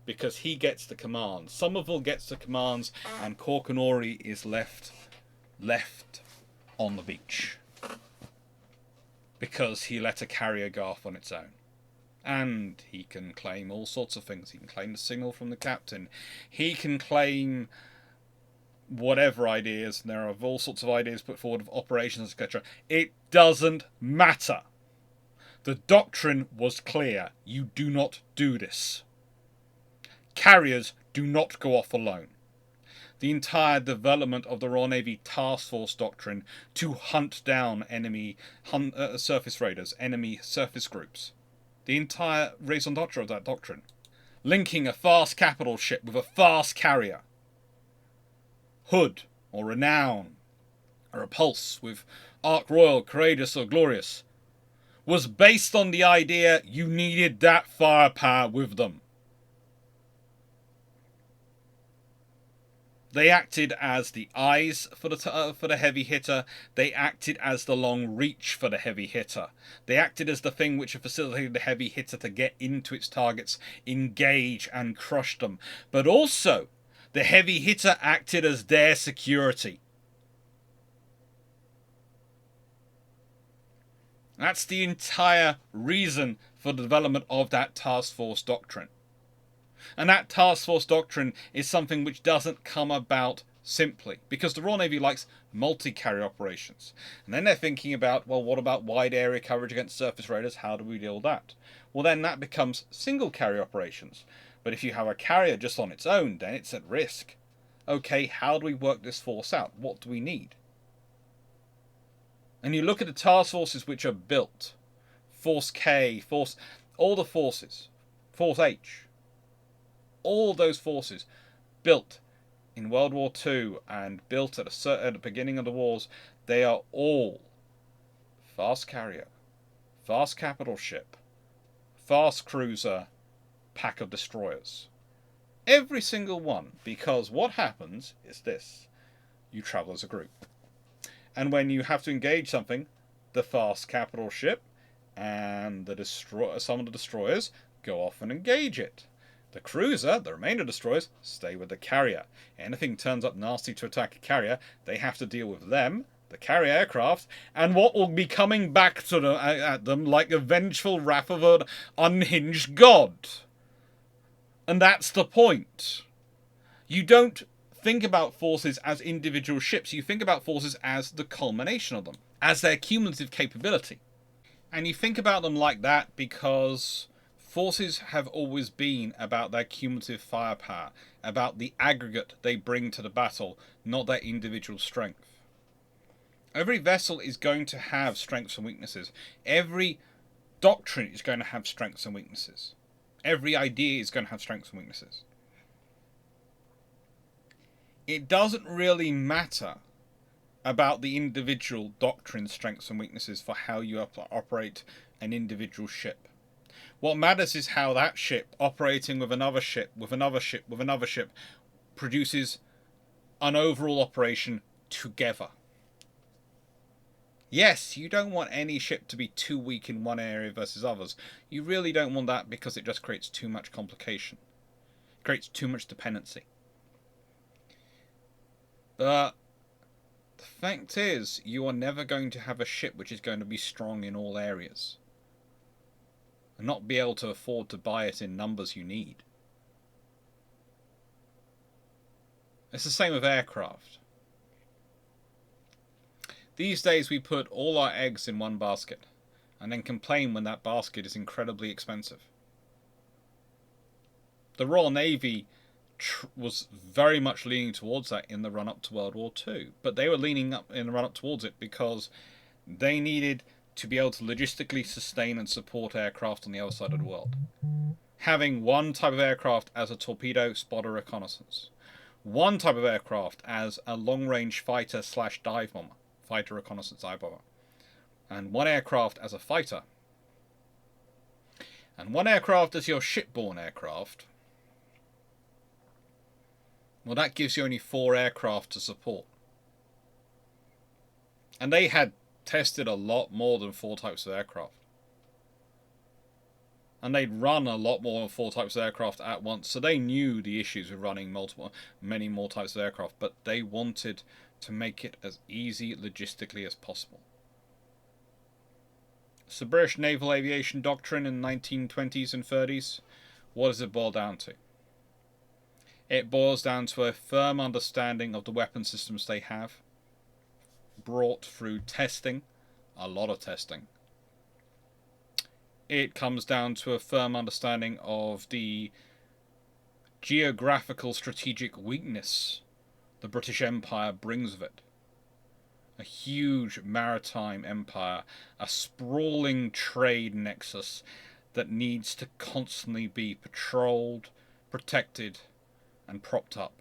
because he gets the commands. Somerville gets the commands, and Corkenori is left on the beach because he let a carrier go off on its own. And he can claim all sorts of things. He can claim the signal from the captain. He can claim whatever ideas, and there are all sorts of ideas put forward of operations, etc. It doesn't matter. The doctrine was clear. You do not do this. Carriers do not go off alone. The entire development of the Royal Navy Task Force Doctrine to hunt down enemy surface raiders, enemy surface groups. The entire raison d'etre of that doctrine. Linking a fast capital ship with a fast carrier. Hood, or Renown, or Repulse with Ark Royal, Courageous, or Glorious, was based on the idea you needed that firepower with them. They acted as the eyes for the heavy hitter. They acted as the long reach for the heavy hitter. They acted as the thing which facilitated the heavy hitter to get into its targets, engage, and crush them. But also, the heavy hitter acted as their security. That's the entire reason for the development of that task force doctrine. And that task force doctrine is something which doesn't come about simply, because the Royal Navy likes multi-carrier operations. And then they're thinking about, well, what about wide area coverage against surface raiders? How do we deal with that? Well, then that becomes single carrier operations. But if you have a carrier just on its own, then it's at risk. Okay, how do we work this force out? What do we need? And you look at the task forces which are built. Force K, all the forces. Force H. All those forces built in World War II and built at the beginning of the wars, they are all fast carrier, fast capital ship, fast cruiser, pack of destroyers. Every single one, because what happens is this. You travel as a group. And when you have to engage something, the fast capital ship and some of the destroyers go off and engage it. The cruiser, the remainder destroyers, stay with the carrier. Anything turns up nasty to attack a carrier, they have to deal with them, the carrier aircraft, and what will be coming back to them, at them like a vengeful wrath of an unhinged god. And that's the point. You don't think about forces as individual ships. You think about forces as the culmination of them, as their cumulative capability. And you think about them like that because forces have always been about their cumulative firepower, about the aggregate they bring to the battle, not their individual strength. Every vessel is going to have strengths and weaknesses. Every doctrine is going to have strengths and weaknesses. Every idea is going to have strengths and weaknesses. It doesn't really matter about the individual doctrine strengths and weaknesses for how you operate an individual ship. What matters is how that ship, operating with another ship, with another ship, with another ship, produces an overall operation together. Yes, you don't want any ship to be too weak in one area versus others. You really don't want that because it just creates too much complication. It creates too much dependency. But the fact is, you are never going to have a ship which is going to be strong in all areas. And not be able to afford to buy it in numbers you need. It's the same with aircraft. These days we put all our eggs in one basket, and then complain when that basket is incredibly expensive. The Royal Navy was very much leaning towards that in the run-up to World War II. But they were leaning up in the run-up towards it because they needed to be able to logistically sustain and support aircraft on the other side of the world. Having one type of aircraft as a torpedo, spotter, reconnaissance. One type of aircraft as a long-range fighter / dive bomber. Fighter, reconnaissance, dive bomber. And one aircraft as a fighter. And one aircraft as your shipborne aircraft. Well, that gives you only 4 aircraft to support. And they had tested a lot more than 4 types of aircraft. And they'd run a lot more than 4 types of aircraft at once, so they knew the issues with running many more types of aircraft, but they wanted to make it as easy logistically as possible. So British Naval Aviation Doctrine in the 1920s and 30s, what does it boil down to? It boils down to a firm understanding of the weapon systems they have, brought through testing, a lot of testing. It comes down to a firm understanding of the geographical strategic weakness the British Empire brings with it. A huge maritime empire, a sprawling trade nexus that needs to constantly be patrolled, protected, and propped up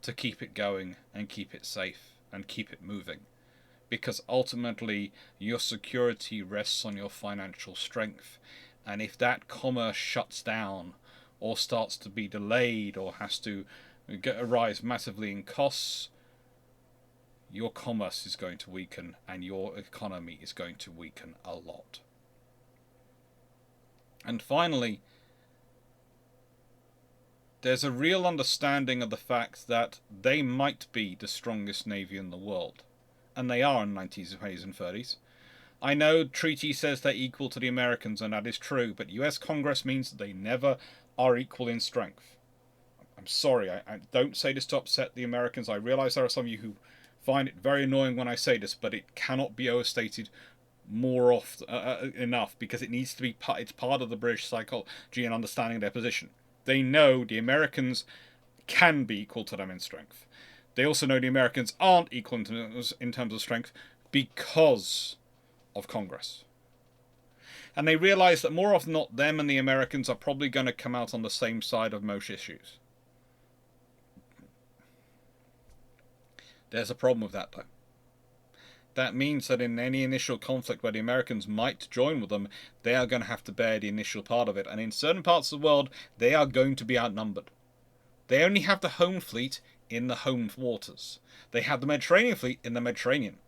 to keep it going and keep it safe and keep it moving. Because ultimately your security rests on your financial strength, and if that commerce shuts down or starts to be delayed or has to rise massively in costs, your commerce is going to weaken and your economy is going to weaken a lot. And finally, there's a real understanding of the fact that they might be the strongest navy in the world. And they are in the 1920s, 20s and 30s. I know treaty says they're equal to the Americans, and that is true, but US Congress means that they never are equal in strength. I'm sorry, I don't say this to upset the Americans. I realize there are some of you who find it very annoying when I say this, but it cannot be overstated more often enough, because it needs to be it's part of the British psychology and understanding their position. They know the Americans can be equal to them in strength. They also know the Americans aren't equal in terms of strength because of Congress. And they realize that more often than not, them and the Americans are probably going to come out on the same side of most issues. There's a problem with that, though. That means that in any initial conflict where the Americans might join with them, they are going to have to bear the initial part of it. And in certain parts of the world, they are going to be outnumbered. They only have the home fleet in the home waters. They have the Mediterranean fleet in the Mediterranean.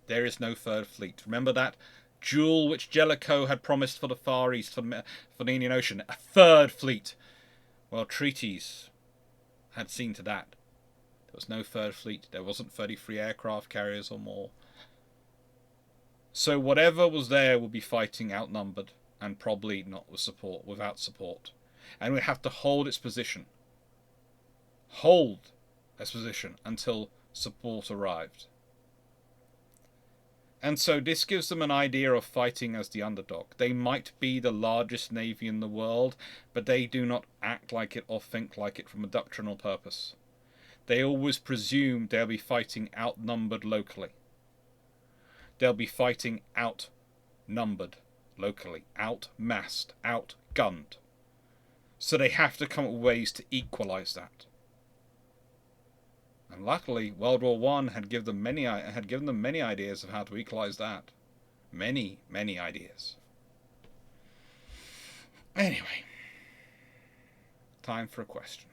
There is no third fleet. Remember that jewel which Jellicoe had promised for the Far East, for the Indian Ocean, a third fleet. Well, treaties had seen to that. There was no third fleet. There wasn't 33 aircraft carriers or more. So whatever was there would be fighting outnumbered and probably not without support. And would have to hold its position. Hold its position until support arrived. And so this gives them an idea of fighting as the underdog. They might be the largest navy in the world, but they do not act like it or think like it from a doctrinal purpose. They always presume they'll be fighting outnumbered locally. They'll be fighting outnumbered locally, outmassed, outgunned. So they have to come up with ways to equalize that. And luckily, World War I had given them many ideas of how to equalize that. Many ideas. Anyway, time for a question.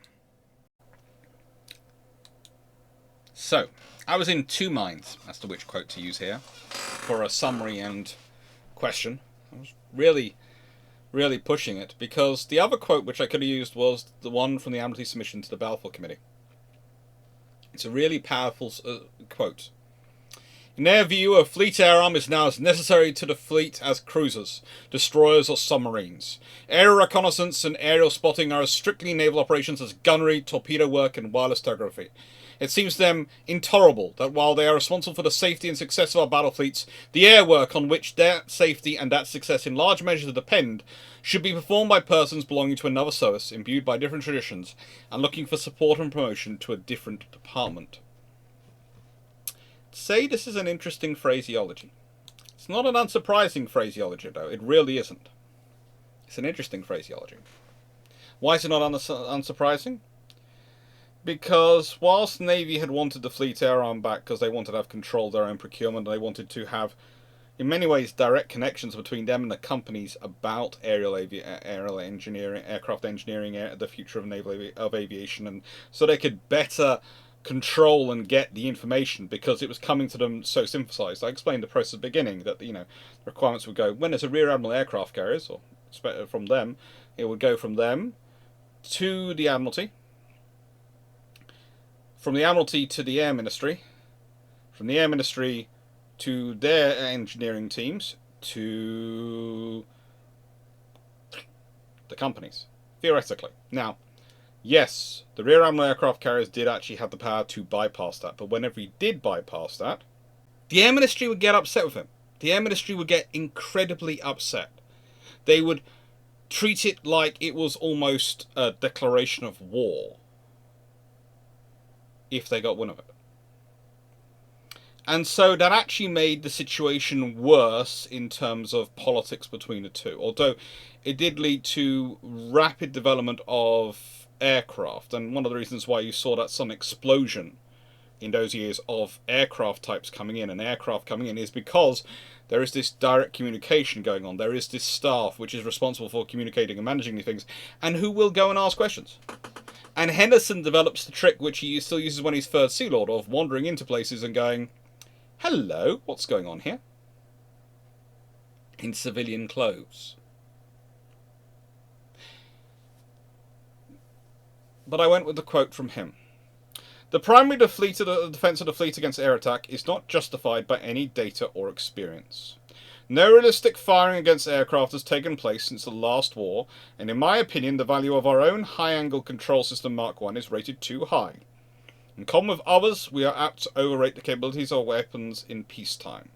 So, I was in two minds as to which quote to use here for a summary and question. I was really pushing it, because the other quote which I could have used was the one from the Admiralty submission to the Balfour Committee. It's a really powerful quote. In their view, a fleet air arm is now as necessary to the fleet as cruisers, destroyers or submarines. Aerial reconnaissance and aerial spotting are as strictly naval operations as gunnery, torpedo work and wireless telegraphy. It seems to them intolerable that while they are responsible for the safety and success of our battle fleets, the air work on which their safety and that success in large measure depend should be performed by persons belonging to another service, imbued by different traditions, and looking for support and promotion to a different department. Say this is an interesting phraseology. It's not an unsurprising phraseology, though. It really isn't. It's an interesting phraseology. Why is it not unsurprising? Because whilst the Navy had wanted the fleet air arm back because they wanted to have control of their own procurement, they wanted to have in many ways, direct connections between them and the companies about aerial engineering, aircraft engineering, the future of aviation, and so they could better control and get the information because it was coming to them so synthesized. I explained the process at the beginning that the requirements would go when there's a rear admiral aircraft carriers, or from them, it would go from them to the Admiralty, from the Admiralty to the Air Ministry, from the Air Ministry to their engineering teams, to the companies, theoretically. Now, yes, the rear admiral aircraft carriers did actually have the power to bypass that, but whenever he did bypass that, the Air Ministry would get upset with him. The Air Ministry would get incredibly upset. They would treat it like it was almost a declaration of war if they got wind of it. And so that actually made the situation worse in terms of politics between the two. Although it did lead to rapid development of aircraft. And one of the reasons why you saw that some explosion in those years of aircraft types coming in and aircraft coming in is because there is this direct communication going on. There is this staff which is responsible for communicating and managing these things and who will go and ask questions. And Henderson develops the trick which he still uses when he's Third Sea Lord of wandering into places and going, hello, what's going on here? In civilian clothes. But I went with the quote from him. The primary defense of the fleet against air attack is not justified by any data or experience. No realistic firing against aircraft has taken place since the last war, and in my opinion the value of our own high-angle control system Mark I is rated too high. In common with others, we are apt to overrate the capabilities of weapons in peacetime.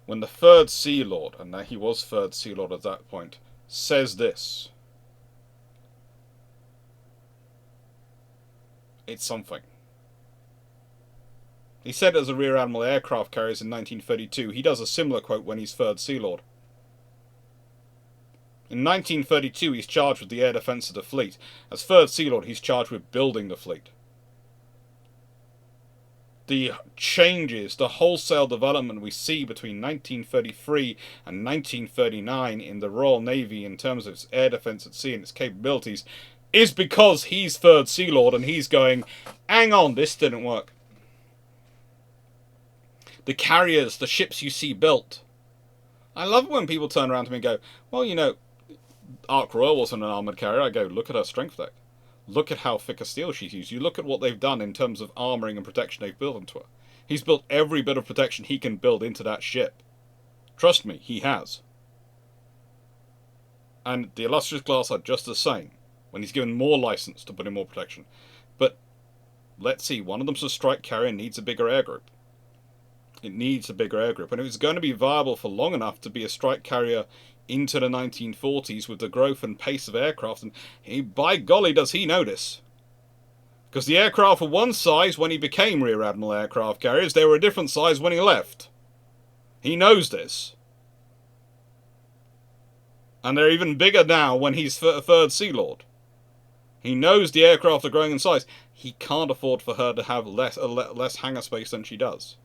When the Third Sea Lord, and he was Third Sea Lord at that point, says this, it's something. He said as a Rear Admiral aircraft carriers in 1932. He does a similar quote when he's Third Sea Lord. In 1932, he's charged with the air defence of the fleet. As Third Sea Lord, he's charged with building the fleet. The changes, the wholesale development we see between 1933 and 1939 in the Royal Navy in terms of its air defence at sea and its capabilities is because he's Third Sea Lord and he's going, hang on, this didn't work. The carriers, the ships you see built. I love it when people turn around to me and go, well, you know, Ark Royal wasn't an armoured carrier. I go, look at her strength deck. Look at how thick a steel she's used. You look at what they've done in terms of armouring and protection they've built into her. He's built every bit of protection he can build into that ship. Trust me, he has. And the illustrious class are just the same, when he's given more license to put in more protection. But, let's see, one of them's a strike carrier and needs a bigger air group. It needs a bigger air group. And if it's going to be viable for long enough to be a strike carrier into the 1940s with the growth and pace of aircraft, and by golly does he know this. Because the aircraft were one size when he became Rear Admiral aircraft carriers, they were a different size when he left. He knows this. And they're even bigger now when he's Third Sea Lord. He knows the aircraft are growing in size. He can't afford for her to have less hangar space than she does.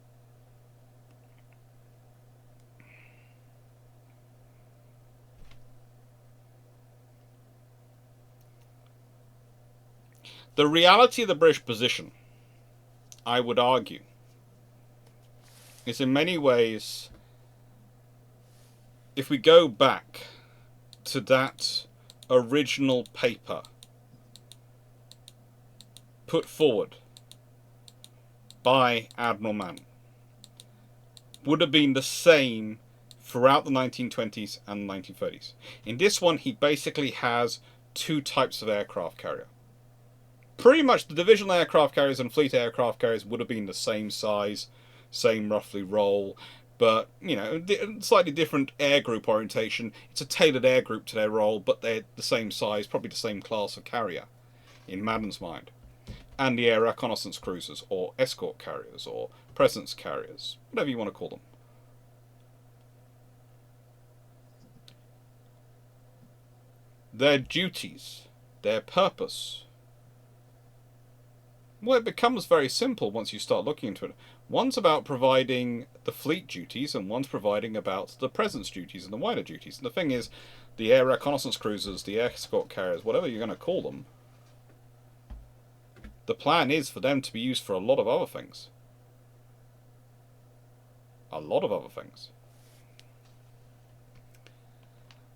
The reality of the British position, I would argue, is in many ways, if we go back to that original paper put forward by Admiral Mann, would have been the same throughout the 1920s and 1930s. In this one, he basically has two types of aircraft carrier. Pretty much the divisional aircraft carriers and fleet aircraft carriers would have been the same size, same roughly role, but, you know, slightly different air group orientation. It's a tailored air group to their role, but they're the same size, probably the same class of carrier, in Madden's mind. And the air reconnaissance cruisers, or escort carriers, or presence carriers, whatever you want to call them. Their duties, their purpose, Well, it becomes very simple once you start looking into it. One's about providing the fleet duties, and one's providing about the presence duties and the wider duties. And the thing is, the air reconnaissance cruisers, the air escort carriers, whatever you're going to call them, the plan is for them to be used for a lot of other things. A lot of other things.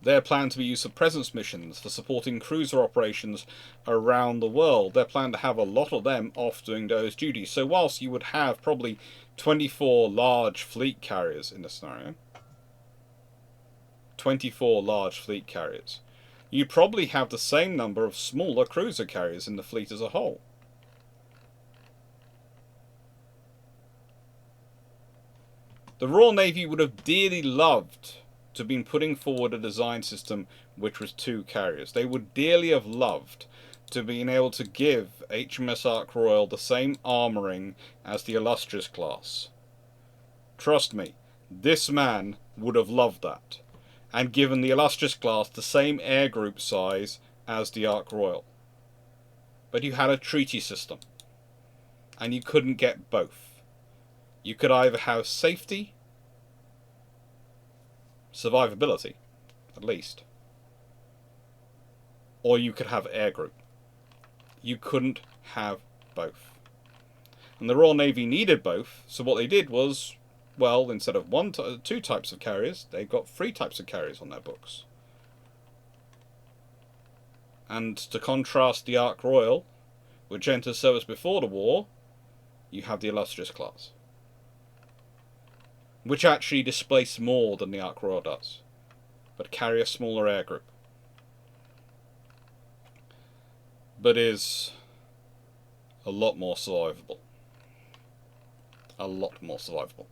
They're planned to be used for presence missions, for supporting cruiser operations around the world. They're planned to have a lot of them off doing those duties. So whilst you would have probably 24 large fleet carriers in this scenario, 24 large fleet carriers, you probably have the same number of smaller cruiser carriers in the fleet as a whole. The Royal Navy would have dearly loved to have been putting forward a design system which was 2 carriers. They would dearly have loved to have been able to give HMS Ark Royal the same armouring as the Illustrious class. Trust me, this man would have loved that, and given the Illustrious class the same air group size as the Ark Royal. But you had a treaty system, and you couldn't get both. You could either have safety, survivability, at least, or you could have air group. You couldn't have both. And the Royal Navy needed both, so what they did was, well, instead of 2 types of carriers, they got 3 types of carriers on their books. And to contrast the Ark Royal, which entered service before the war, you have the Illustrious class, which actually displace more than the Ark Royal does, but carry a smaller air group, but is a lot more survivable. A lot more survivable.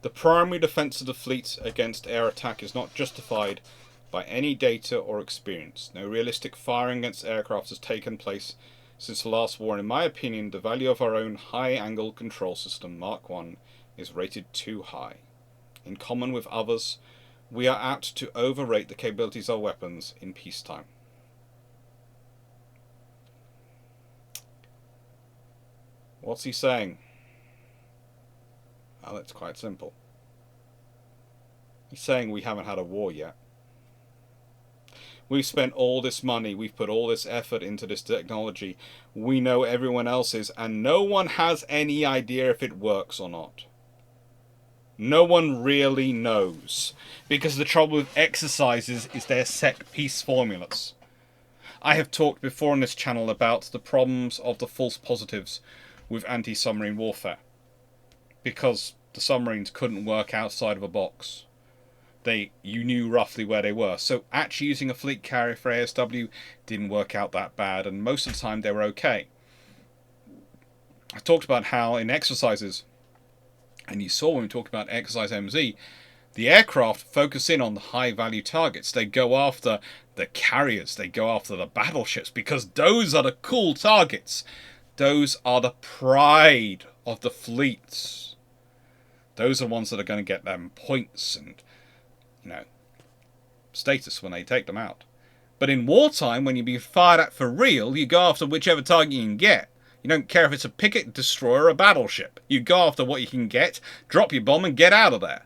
The primary defence of the fleet against air attack is not justified by any data or experience. No realistic firing against aircraft has taken place since the last war, and in my opinion, the value of our own high-angle control system, Mark I, is rated too high. In common with others, we are apt to overrate the capabilities of our weapons in peacetime. What's he saying? Well, it's quite simple. He's saying we haven't had a war yet. We've spent all this money, we've put all this effort into this technology. We know everyone else is, and no one has any idea if it works or not. No one really knows, because the trouble with exercises is they're set-piece formulas. I have talked before on this channel about the problems of the false positives with anti-submarine warfare, because the submarines couldn't work outside of a box. You knew roughly where they were, so actually using a fleet carrier for ASW didn't work out that bad, and most of the time they were okay. I talked about how in exercises, and you saw when we talked about Exercise MZ, the aircraft focus in on the high value targets. They go after the carriers, they go after the battleships, because those are the cool targets. Those are the pride of the fleets. Those are ones that are going to get them points and, status when they take them out. But in wartime, when you're being fired at for real, you go after whichever target you can get. You don't care if it's a picket destroyer or a battleship. You go after what you can get, drop your bomb and get out of there.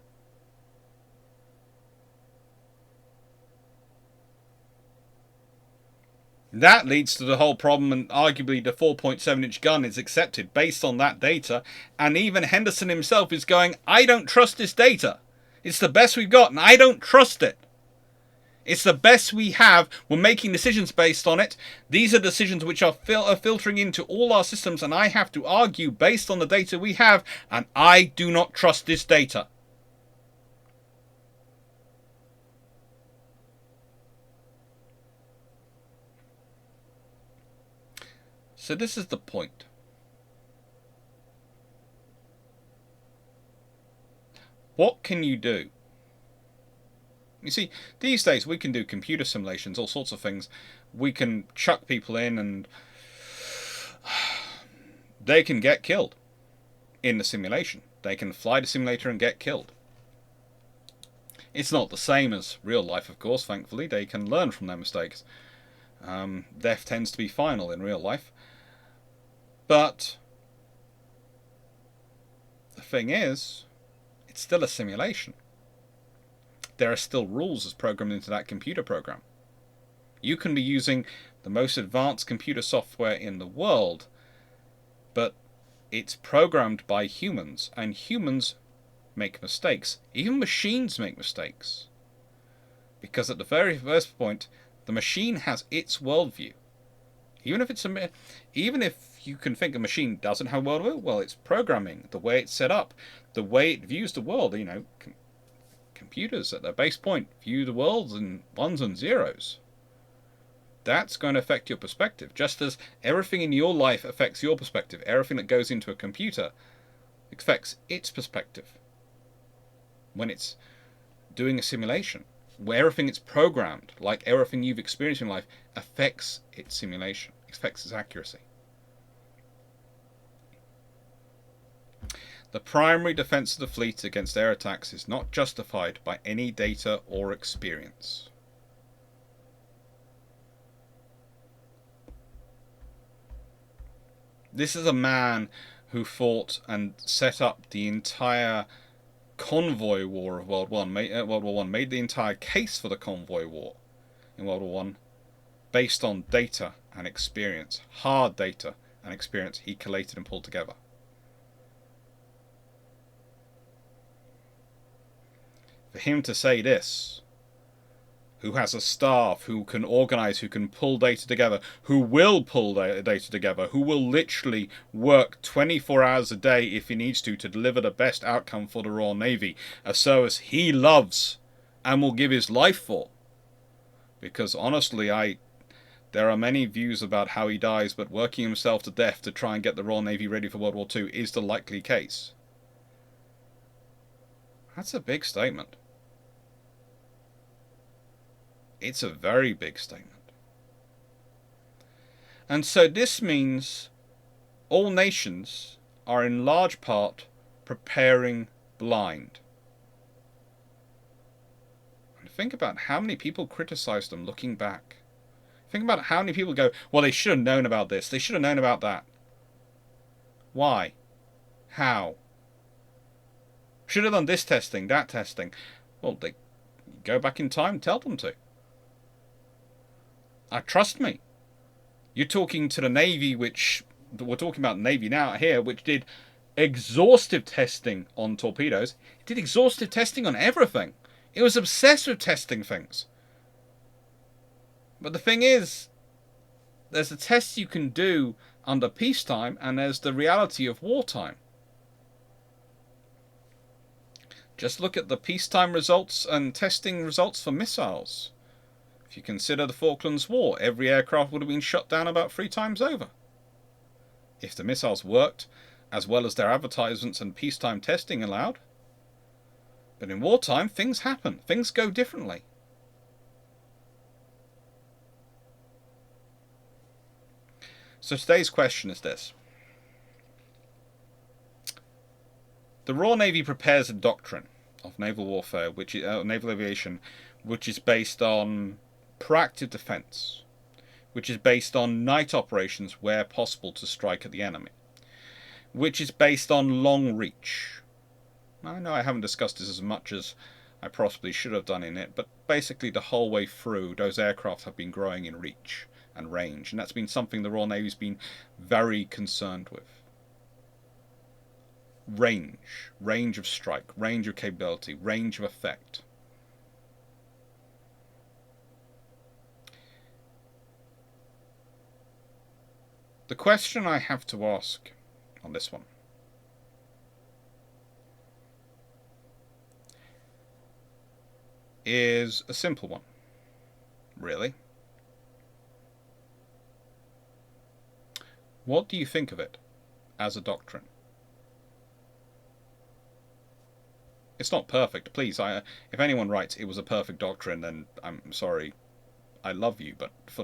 That leads to the whole problem, and arguably the 4.7-inch gun is accepted based on that data, and even Henderson himself is going, I don't trust this data. It's the best we've got, and I don't trust it. It's the best we have. We're making decisions based on it. These are decisions which are filtering into all our systems, and I have to argue based on the data we have, and I do not trust this data. So this is the point. What can you do? You see, these days we can do computer simulations, all sorts of things. We can chuck people in and they can get killed in the simulation. They can fly the simulator and get killed. It's not the same as real life, of course, thankfully. They can learn from their mistakes. Death tends to be final in real life. But the thing is, it's still a simulation. There are still rules as programmed into that computer program. You can be using the most advanced computer software in the world, but it's programmed by humans, and humans make mistakes. Even machines make mistakes. Because at the very first point, the machine has its worldview. Even if you can think a machine doesn't have a worldview, well, it's programming, the way it's set up, the way it views the world. Computers at their base point view the world in ones and zeros. That's going to affect your perspective, just as everything in your life affects your perspective. Everything that goes into a computer affects its perspective when it's doing a simulation. Where everything it's programmed, like everything you've experienced in life, affects its simulation, affects its accuracy. The primary defense of the fleet against air attacks is not justified by any data or experience. This is a man who fought and set up the entire convoy war of World War One, made the entire case for the convoy war in World War One, based on data and experience, hard data and experience he collated and pulled together. For him to say this, who has a staff, who can organize, who can pull data together, who will pull data together, who will literally work 24 hours a day if he needs to deliver the best outcome for the Royal Navy, a service he loves and will give his life for. Because honestly, there are many views about how he dies, but working himself to death to try and get the Royal Navy ready for World War II is the likely case. That's a big statement. It's a very big statement. And so this means all nations are in large part preparing blind. And think about how many people criticize them looking back. Think about how many people go, well, they should have known about this, they should have known about that. Why? How? Should have done this testing, that testing. Well, they go back in time and tell them to. Trust me. You're talking to the Navy, we're talking about Navy now here, which did exhaustive testing on torpedoes. It did exhaustive testing on everything. It was obsessed with testing things. But the thing is, there's the tests you can do under peacetime, and there's the reality of wartime. Just look at the peacetime results and testing results for missiles. If you consider the Falklands War, every aircraft would have been shot down about 3 times over. If the missiles worked, as well as their advertisements and peacetime testing allowed. But in wartime, things happen. Things go differently. So today's question is this. The Royal Navy prepares a doctrine of naval warfare, naval aviation, which is based on proactive defense, which is based on night operations where possible to strike at the enemy, which is based on long reach. I know I haven't discussed this as much as I possibly should have done in it, but basically the whole way through, those aircraft have been growing in reach and range, and that's been something the Royal Navy's been very concerned with. Range of strike, range of capability, range of effect. The question I have to ask on this one is a simple one, really. What do you think of it as a doctrine? It's not perfect, please. If anyone writes it was a perfect doctrine, then I'm sorry. I love you, but for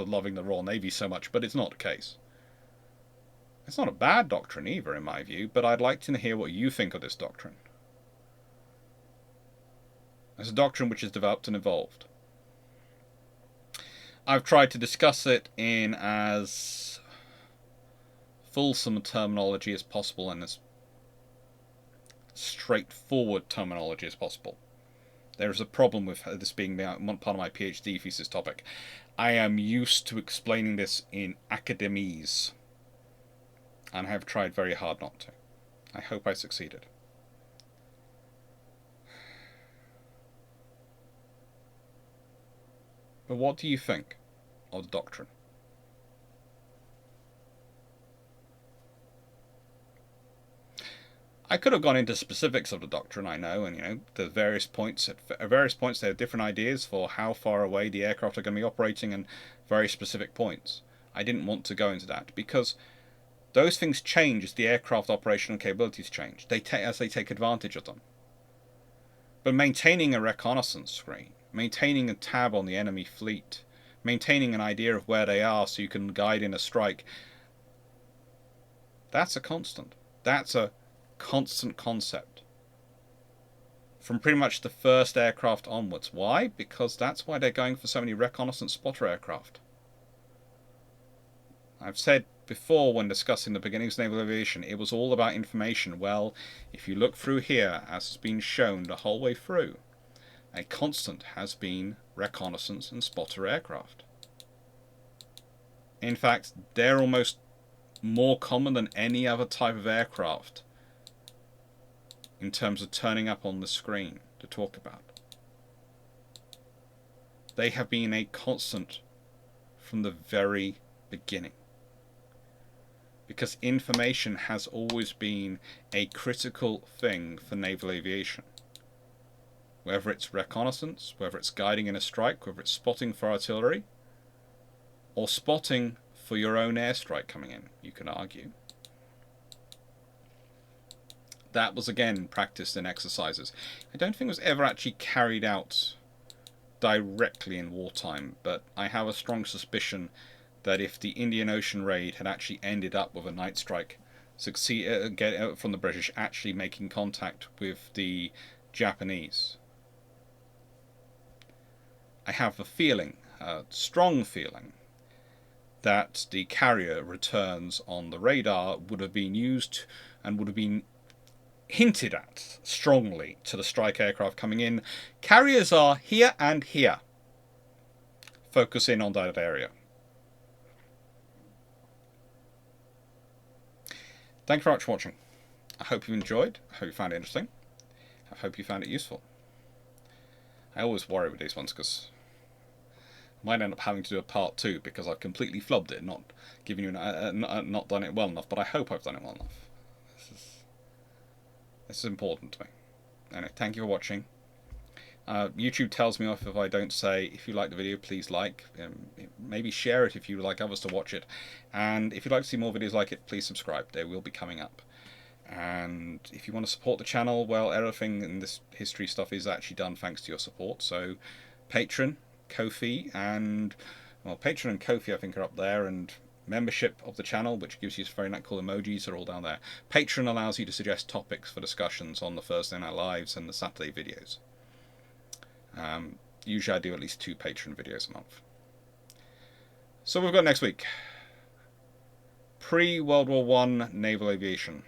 loving the Royal Navy so much, but it's not the case. It's not a bad doctrine either, in my view, but I'd like to hear what you think of this doctrine. It's a doctrine which is developed and evolved. I've tried to discuss it in as fulsome terminology as possible and as straightforward terminology as possible. There is a problem with this being part of my PhD thesis topic. I am used to explaining this in academies, and I have tried very hard not to. I hope I succeeded. But what do you think of the doctrine? I could have gone into specifics of the doctrine, I know, and the various points. At various points, they have different ideas for how far away the aircraft are going to be operating, and very specific points. I didn't want to go into that because those things change as the aircraft operational capabilities change. As they take advantage of them. But maintaining a reconnaissance screen, maintaining a tab on the enemy fleet, maintaining an idea of where they are so you can guide in a strike, that's a constant. That's a constant concept from pretty much the first aircraft onwards. Why? Because that's why they're going for so many reconnaissance spotter aircraft. I've said before when discussing the beginnings of naval aviation, it was all about information. Well, if you look through here, as has been shown the whole way through, a constant has been reconnaissance and spotter aircraft. In fact, they're almost more common than any other type of aircraft in terms of turning up on the screen to talk about. They have been a constant from the very beginning. Because information has always been a critical thing for naval aviation. Whether it's reconnaissance, whether it's guiding in a strike, whether it's spotting for artillery, or spotting for your own airstrike coming in, you can argue. That was again practiced in exercises. I don't think it was ever actually carried out directly in wartime, but I have a strong suspicion that if the Indian Ocean raid had actually ended up with a night strike from the British actually making contact with the Japanese, I have a feeling, a strong feeling, that the carrier returns on the radar would have been used and would have been hinted at strongly to the strike aircraft coming in. Carriers are here and here. Focus in on that area. Thank you very much for watching. I hope you enjoyed. I hope you found it interesting. I hope you found it useful. I always worry with these ones because I might end up having to do a part 2 because I've completely flubbed it, not giving you not done it well enough. But I hope I've done it well enough. This is important to me. Anyway, thank you for watching. YouTube tells me off if I don't say, if you like the video, please like. Maybe share it if you would like others to watch it. And if you'd like to see more videos like it, please subscribe. They will be coming up. And if you want to support the channel, well, everything in this history stuff is actually done thanks to your support. So Patreon, Ko-fi, and Patreon and Ko-fi I think are up there, and membership of the channel, which gives you very cool emojis, are all down there. Patreon allows you to suggest topics for discussions on the Thursday Night Lives and the Saturday videos. Usually I do at least 2 Patreon videos a month. So we've got next week. Pre-World War I naval aviation.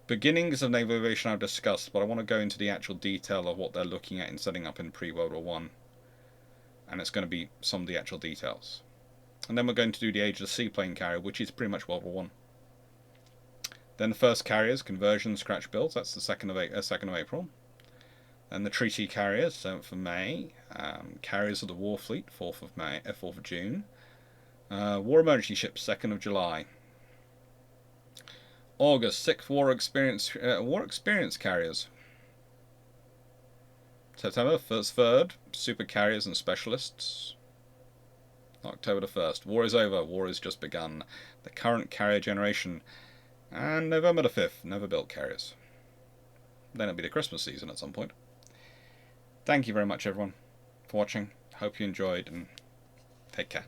Beginnings of naval aviation I've discussed, but I want to go into the actual detail of what they're looking at in setting up in pre-World War I. And it's going to be some of the actual details. And then we're going to do the age of the seaplane carrier, which is pretty much World War I. Then the first carriers, conversion, scratch builds, that's the 2nd of April. Then the treaty carriers, 7th of May. Carriers of the war fleet, 4th of June. War emergency ships, 2nd of July. August, 6th war experience carriers. September 3rd, super carriers and specialists. October the 1st, war is over, war has just begun. The current carrier generation. And November the 5th, never built carriers. Then it'll be the Christmas season at some point. Thank you very much everyone for watching. Hope you enjoyed and take care.